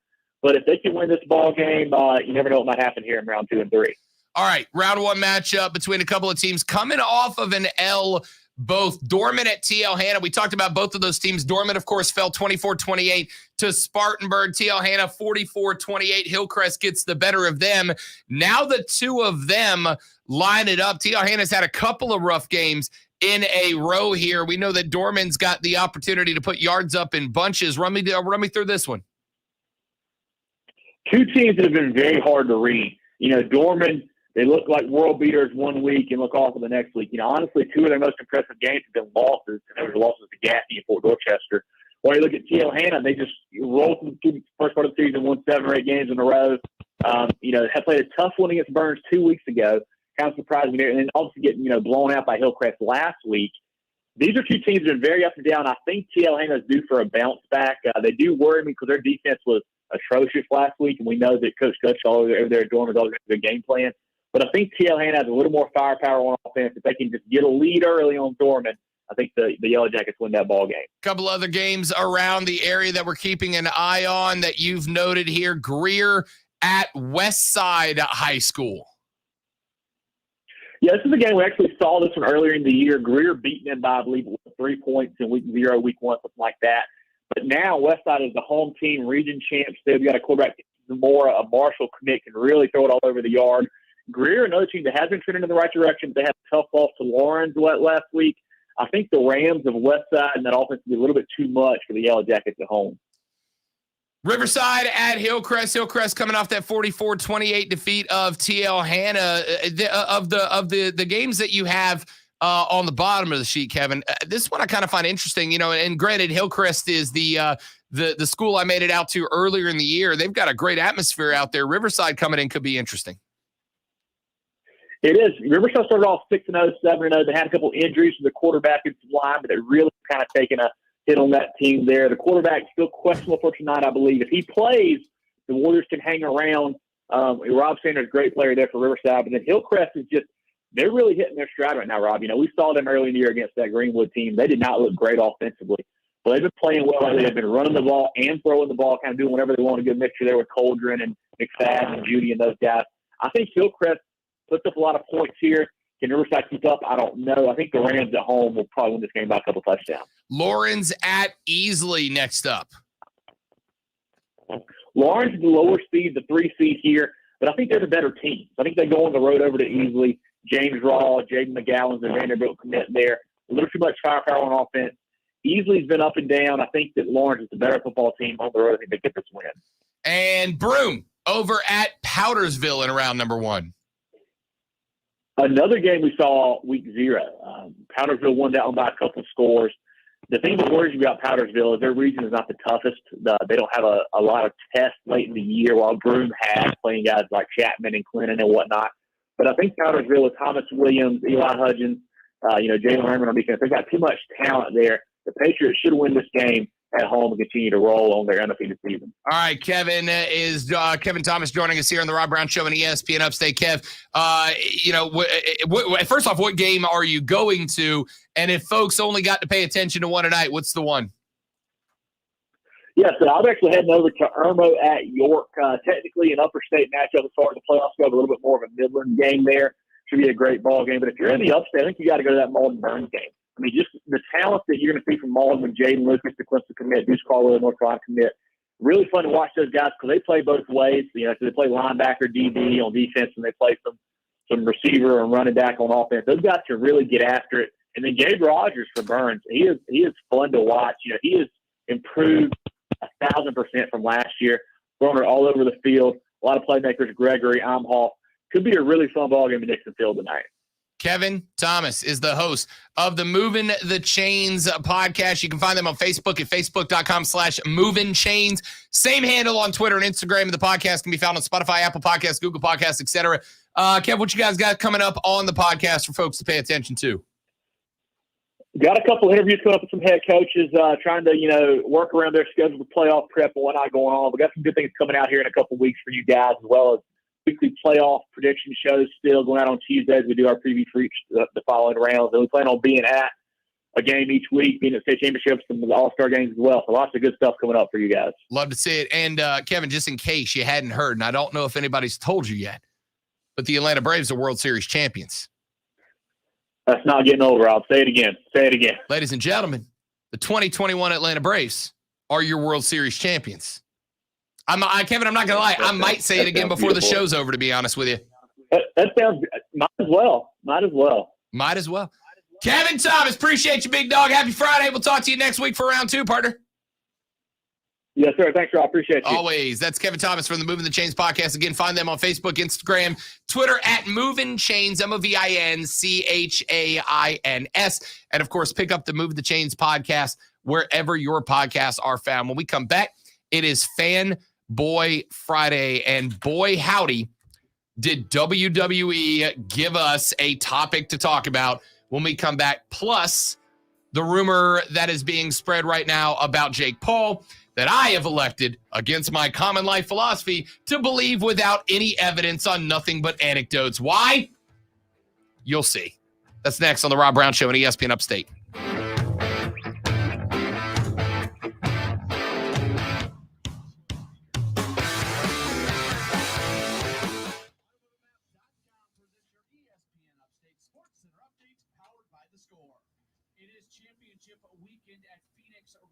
S14: But if they can win this ball game, you never know what might happen here in round 2 and 3.
S1: All right, round 1 matchup between a couple of teams coming off of an L. Both Dorman at TL Hannah. We talked about both of those teams. Dorman, of course, fell 24-28 to Spartanburg. TL Hannah 44-28. Hillcrest gets the better of them. Now the two of them line it up. TL Hannah's had a couple of rough games in a row here. We know that Dorman's got the opportunity to put yards up in bunches. Run me through this one.
S14: Two teams that have been very hard to read. You know, Dorman, they look like world beaters one week and look awful the next week. You know, honestly, two of their most impressive games have been losses, and those were losses to Gaffney and Fort Dorchester. When you look at TL Hannah, they just rolled through the first part of the season, won 7 or 8 games in a row. Had played a tough one against Burns 2 weeks ago. Kind of surprised me there. And then obviously getting, blown out by Hillcrest last week. These are two teams that are very up and down. I think TL Hannah is due for a bounce back. They do worry me because their defense was atrocious last week, and we know that Coach Gutschall over there at Dorman has always got a good game plan. But I think TL Hannah has a little more firepower on offense. If they can just get a lead early on Dorman, I think the Yellow Jackets win that ball game.
S1: A couple other games around the area that we're keeping an eye on that you've noted here. Greer at Westside High School.
S14: Yeah, this is a game we actually saw this one earlier in the year. Greer beating them by, I believe, 3 points in week 0, week 1, something like that. But now Westside is the home team, region champs. They've got a quarterback, Zamora, a Marshall commit, can really throw it all over the yard. Greer, another team that has been trending in the right direction. They had a tough loss to Lawrence last week. I think the Rams of Westside and that offense will be a little bit too much for the Yellow Jackets at home.
S1: Riverside at Hillcrest. Hillcrest coming off that 44-28 defeat of TL Hannah. Of the games that you have on the bottom of the sheet, Kevin, this one I kind of find interesting. And granted, Hillcrest is the school I made it out to earlier in the year. They've got a great atmosphere out there. Riverside coming in could be interesting.
S14: It is. Riverside started off 6-0, 7-0. They had a couple injuries to the quarterback and some line, but they really kind of taken a hit on that team there. The quarterback still questionable for tonight, I believe. If he plays, the Warriors can hang around. Rob Sanders, great player there for Riverside. But then Hillcrest is just, they're really hitting their stride right now, Rob. We saw them early in the year against that Greenwood team. They did not look great offensively. But they've been playing well. They've been running the ball and throwing the ball, kind of doing whatever they want. A good mixture there with Coldren and McFadden and Judy and those guys. I think Hillcrest puts up a lot of points here. Can Riverside keep up? I don't know. I think the Rams at home will probably win this game by a couple touchdowns.
S1: Lawrence at Easley next up.
S14: Lawrence is the lower seed, the 3 seed here, but I think they're the better team. I think they go on the road over to Easley. James Raw, Jaden McGowan's the Vanderbilt commit there. A little too much firepower on offense. Easley's been up and down. I think that Lawrence is the better football team on the road. I think they get this win.
S1: And Broome over at Powdersville in round number 1.
S14: Another game we saw week 0. Powdersville won that one by a couple of scores. The thing that worries me about Powdersville is their region is not the toughest. They don't have a lot of tests late in the year, while Broome has, playing guys like Chapman and Clinton and whatnot. But I think Powdersville with Thomas Williams, Eli Hudgens, Jalen Herman on defense, they've got too much talent there. The Patriots should win this game. at home and continue to roll on their undefeated season.
S1: All right, Kevin is Kevin Thomas joining us here on the Rob Brown Show on ESPN Upstate. Kev, first off, what game are you going to? And if folks only got to pay attention to one tonight, what's the one?
S14: Yeah, so I'm actually heading over to Irmo at York. Technically an upper state matchup as far as the playoffs go, a little bit more of a Midland game there. Should be a great ball game. But if you're in the upstate, I think you got to go to that Malden-Burns game. I mean, just the talent that you're going to see from Malden with Jaden Lucas, the Clemson commit, Deuce Caldwell, North Carolina commit. Really fun to watch those guys because they play both ways. So they play linebacker, DB on defense, and they play some receiver and running back on offense. Those guys can really get after it. And then Gabe Rogers for Burns, he is fun to watch. He has improved 1,000% from last year, throwing it all over the field. A lot of playmakers, Gregory, Imhoff. Could be a really fun ball game in Nixon Field tonight.
S1: Kevin Thomas is the host of the Moving the Chains podcast. You can find them on Facebook at facebook.com/movingchains. Same handle on Twitter and Instagram. The podcast can be found on Spotify, Apple Podcasts, Google Podcasts, etc. Kev, what you guys got coming up on the podcast for folks to pay attention to?
S14: Got a couple interviews coming up with some head coaches, trying to, work around their schedule with playoff prep and whatnot going on. We got some good things coming out here in a couple of weeks for you guys, as well as weekly playoff prediction shows still going out on Tuesdays. We do our preview for each the following rounds. And we plan on being at a game each week, being at state championships and the All-Star games as well. So lots of good stuff coming up for you guys.
S1: Love to see it. And Kevin, just in case you hadn't heard, and I don't know if anybody's told you yet, but the Atlanta Braves are World Series champions.
S14: That's not getting old, Rob. Say it again. Say it again.
S1: Ladies and gentlemen, the 2021 Atlanta Braves are your World Series champions. Kevin, I'm not going to lie. I might say it again before the show's over, to be honest with you.
S14: That sounds – might as well. Might as well.
S1: Kevin Thomas, appreciate you, big dog. Happy Friday. We'll talk to you next week for round 2, partner.
S14: Yes, sir. Thanks, Rob. Appreciate you.
S1: Always. That's Kevin Thomas from the Moving the Chains podcast. Again, find them on Facebook, Instagram, Twitter at Moving Chains, MOVINCHAINS. And, of course, pick up the Moving the Chains podcast wherever your podcasts are found. When we come back, it is Fan Boy Friday. And boy, howdy, did WWE give us a topic to talk about when we come back. Plus, the rumor that is being spread right now about Jake Paul that I have elected against my common life philosophy to believe without any evidence on nothing but anecdotes. Why? You'll see. That's next on the Rob Brown Show on ESPN Upstate.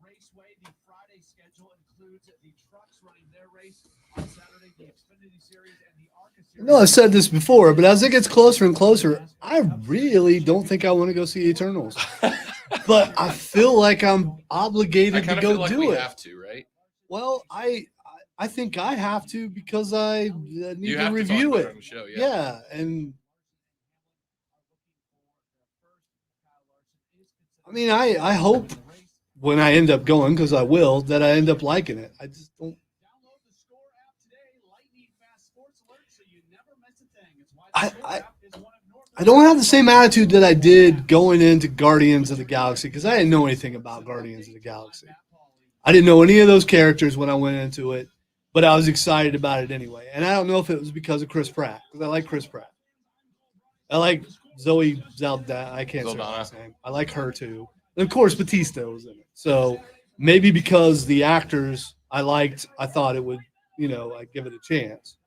S13: Raceway. The Friday schedule includes the trucks running their race on Saturday, the Xfinity Series, and the ARCA Series.
S2: No, I've said this before, but as it gets closer and closer, I really don't think I want to go see Eternals. But I feel like I'm obligated to go do it.
S1: We have to, right?
S2: Well, I think I have to because I need to
S1: to
S2: review it.
S1: On the show,
S2: Yeah, and I mean, I hope when I end up going, because I will, that I end up liking it. I just don't.
S13: Download the Score app today. Lightning fast sports alerts so you never miss a thing. It's why the Score app is one of North.
S2: I don't have the same attitude that I did going into Guardians of the Galaxy because I didn't know anything about Guardians of the Galaxy. I didn't know any of those characters when I went into it, but I was excited about it anyway. And I don't know if it was because of Chris Pratt, because I like Chris Pratt. I like Zoe Saldana. I can't say her name. I like her too. And of course, Batista was in it. So maybe because the actors I liked, I thought it would, I'd give it a chance.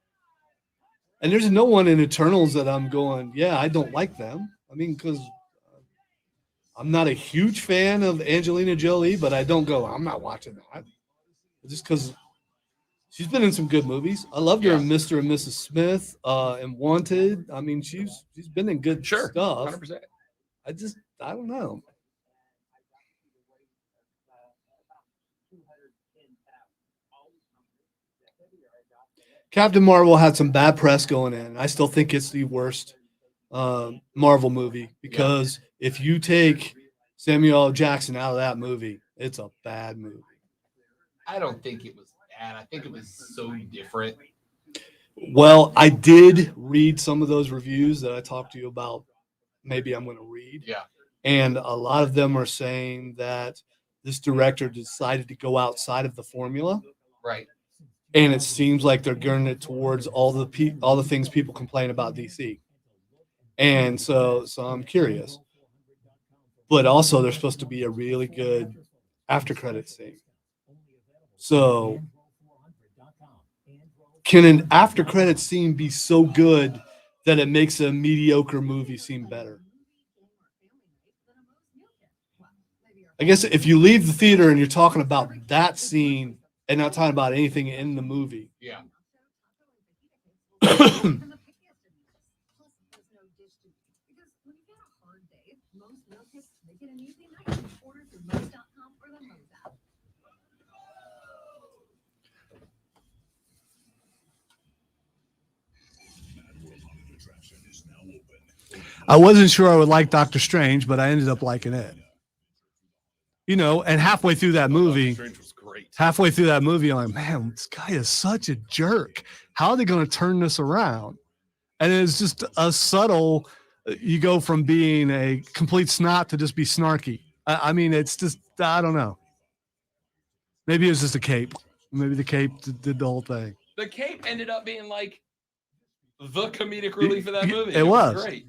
S2: And there's no one in Eternals that I'm going, yeah, I don't like them. I mean, because I'm not a huge fan of Angelina Jolie, but I don't go, I'm not watching that. Just because she's been in some good movies. I loved her in Mr. and Mrs. Smith and Wanted. I mean, she's been in good stuff.
S1: 100%.
S2: I don't know. Captain Marvel had some bad press going in. I still think it's the worst Marvel movie because if you take Samuel L. Jackson out of that movie, it's a bad movie.
S1: I don't think it was bad. I think it was so different.
S2: Well, I did read some of those reviews that I talked to you about. Maybe I'm going to read.
S1: Yeah.
S2: And a lot of them are saying that this director decided to go outside of the formula.
S1: Right.
S2: And it seems like they're gearing it towards all the things people complain about DC. And so I'm curious. But also there's supposed to be a really good after credit scene. So can an after credit scene be so good that it makes a mediocre movie seem better? I guess if you leave the theater and you're talking about that scene and not talking about anything in the movie.
S1: Yeah.
S2: I wasn't sure I would like Doctor Strange, but I ended up liking it. You know, and halfway through that movie, I'm like, man, this guy is such a jerk. How are they going to turn this around? And it's just a subtle, you go from being a complete snot to just be snarky. I mean, it's just, I don't know. Maybe it was just a cape. Maybe the cape did the whole thing.
S1: The cape ended up being like the comedic relief of that movie.
S2: It was
S1: great.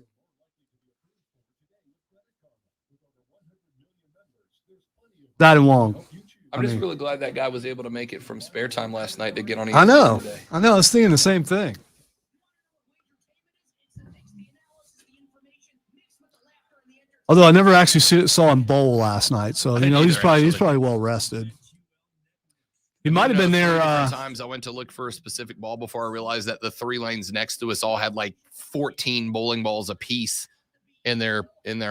S2: That and Wong.
S1: I'm just really glad that guy was able to make it from spare time last night to get on.
S2: I know.
S1: Today.
S2: I know. I was thinking the same thing. Although I never actually saw him bowl last night, so you know he's probably well rested. He might have been there.
S1: Times I went to look for a specific ball before I realized that the 3 lanes next to us all had like 14 bowling balls apiece in their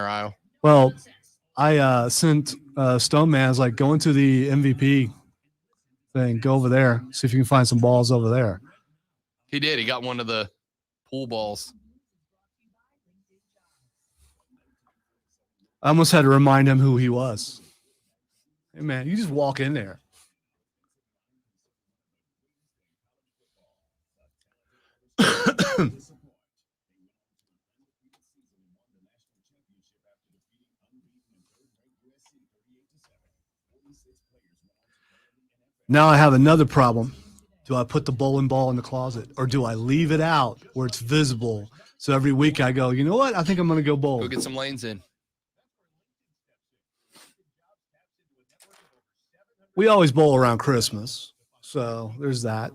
S1: aisle.
S2: Well, I sent Stoneman. I was like, go into the MVP thing. Go over there. See if you can find some balls over there.
S1: He did. He got one of the pool balls.
S2: I almost had to remind him who he was. Hey, man, you just walk in there. Now I have another problem. Do I put the bowling ball in the closet or do I leave it out where it's visible? So every week I go, you know what? I think I'm going to go bowl.
S1: Go get some lanes in.
S2: We always bowl around Christmas. So there's that.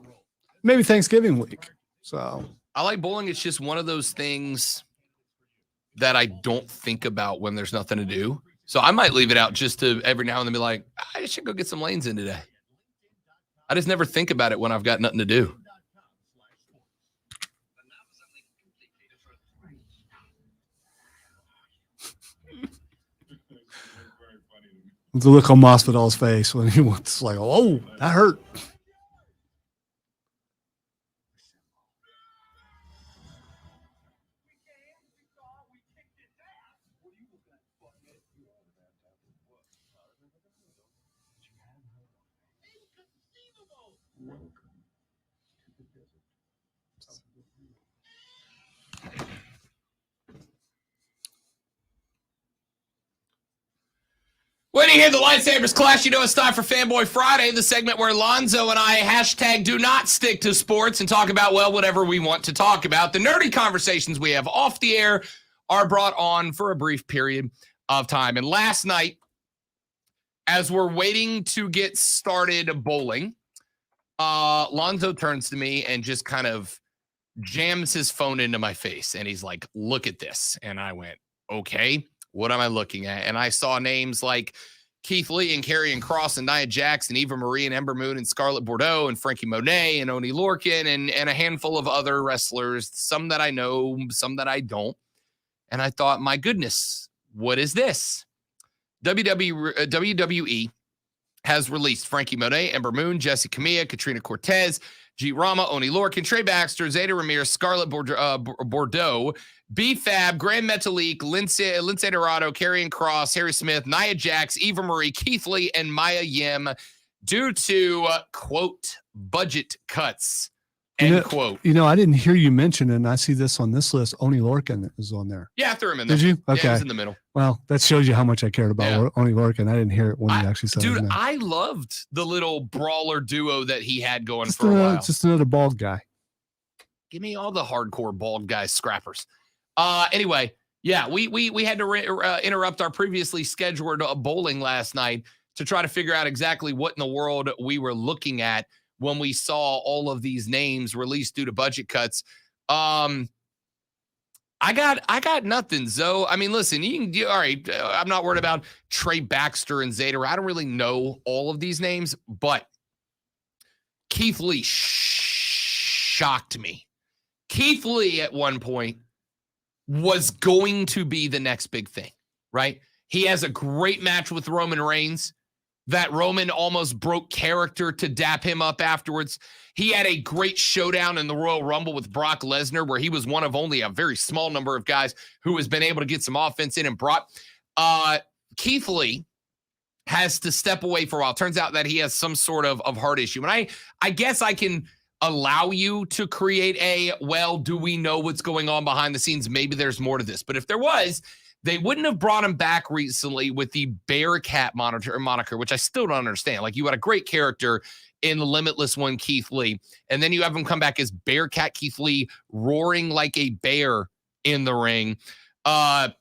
S2: Maybe Thanksgiving week. So
S1: I like bowling. It's just one of those things that I don't think about when there's nothing to do. So I might leave it out just to every now and then be like, I should go get some lanes in today. I just never think about it when I've got nothing to do.
S2: The look on Masvidal's face when he was like, oh, that hurt.
S1: When you hear the lightsabers clash, you know it's time for Fanboy Friday, the segment where Lonzo and I #do not stick to sports and talk about, well, whatever we want to talk about. The nerdy conversations we have off the air are brought on for a brief period of time. And last night, as we're waiting to get started bowling, Lonzo turns to me and just kind of jams his phone into my face. And he's like, look at this. And I went, okay. What am I looking at? And I saw names like Keith Lee and Karrion Kross and Nia Jax and Eva Marie and Ember Moon and Scarlett Bordeaux and Frankie Monet and Oni Lorcan and a handful of other wrestlers, some that I know, some that I don't. And I thought, my goodness, what is this? WWE has released Frankie Monet, Ember Moon, Jessie Camilla, Katrina Cortez, G. Rama, Oni Lorcan, Trey Baxter, Zeta Ramirez, Scarlett Bordeaux, B-Fab, Grand Metalik, Lindsay Dorado, Karrion Kross, Harry Smith, Nia Jax, Eva Marie, Keith Lee, and Mia Yim due to, quote, budget cuts. End quote.
S2: I didn't hear you mention it, and I see this on this list. Oni Lorcan is on there.
S1: Yeah, I threw him in there.
S2: Did you? Okay.
S1: Yeah, he was in the middle.
S2: Well, that shows you how much I cared about Oni Lorcan. I didn't hear it when you actually said it.
S1: Dude, I loved the little brawler duo that he had going
S2: Just
S1: for a while.
S2: Just another bald guy.
S1: Give me all the hardcore bald guys scrappers. Anyway, yeah, we had to interrupt our previously scheduled bowling last night to try to figure out exactly what in the world we were looking at when we saw all of these names released due to budget cuts. I got nothing, Zoe. I mean, listen, all right, I'm not worried about Trey Baxter and Zeta. I don't really know all of these names, but Keith Lee shocked me. Keith Lee at one point was going to be the next big thing, right? He has a great match with Roman Reigns that Roman almost broke character to dap him up afterwards. He had a great showdown in the Royal Rumble with Brock Lesnar, where he was one of only a very small number of guys who has been able to get some offense in and brought. Keith Lee has to step away for a while. Turns out that he has some sort of heart issue. And I guess I can allow you to create do we know what's going on behind the scenes? Maybe there's more to this. But if there was, they wouldn't have brought him back recently with the Bearcat moniker, which I still don't understand. Like, you had a great character in the Limitless one, Keith Lee, and then you have him come back as Bearcat Keith Lee, roaring like a bear in the ring. I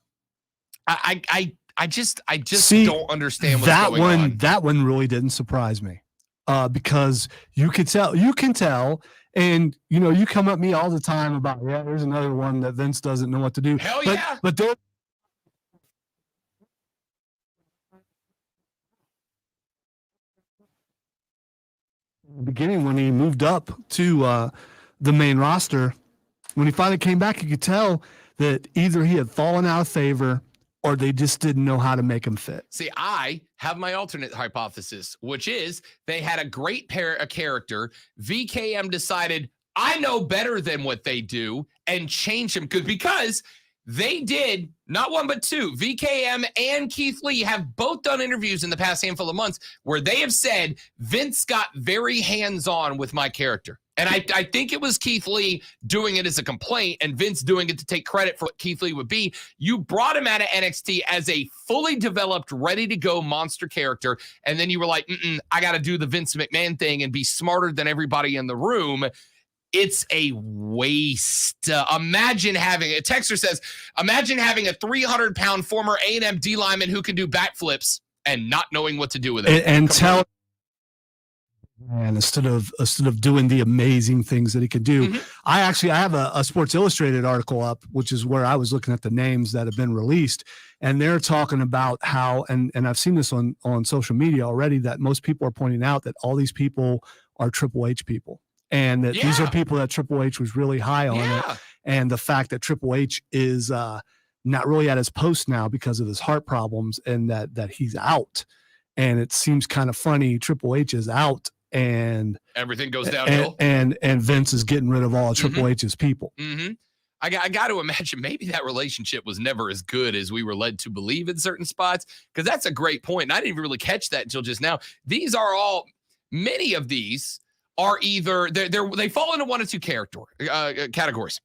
S1: just don't understand what's going on.
S2: That one really didn't surprise me, because you can tell. And, you come at me all the time about, there's another one that Vince doesn't know what to do.
S1: Hell yeah.
S2: But there. Beginning, when he moved up to the main roster, when he finally came back, you could tell that either he had fallen out of favor or they just didn't know how to make him fit.
S1: See, I have my alternate hypothesis, which is they had a great character. VKM decided, I know better than what they do, and changed him because they did not one but two. VKM and Keith Lee have both done interviews in the past handful of months where they have said Vince got very hands-on with my character. And I think it was Keith Lee doing it as a complaint and Vince doing it to take credit for what Keith Lee would be. You brought him out of NXT as a fully developed, ready-to-go monster character, and then you were like, I got to do the Vince McMahon thing and be smarter than everybody in the room. It's a waste. Imagine having, a texter says, imagine having a 300-pound former A&M D lineman who can do backflips and not knowing what to do with it.
S2: And tell, and instead of doing the amazing things that he could do, I have a Sports Illustrated article up, which is where I was looking at the names that have been released, and they're talking about how, and I've seen this on social media already, that most people are pointing out that all these people are Triple H people. And that these are people that Triple H was really high on it. And the fact that Triple H is not really at his post now because of his heart problems, and that he's out. And it seems kind of funny. Triple H is out and
S1: everything goes downhill.
S2: And Vince is getting rid of all of Triple H's people.
S1: I got to imagine maybe that relationship was never as good as we were led to believe in certain spots, because that's a great point. And I didn't even really catch that until just now. Many of these are either they fall into one of two categories.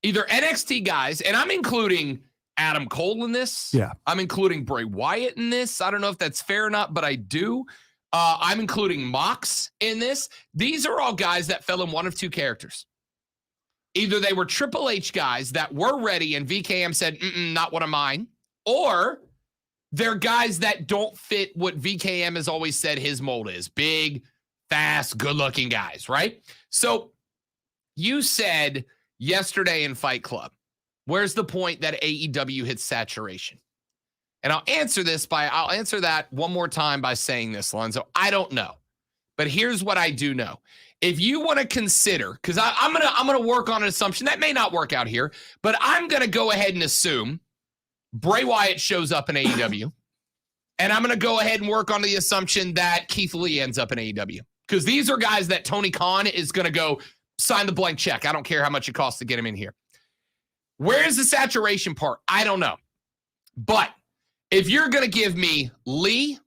S1: Either NXT guys, and I'm including Adam Cole in this.
S2: Yeah.
S1: I'm including Bray Wyatt in this. I don't know if that's fair or not, but I do. I'm including Mox in this. These are all guys that fell in one of two characters. Either they were Triple H guys that were ready and VKM said, not one of mine, or they're guys that don't fit what VKM has always said his mold is. Big, fast, good-looking guys, right? So you said yesterday in Fight Club, where's the point that AEW hits saturation? And I'll answer that one more time by saying this, Lonzo. I don't know. But here's what I do know. If you want to consider, because I'm gonna work on an assumption that may not work out here, but I'm gonna go ahead and assume Bray Wyatt shows up in AEW, and I'm gonna go ahead and work on the assumption that Keith Lee ends up in AEW. Because these are guys that Tony Khan is going to go sign the blank check. I don't care how much it costs to get him in here. Where's the saturation part? I don't know. But if you're going to give me Lee,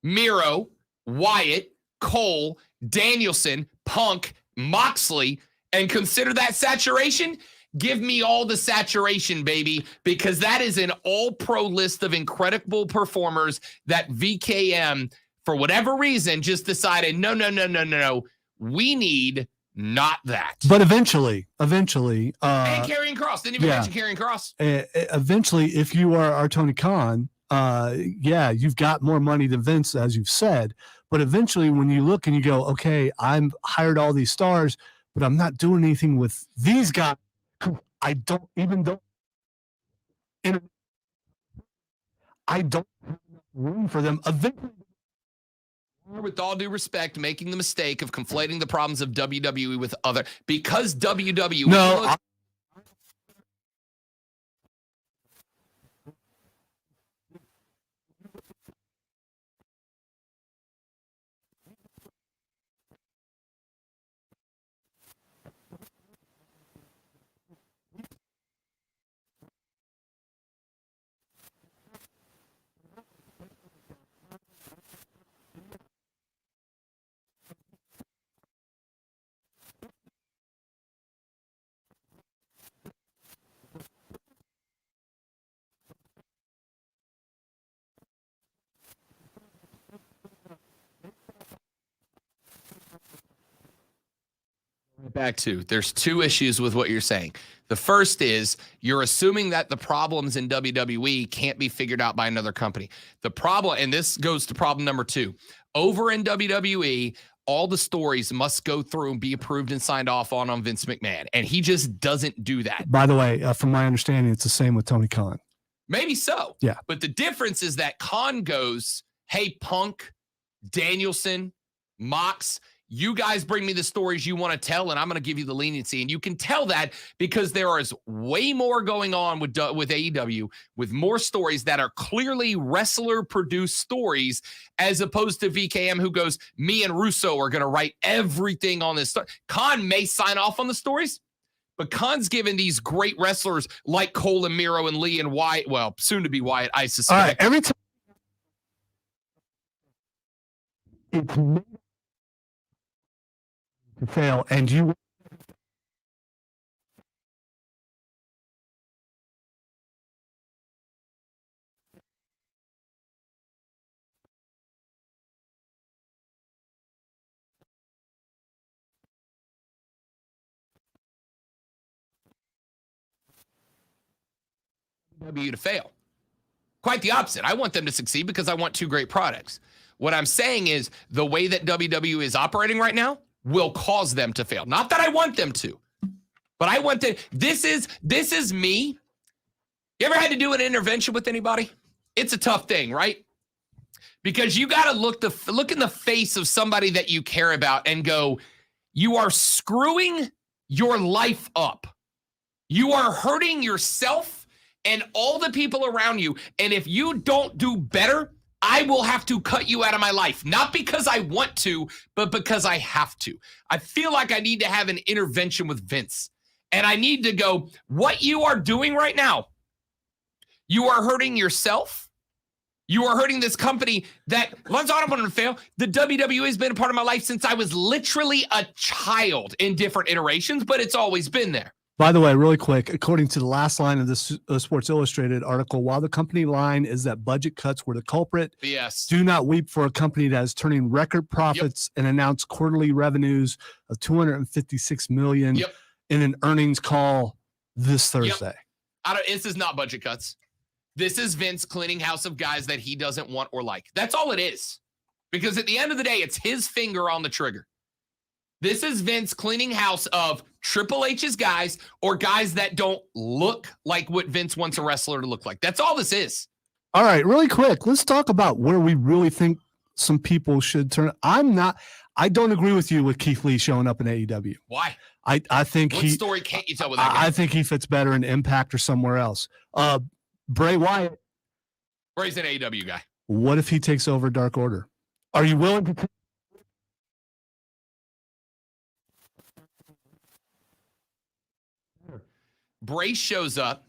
S1: Miro, Wyatt, Cole, Danielson, Punk, Moxley and consider that saturation, give me all the saturation, baby, because that is an all-pro list of incredible performers that VKM, for whatever reason, just decided, no, we need not that.
S2: But eventually,
S1: and Karrion Kross. Didn't even mention Karrion Kross.
S2: Eventually, if you are Tony Khan, you've got more money than Vince, as you've said. But eventually, when you look and you go, okay, I'm hired all these stars, but I'm not doing anything with these guys. I don't have room for them. Eventually,
S1: with all due respect, making the mistake of conflating the problems of WWE with other, because WWE.
S2: No.
S1: Back to, there's two issues with what you're saying. The first is you're assuming that the problems in WWE can't be figured out by another company. The problem, and this goes to problem number 2, over in WWE, all the stories must go through and be approved and signed off on Vince McMahon. And he just doesn't do that.
S2: By the way, from my understanding, it's the same with Tony Khan.
S1: Maybe so.
S2: Yeah.
S1: But the difference is that Khan goes, hey, Punk, Danielson, Mox, you guys bring me the stories you want to tell, and I'm going to give you the leniency. And you can tell that because there is way more going on with AEW, with more stories that are clearly wrestler-produced stories, as opposed to VKM, who goes, me and Russo are going to write everything on this story. Khan may sign off on the stories, but Khan's given these great wrestlers like Cole and Miro and Lee and Wyatt, well, soon to be Wyatt, I suspect.
S2: All right, every time it's made to fail, and you
S1: to fail. Quite the opposite. I want them to succeed because I want two great products. What I'm saying is the way that WWE is operating right now will cause them to fail. Not that I want them to, but I want to. This is me. You ever had to do an intervention with anybody? It's a tough thing, right? Because you got to look in the face of somebody that you care about and go, you are screwing your life up. You are hurting yourself and all the people around you. And if you don't do better, I will have to cut you out of my life. Not because I want to, but because I have to. I feel like I need to have an intervention with Vince. And I need to go, what you are doing right now, you are hurting yourself. You are hurting this company that, once I don't want to fail, the WWE has been a part of my life since I was literally a child in different iterations, but it's always been there.
S2: By the way, really quick, according to the last line of this Sports Illustrated article, while the company line is that budget cuts were the culprit,
S1: BS.
S2: Do not weep for a company that is turning record profits and announced quarterly revenues of $256 million in an earnings call this Thursday.
S1: This is not budget cuts. This is Vince cleaning house of guys that he doesn't want or like. That's all it is. Because at the end of the day, it's his finger on the trigger. This is Vince cleaning house of Triple H's guys or guys that don't look like what Vince wants a wrestler to look like. That's all this is.
S2: All right, really quick. Let's talk about where we really think some people should turn. I don't agree with you with Keith Lee showing up in AEW.
S1: Why?
S2: I think
S1: what story can't you tell with that guy?
S2: I think he fits better in Impact or somewhere else. Bray Wyatt.
S1: Bray's an AEW guy.
S2: What if he takes over Dark Order? Are you willing to
S1: Bray shows up,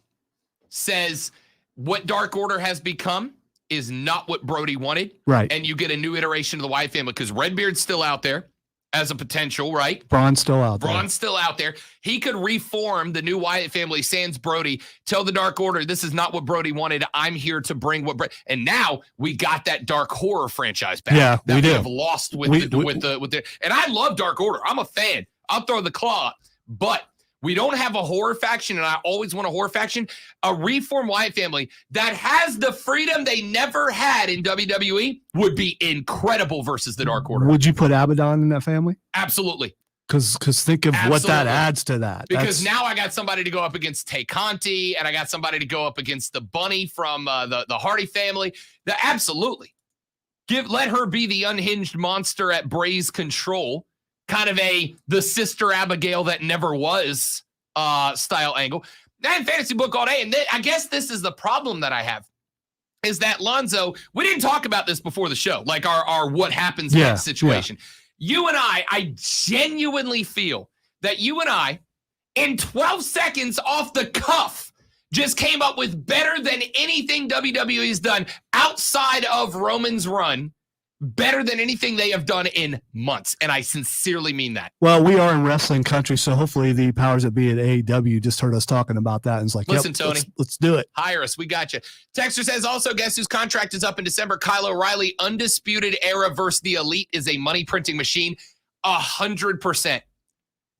S1: says what Dark Order has become is not what Brody wanted.
S2: Right.
S1: And you get a new iteration of the Wyatt family because Redbeard's still out there. as a potential, right?
S2: Braun's still out there.
S1: Braun's still out there. He could reform the new Wyatt family sans Brody, tell the Dark Order, this is not what Brody wanted. I'm here to bring what and now we got that dark horror franchise back.
S2: Yeah,
S1: that
S2: we do.
S1: have lost with the and I love Dark Order. I'm a fan. I'll throw the claw, but we don't have a horror faction, and I always want a horror faction. A reformed Wyatt family that has the freedom they never had in WWE would be incredible versus the Dark Order.
S2: Would you put Abaddon in that family?
S1: Absolutely.
S2: Because think of what that adds to that.
S1: Because now I got somebody to go up against Tay Conti, and I got somebody to go up against the Bunny from the Hardy family. Absolutely. Let her be the unhinged monster at Bray's control. Kind of the sister Abigail that never was style angle. And fantasy book all day. And I guess this is the problem that I have is that Lonzo, we didn't talk about this before the show, like our what happens next situation. Yeah. You and I genuinely feel that you and I, in 12 seconds off the cuff, just came up with better than anything WWE has done outside of Roman's run. Better than anything they have done in months. And I sincerely mean that.
S2: Well, we are in wrestling country, so hopefully the powers that be at AEW just heard us talking about that and it's like,
S1: listen, Tony,
S2: let's do it.
S1: Hire us. We got you. Texter says also, guess whose contract is up in December? Kyle O'Reilly. Undisputed Era versus the Elite is a money printing machine. 100%.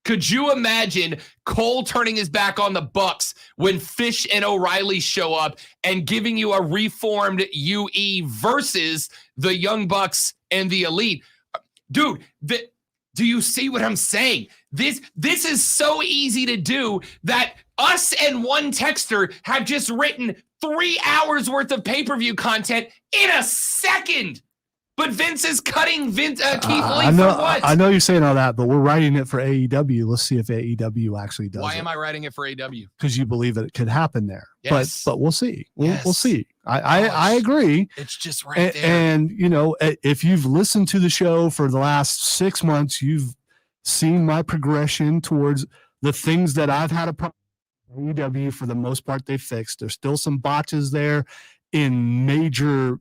S1: Could you imagine Cole turning his back on the Bucks when Fish and O'Reilly show up and giving you a reformed UE versus the Young Bucks and the Elite? Dude, do you see what I'm saying? This is so easy to do that us and one texter have just written 3 hours worth of pay-per-view content in a second. But Vince is cutting Keith Lee for what?
S2: I know you're saying all that, but we're writing it for AEW. Let's see if AEW actually does.
S1: Why am I writing it for AEW?
S2: Because you believe that it could happen there.
S1: Yes.
S2: But we'll see. We'll see. I agree.
S1: It's just right there.
S2: And if you've listened to the show for the last 6 months, you've seen my progression towards the things that I've had a problem with. AEW, for the most part, they fixed. There's still some botches there in major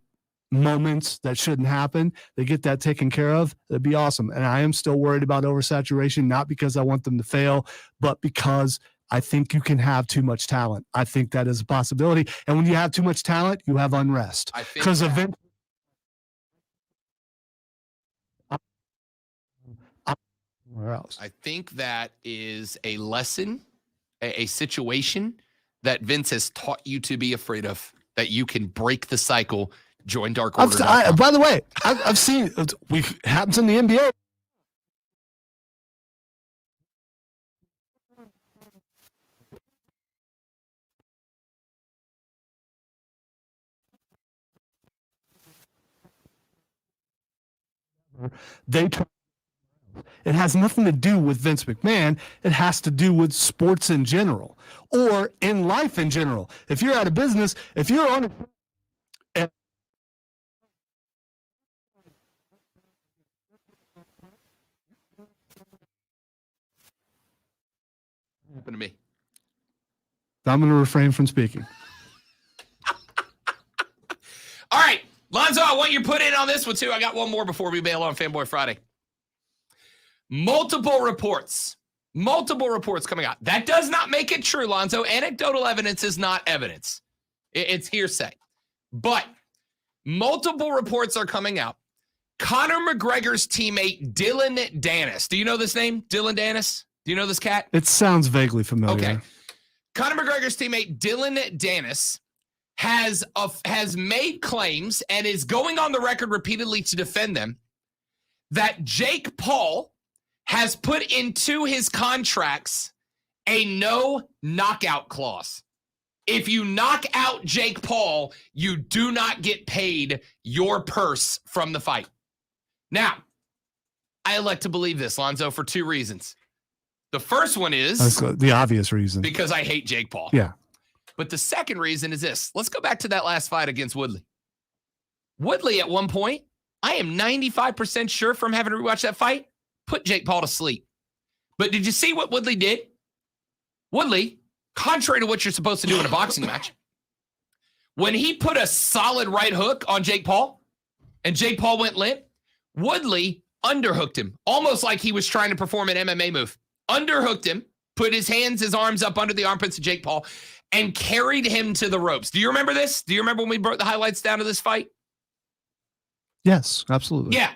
S2: moments that shouldn't happen. They get that taken care of. That'd be awesome. And I am still worried about oversaturation, not because I want them to fail, but because I think you can have too much talent. I think that is a possibility. And when you have too much talent, you have unrest. Because eventually, where else?
S1: I think that is a lesson, a situation that Vince has taught you to be afraid of, that you can break the cycle. Join Dark Order.
S2: By the way, I've seen it happens in the NBA. It has nothing to do with Vince McMahon. It has to do with sports in general or in life in general. If you're out of business, if you're on
S1: happened to me.
S2: I'm going to refrain from speaking.
S1: All right, Lonzo, I want you to put in on this one too. I got one more before we bail on Fanboy Friday. Multiple reports coming out. That does not make it true, Lonzo. Anecdotal evidence is not evidence. It's hearsay. But multiple reports are coming out. Conor McGregor's teammate, Dillon Danis. Do you know this name, Dillon Danis? Do you know this cat?
S2: It sounds vaguely familiar.
S1: Okay. Conor McGregor's teammate, Dillon Danis, has made claims and is going on the record repeatedly to defend them that Jake Paul has put into his contracts a no knockout clause. If you knock out Jake Paul, you do not get paid your purse from the fight. Now, I elect to believe this, Lonzo, for 2 reasons. The first one is
S2: that's the obvious reason.
S1: Because I hate Jake Paul.
S2: Yeah.
S1: But the second reason is this. Let's go back to that last fight against Woodley. Woodley, at one point, I am 95% sure from having to rewatch that fight, put Jake Paul to sleep. But did you see what Woodley did? Woodley, contrary to what you're supposed to do in a boxing match, when he put a solid right hook on Jake Paul and Jake Paul went limp, Woodley underhooked him, almost like he was trying to perform an MMA move. Underhooked him, put his arms up under the armpits of Jake Paul, and carried him to the ropes. Do you remember this? Do you remember when we broke the highlights down to this fight?
S2: Yes, absolutely.
S1: Yeah.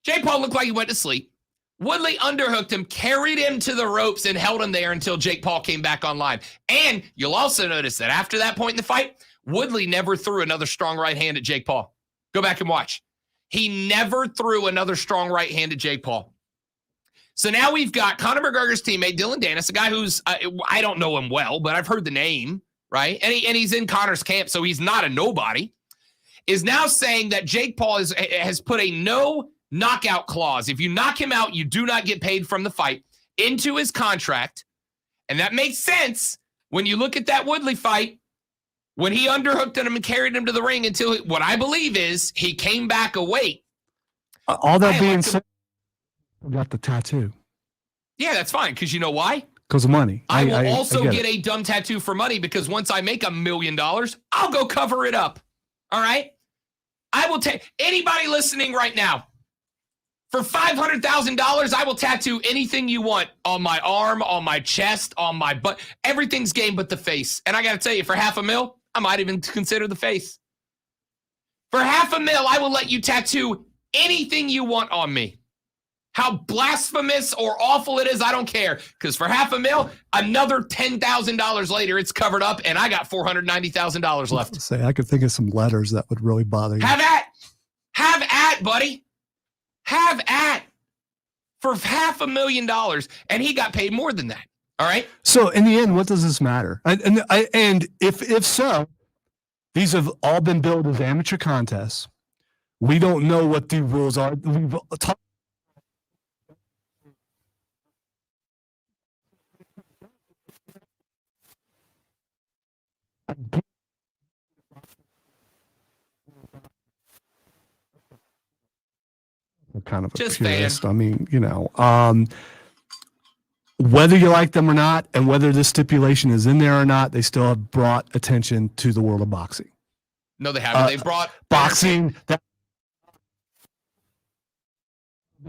S1: Jake Paul looked like he went to sleep. Woodley underhooked him, carried him to the ropes, and held him there until Jake Paul came back online. And you'll also notice that after that point in the fight, Woodley never threw another strong right hand at Jake Paul. Go back and watch. He never threw another strong right hand at Jake Paul. So now we've got Conor McGregor's teammate, Dylan Dennis, a guy who's, I don't know him well, but I've heard the name, right? And he's in Conor's camp, so he's not a nobody, is now saying that Jake Paul has put a no knockout clause. If you knock him out, you do not get paid from the fight into his contract. And that makes sense when you look at that Woodley fight, when he underhooked him and carried him to the ring until what I believe is he came back awake.
S2: All that being said, I got the tattoo.
S1: Yeah, that's fine. Because you know why?
S2: Because of money.
S1: I will also get a dumb tattoo for money because once I make $1 million, I'll go cover it up. All right? I will take anybody listening right now. For $500,000, I will tattoo anything you want on my arm, on my chest, on my butt. Everything's game but the face. And I got to tell you, for $500,000, I might even consider the face. For $500,000, I will let you tattoo anything you want on me. How blasphemous or awful it is, I don't care. Because for $500,000, another $10,000 later, it's covered up, and I got $490,000 left.
S2: Say, I could think of some letters that would really bother you.
S1: Have at, buddy. Have at for $500,000, and he got paid more than that. All right.
S2: So in the end, what does this matter? And if so, these have all been billed as amateur contests. We don't know what the rules are. We've talked. Kind of a
S1: Just
S2: purist. I mean, whether you like them or not, and whether this stipulation is in there or not, they still have brought attention to the world of boxing.
S1: No, they haven't. They've brought
S2: boxing.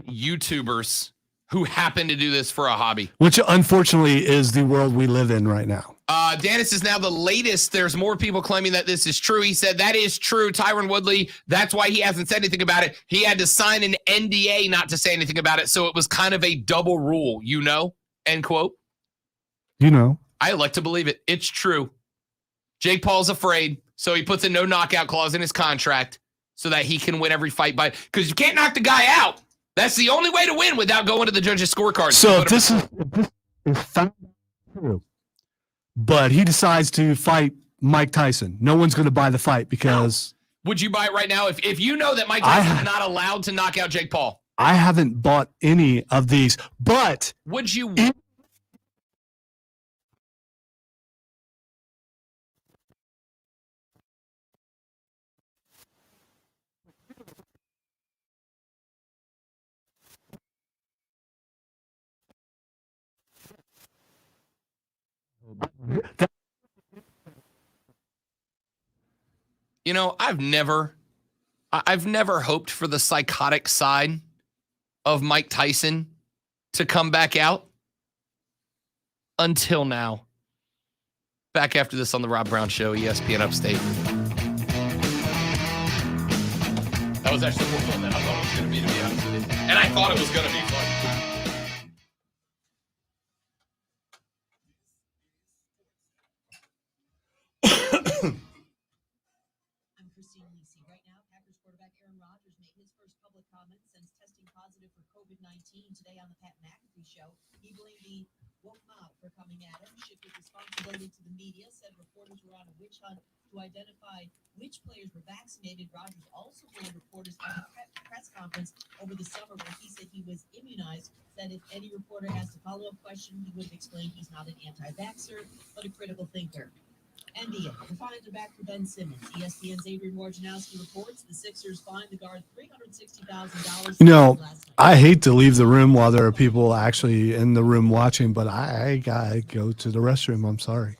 S1: YouTubers who happen to do this for a hobby.
S2: Which unfortunately is the world we live in right now.
S1: Dennis is now the latest. There's more people claiming that this is true. He said that is true. Tyron Woodley, that's why he hasn't said anything about it. He had to sign an NDA not to say anything about it. So it was kind of a double rule, end quote. I like to believe it. It's true. Jake Paul's afraid. So he puts a no knockout clause in his contract so that he can win every fight because you can't knock the guy out. That's the only way to win without going to the judges' scorecard.
S2: So if this is found true, but he decides to fight Mike Tyson, no one's going to buy the fight because.
S1: No. Would you buy it right now if you know that Mike Tyson is not allowed to knock out Jake Paul?
S2: I haven't bought any of these, but
S1: would you? I've never hoped for the psychotic side of Mike Tyson to come back out until now. Back after this on the Rob Brown Show, ESPN Upstate. That was actually more fun than I thought it was going to be honest with you. And I thought it was going to be fun.
S3: Today on the Pat McAfee Show, he blamed the woke mob for coming at him, shifted responsibility to the media, said reporters were on a witch hunt to identify which players were vaccinated. Rogers also blamed reporters at a press conference over the summer where he said he was immunized, said if any reporter asked a follow-up question, he would have explained he's not an anti-vaxxer, but a critical thinker. NBA, the fines are back for Ben Simmons. ESPN's Adrian Wojnarowski reports the Sixers fined the guard $360,000.
S2: I hate to leave the room while there are people actually in the room watching, but I gotta go to the restroom. I'm sorry.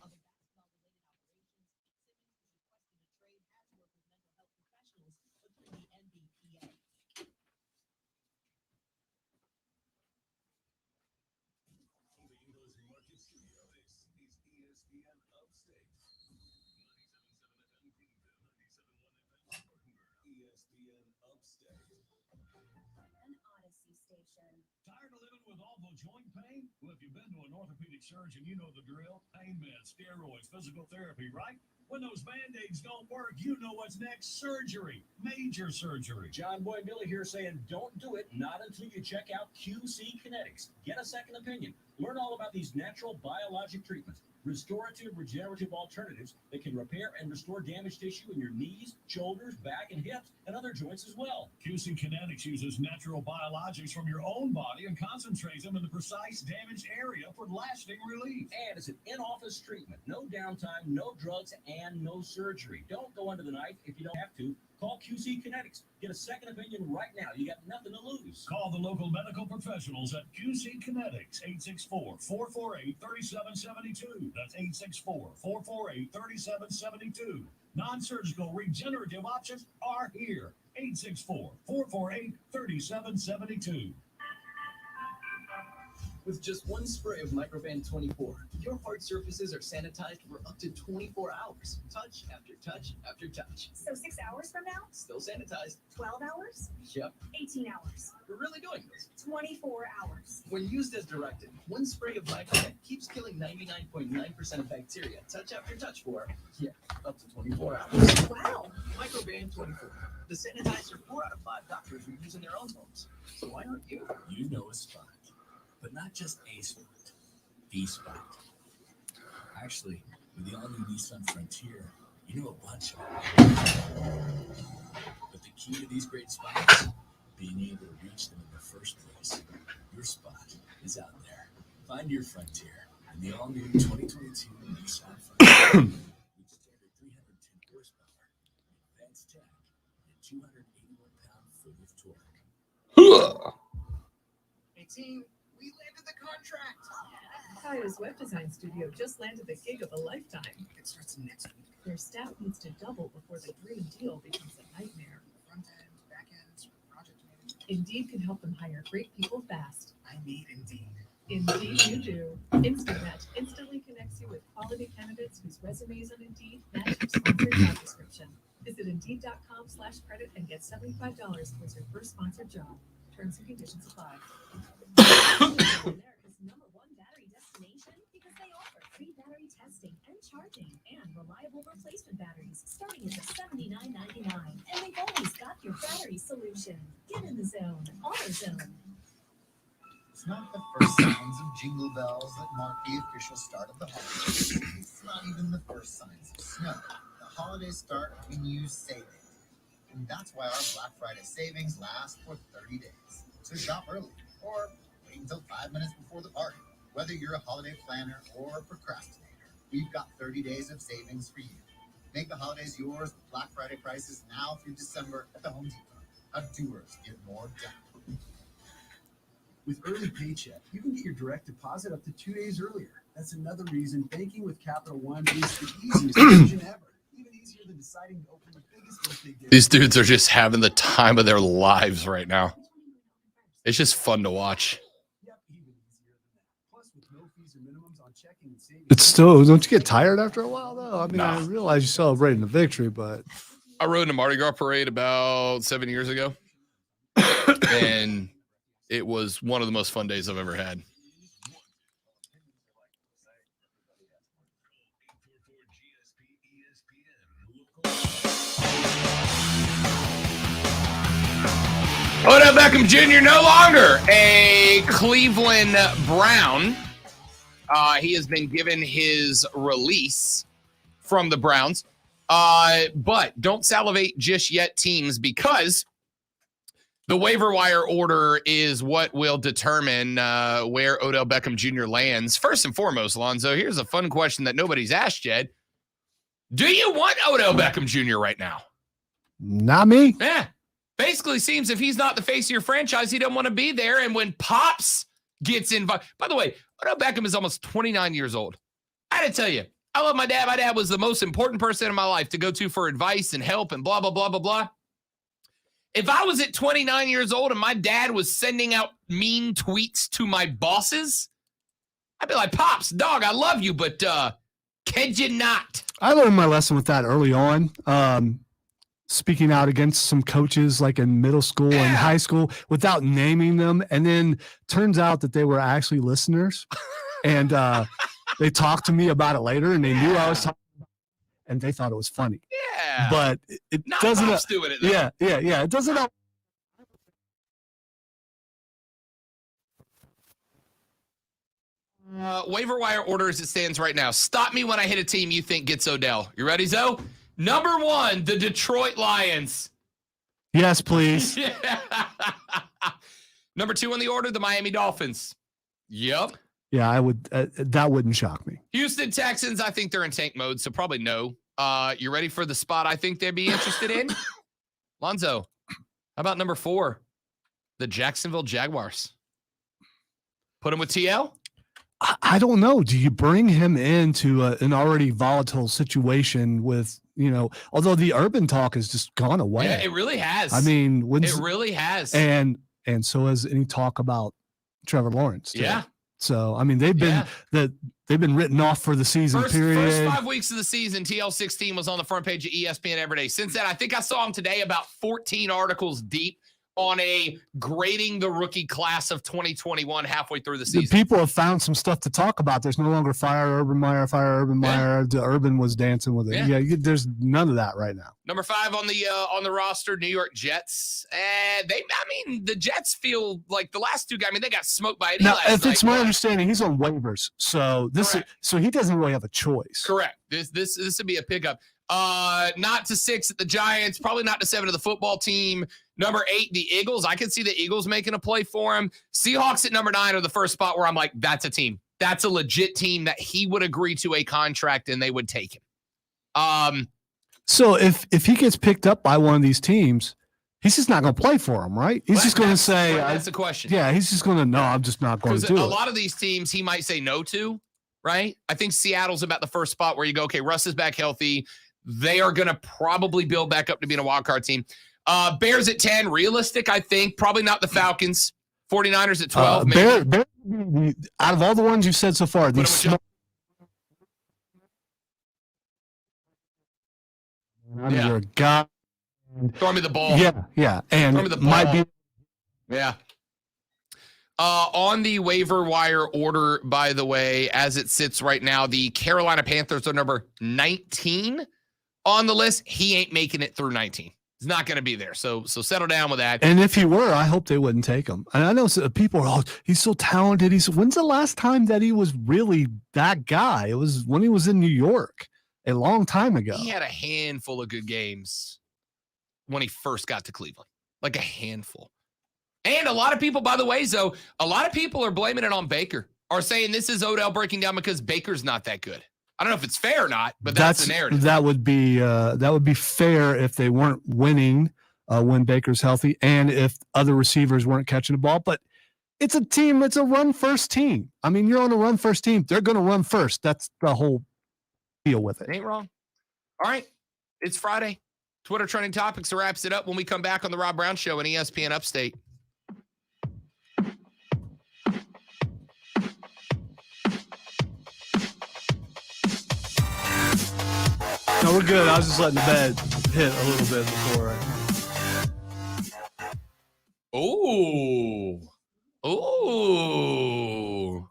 S5: station. Tired of living with awful joint pain? Well, if you've been to an orthopedic surgeon, you know the drill. Pain meds, steroids, physical therapy, right? When those Band-Aids don't work, you know what's next. Surgery. Major surgery.
S15: John Boy Billy here saying don't do it, not until you check out QC Kinetics. Get a second opinion. Learn all about these natural biologic treatments. Restorative, regenerative alternatives that can repair and restore damaged tissue in your knees, shoulders, back, and hips, and other joints as well.
S5: QC Kinetics uses natural biologics from your own body and concentrates them in the precise damaged area for lasting relief.
S15: And it's an in-office treatment. No downtime, no drugs, and no surgery. Don't go under the knife if you don't have to. Call QC Kinetics. Get a second opinion right now. You got nothing to lose.
S5: Call the local medical professionals at QC Kinetics, 864-448-3772. That's 864-448-3772. Non-surgical regenerative options are here. 864-448-3772.
S16: With just one spray of Microban 24, your hard surfaces are sanitized for up to 24 hours. Touch after touch after touch.
S5: So 6 hours from now?
S16: Still sanitized.
S5: 12 hours?
S16: Yep.
S5: 18 hours.
S16: We're really doing this.
S5: 24 hours.
S16: When used as directed, one spray of Microban keeps killing 99.9% of bacteria touch after touch for, up to 24 hours.
S5: Wow.
S16: Microban 24. The sanitizer 4 out of 5 doctors will use in their own homes. So why aren't you?
S17: You know a spot. But not just a spot, the spot. Actually, with the all-new Nissan Frontier, you know a bunch of them. But the key to these great spots, being able to reach them in the first place. Your spot is out there. Find your Frontier in the all-new 2022 Nissan Frontier. With standard 310 horsepower, advanced tech, and 281-pound-foot of torque.
S16: Hey, team. We landed the contract.
S8: Kaya's web design studio just landed the gig of a lifetime.
S16: It starts next week.
S8: Their staff needs to double before the dream deal becomes a nightmare.
S16: Front end, back end, project management.
S8: Indeed can help them hire great people fast.
S16: I need Indeed.
S8: Indeed you do. InstaMatch instantly connects you with quality candidates whose resumes on Indeed match your sponsored job description. Visit Indeed.com/credit and get $75 towards your first sponsored job. Terms and conditions apply.
S7: America's #1 battery destination because they offer free battery testing and charging and reliable replacement batteries starting at just $79.99. And they've always got your battery solution. Get in the zone, AutoZone.
S18: It's not the first sounds of jingle bells that mark the official start of the holidays. It's not even the first signs of snow. The holidays start when you save it. And that's why our Black Friday savings last for 30 days. So shop early or wait until 5 minutes before the party. Whether you're a holiday planner or a procrastinator, we've got 30 days of savings for you. Make the holidays yours with Black Friday prices now through December at the Home Depot. How doers get more done.
S19: With Early Paycheck, you can get your direct deposit up to 2 days earlier. That's another reason banking with Capital One is the easiest decision ever. Even easier than deciding to open the biggest birthday gift.
S1: These dudes are just having the time of their lives right now. It's just fun to watch.
S2: It's still, don't you get tired after a while though? I mean, I realize you're celebrating the victory, but
S1: I rode in a Mardi Gras parade about 7 years ago, and it was one of the most fun days I've ever had. Odell Beckham Jr. no longer a Cleveland Brown. He has been given his release from the Browns. But don't salivate just yet, teams, because the waiver wire order is what will determine where Odell Beckham Jr. lands. First and foremost, Lonzo, here's a fun question that nobody's asked yet. Do you want Odell Beckham Jr. right now?
S2: not me.
S1: Yeah. Basically seems if he's not the face of your franchise, he doesn't want to be there. And when Pops gets invited, by the way, Odell Beckham is almost 29 years old. I had to tell you, I love my dad. My dad was the most important person in my life to go to for advice and help and blah, blah, blah, blah, blah. If I was at 29 years old and my dad was sending out mean tweets to my bosses, I'd be like, Pops, dog, I love you, but can you not?
S2: I learned my lesson with that early on. speaking out against some coaches like in middle school and high school without naming them. And then turns out that they were actually listeners. And they talked to me about it later, and they knew I was talking about it, and they thought it was funny.
S1: Yeah.
S2: But it
S1: Not
S2: doesn't.
S1: Pops doing it, though.
S2: Yeah. It doesn't.
S1: Waiver wire order as it stands right now. Stop me when I hit a team you think gets Odell. You ready, Zoe? Number 1, the Detroit Lions.
S2: Yes, please.
S1: Number 2 on the order, the Miami Dolphins. Yep.
S2: Yeah, I would. That wouldn't shock me.
S1: Houston Texans, I think they're in tank mode, so probably no. You ready for the spot I think they'd be interested in? Lonzo, how about number 4, the Jacksonville Jaguars? Put him with TL?
S2: I don't know. Do you bring him into an already volatile situation with, although the urban talk has just gone away.
S1: Yeah, it really has.
S2: I mean,
S1: it really has.
S2: And so has any talk about Trevor Lawrence. Too.
S1: Yeah.
S2: So, I mean, they've been written off for the season period.
S1: First 5 weeks of the season, TL16 was on the front page of ESPN every day. Since then, I think I saw him today about 14 articles deep on a grading the rookie class of 2021 halfway through the season.
S2: The people have found some stuff to talk about. There's no longer fire Urban Meyer. The Urban was dancing with it. Yeah, there's none of that right now.
S1: Number 5 on the roster, New York Jets. The Jets feel like the last 2 guys. I mean, they got smoked by Eddie
S2: Now,
S1: last
S2: if it's
S1: night.
S2: my understanding, he's on waivers, so he doesn't really have a choice.
S1: Correct. This would be a pickup. Not to 6 at the Giants, probably not to 7 to the football team. Number 8, the Eagles. I could see the Eagles making a play for him. Seahawks at number 9 are the first spot where I'm like, that's a team. That's a legit team that he would agree to a contract and they would take him.
S2: So if he gets picked up by one of these teams, he's just not going to play for him, right? He's just going to say,
S1: that's the question.
S2: Yeah, he's just going to, no, I'm just not going to do it.
S1: A lot of these teams he might say no to, right? I think Seattle's about the first spot where you go, okay, Russ is back healthy. They are going to probably build back up to being a wild card team. Bears at 10, realistic, I think. Probably not the Falcons. 49ers at 12.
S2: Bears, out of all the ones you've said so far, these small. God.
S1: Throw me the ball.
S2: Yeah. And
S1: throw me the ball.
S2: Might be.
S1: Yeah. On the waiver wire order, by the way, as it sits right now, the Carolina Panthers are number 19 on the list. He ain't making it through 19. He's not going to be there. So settle down with that.
S2: And if he were, I hope they wouldn't take him. And I know people are, he's so talented. When's the last time that he was really that guy? It was when he was in New York a long time ago.
S1: He had a handful of good games when he first got to Cleveland, like a handful. And a lot of people, by the way, Zoe, a lot of people are blaming it on Baker, are saying this is Odell breaking down because Baker's not that good. I don't know if it's fair or not, but that's the narrative.
S2: That would be fair if they weren't winning when Baker's healthy and if other receivers weren't catching the ball. But it's a team. It's a run first team. I mean, you're on a run first team. They're going to run first. That's the whole deal with it.
S1: Ain't wrong. All right. It's Friday. Twitter trending topics wraps it up when we come back on the Rob Brown Show on ESPN Upstate.
S2: No, we're good. I was just letting the bed hit a little bit before.
S1: Oh,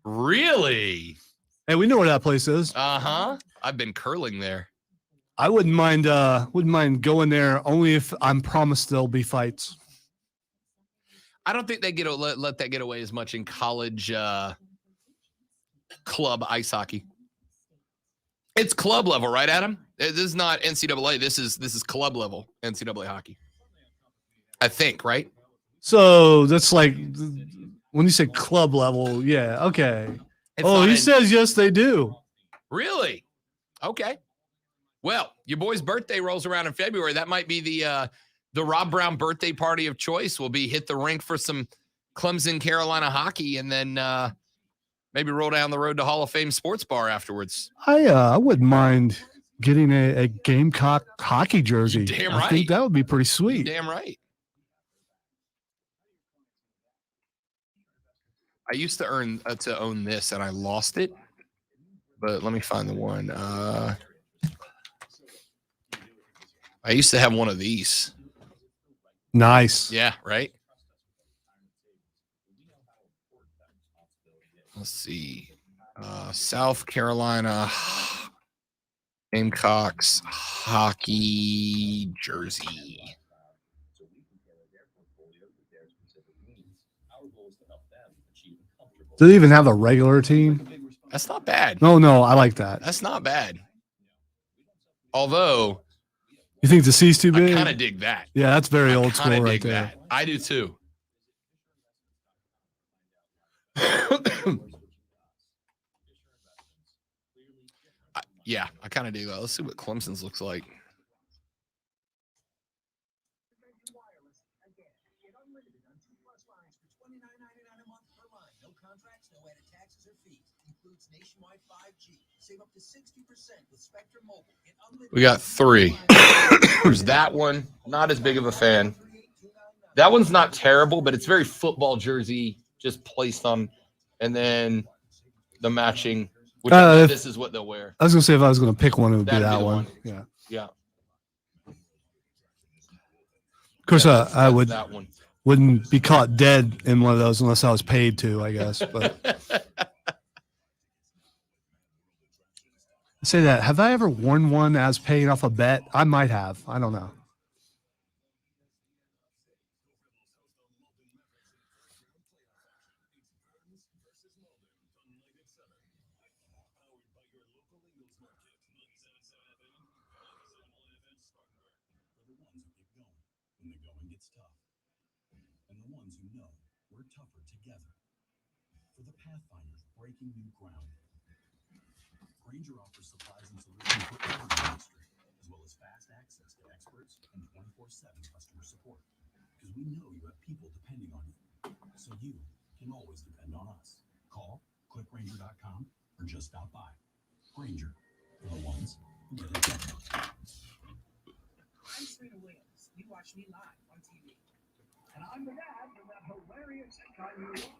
S1: really?
S2: Hey, we know where that place is.
S1: Uh-huh. I've been curling there.
S2: I wouldn't mind going there only if I'm promised there'll be fights.
S1: I don't think they let that get away as much in college club ice hockey. It's club level, right, Adam? This is not NCAA. This is club level NCAA hockey. I think, right?
S2: So that's like when you say club level, yeah, okay. He says yes, they do.
S1: Really? Okay. Well, your boy's birthday rolls around in February. That might be the Rob Brown birthday party of choice. Will be hit the rink for some Clemson Carolina hockey, and then maybe roll down the road to Hall of Fame Sports Bar afterwards.
S2: I wouldn't mind getting a Gamecock hockey jersey.
S1: Damn
S2: I
S1: right.
S2: think that would be pretty sweet.
S1: Damn right. I used to own this, and I lost it. But let me find the one. I used to have one of these.
S2: Nice.
S1: Yeah, right? Let's see. South Carolina Gamecocks hockey jersey.
S2: Do they even have a regular team?
S1: That's not bad.
S2: No, I like that.
S1: That's not bad. Although,
S2: You think the C's too big?
S1: I kind of dig that.
S2: Yeah, that's very old
S1: Kinda
S2: school right
S1: dig
S2: there.
S1: that. I do too. Yeah, I kind of dig that. Let's see what Clemson's looks like.
S10: No contracts, no added taxes or fees. Includes nationwide 5G. Save up to 60% with Spectrum Mobile. Get unlimited.
S1: We got 3. There's that one. Not as big of a fan. That one's not terrible, but it's very football jersey, just placed on. And then the matching, which I know this is what they'll wear.
S2: I was gonna say if I was gonna pick one, it would be
S1: That'd be
S2: that
S1: the
S2: one.
S1: one.
S2: Yeah.
S1: Yeah.
S2: Of course, I
S1: That's
S2: would
S1: that one.
S2: wouldn't be caught dead in one of those unless I was paid to, I guess. But say that. Have I ever worn one as paying off a bet? I might have. I don't know.
S5: When the going gets tough. And the ones who know we're tougher together. For the Pathfinders breaking new ground. Granger offers supplies and solutions for every industry, as well as fast access to experts and 24/7 customer support. Because we know you have people depending on you. So you can always depend on us. Call, click Granger.com, or just stop by. Granger, for the ones who get it done.
S3: I'm Serena Williams. You watch me live on TV.
S5: And I'm the dad from that hilarious sitcom you love.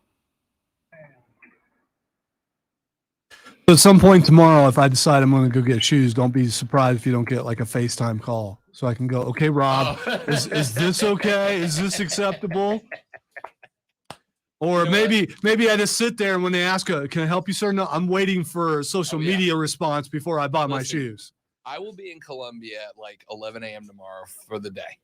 S2: So at some point tomorrow, if I decide I'm going to go get shoes, don't be surprised if you don't get like a FaceTime call. So I can go, okay, Rob, is this okay? Is this acceptable? Or maybe I just sit there and when they ask, can I help you, sir? No, I'm waiting for a social media response before I buy my shoes.
S1: I will be in Columbia at like 11 a.m. tomorrow for the day.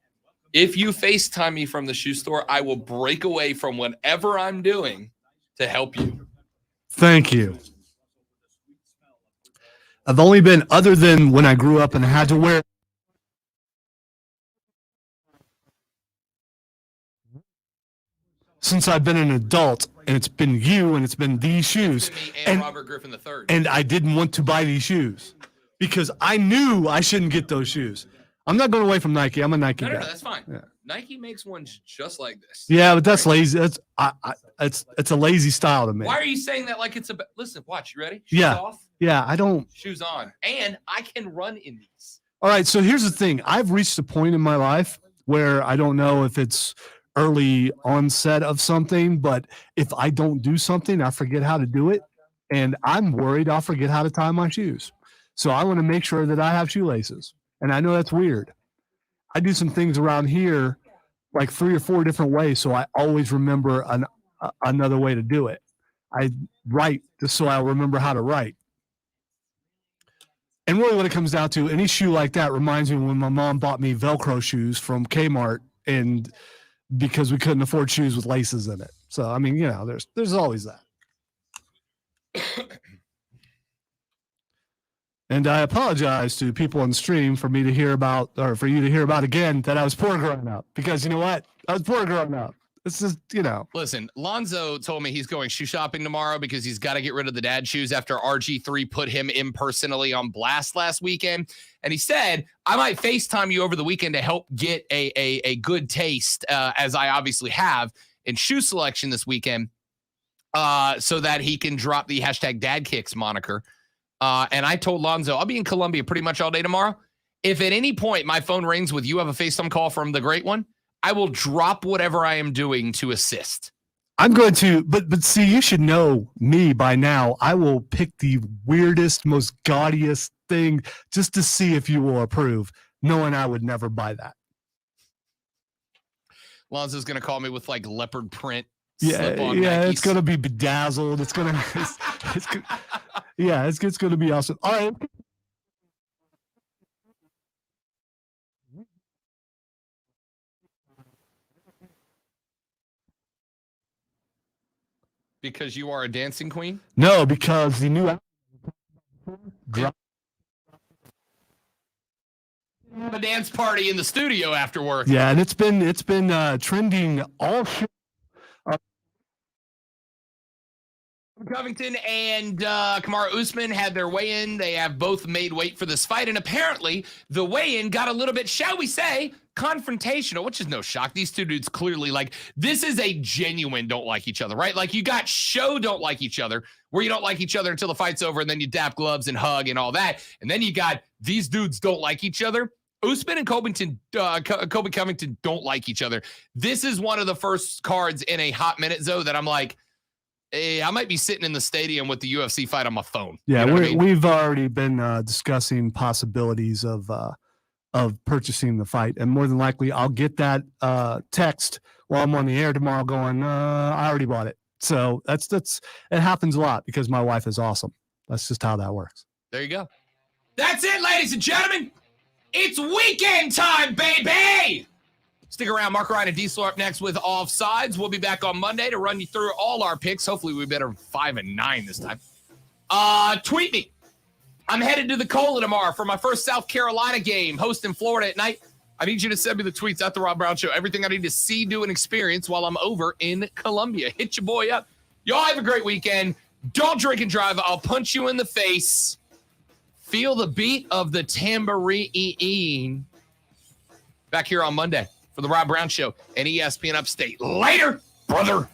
S1: If you FaceTime me from the shoe store, I will break away from whatever I'm doing to help you.
S2: Thank you. I've only been, other than when I grew up and I had to wear. Since I've been an adult, and it's been you and it's been these shoes.
S1: And Robert Griffin III.
S2: And I didn't want to buy these shoes because I knew I shouldn't get those shoes. I'm not going away from Nike. I'm a Nike guy.
S1: No, that's fine.
S2: Yeah.
S1: Nike makes ones just like this.
S2: Yeah, but that's lazy. That's it's a lazy style to me.
S1: Why are you saying that like it's a listen, watch, you ready? Shoes
S2: Yeah.
S1: off,
S2: Yeah, I don't.
S1: shoes on. And I can run in these.
S2: All right, so here's the thing. I've reached a point in my life where I don't know if it's early onset of something, but if I don't do something, I forget how to do it. And I'm worried I'll forget how to tie my shoes. So I want to make sure that I have shoelaces. And I know that's weird. I do some things around here like 3 or 4 different ways, so I always remember another way to do it. I write just so I'll remember how to write. And really what it comes down to, any shoe like that reminds me when my mom bought me Velcro shoes from Kmart, and because we couldn't afford shoes with laces in it. So, I mean, you know, there's always that. And I apologize to people on the stream for me to hear about, or for you to hear about again, that I was poor growing up. Because you know what? I was poor growing up. It's just, you know.
S1: Listen, Lonzo told me he's going shoe shopping tomorrow because he's got to get rid of the dad shoes after RG3 put him impersonally on blast last weekend. And he said, I might FaceTime you over the weekend to help get a good taste, as I obviously have, in shoe selection this weekend, so that he can drop the #DadKicks moniker. And I told Lonzo, I'll be in Columbia pretty much all day tomorrow. If at any point my phone rings with you have a FaceTime call from the great one, I will drop whatever I am doing to assist.
S2: I'm going to, but see, you should know me by now. I will pick the weirdest, most gaudiest thing just to see if you will approve. knowing I would never buy that.
S1: Lonzo's going to call me with like leopard print.
S2: Yeah,
S1: slip-on
S2: yeah,
S1: Nikes.
S2: it's going to be bedazzled. It's going to, it's going to be awesome. All right.
S1: Because you are a dancing queen?
S2: No, because the new drop.
S1: A dance party in the studio after work.
S2: Yeah, and it's been trending all show.
S1: Covington and Kamaru Usman had their weigh-in. They have both made weight for this fight, and apparently the weigh-in got a little bit, shall we say, confrontational, which is no shock. These two dudes clearly, like, this is a genuine don't like each other, right? Like, you got show don't like each other, where you don't like each other until the fight's over, and then you dap gloves and hug and all that, and then you got these dudes don't like each other. Usman and Covington don't like each other. This is one of the first cards in a hot minute, Zoe, that I'm like, I might be sitting in the stadium with the UFC fight on my phone.
S2: Yeah,
S1: You know what I mean?
S2: we've already been discussing possibilities of purchasing the fight, and more than likely, I'll get that text while I'm on the air tomorrow, going, I already bought it. So that's it happens a lot because my wife is awesome. That's just how that works.
S1: There you go. That's it, ladies and gentlemen. It's weekend time, baby. Stick around. Mark Ryan and Diesel up next with Offsides. We'll be back on Monday to run you through all our picks. Hopefully we better 5-9 this time. Tweet me. I'm headed to the Cola tomorrow for my first South Carolina game, hosting Florida at night. I need you to send me the tweets at The Rob Brown Show. Everything I need to see, do, and experience while I'm over in Columbia. Hit your boy up. Y'all have a great weekend. Don't drink and drive. I'll punch you in the face. Feel the beat of the tambourine. Back here on Monday for The Rob Brown Show and ESPN Upstate. Later, brother.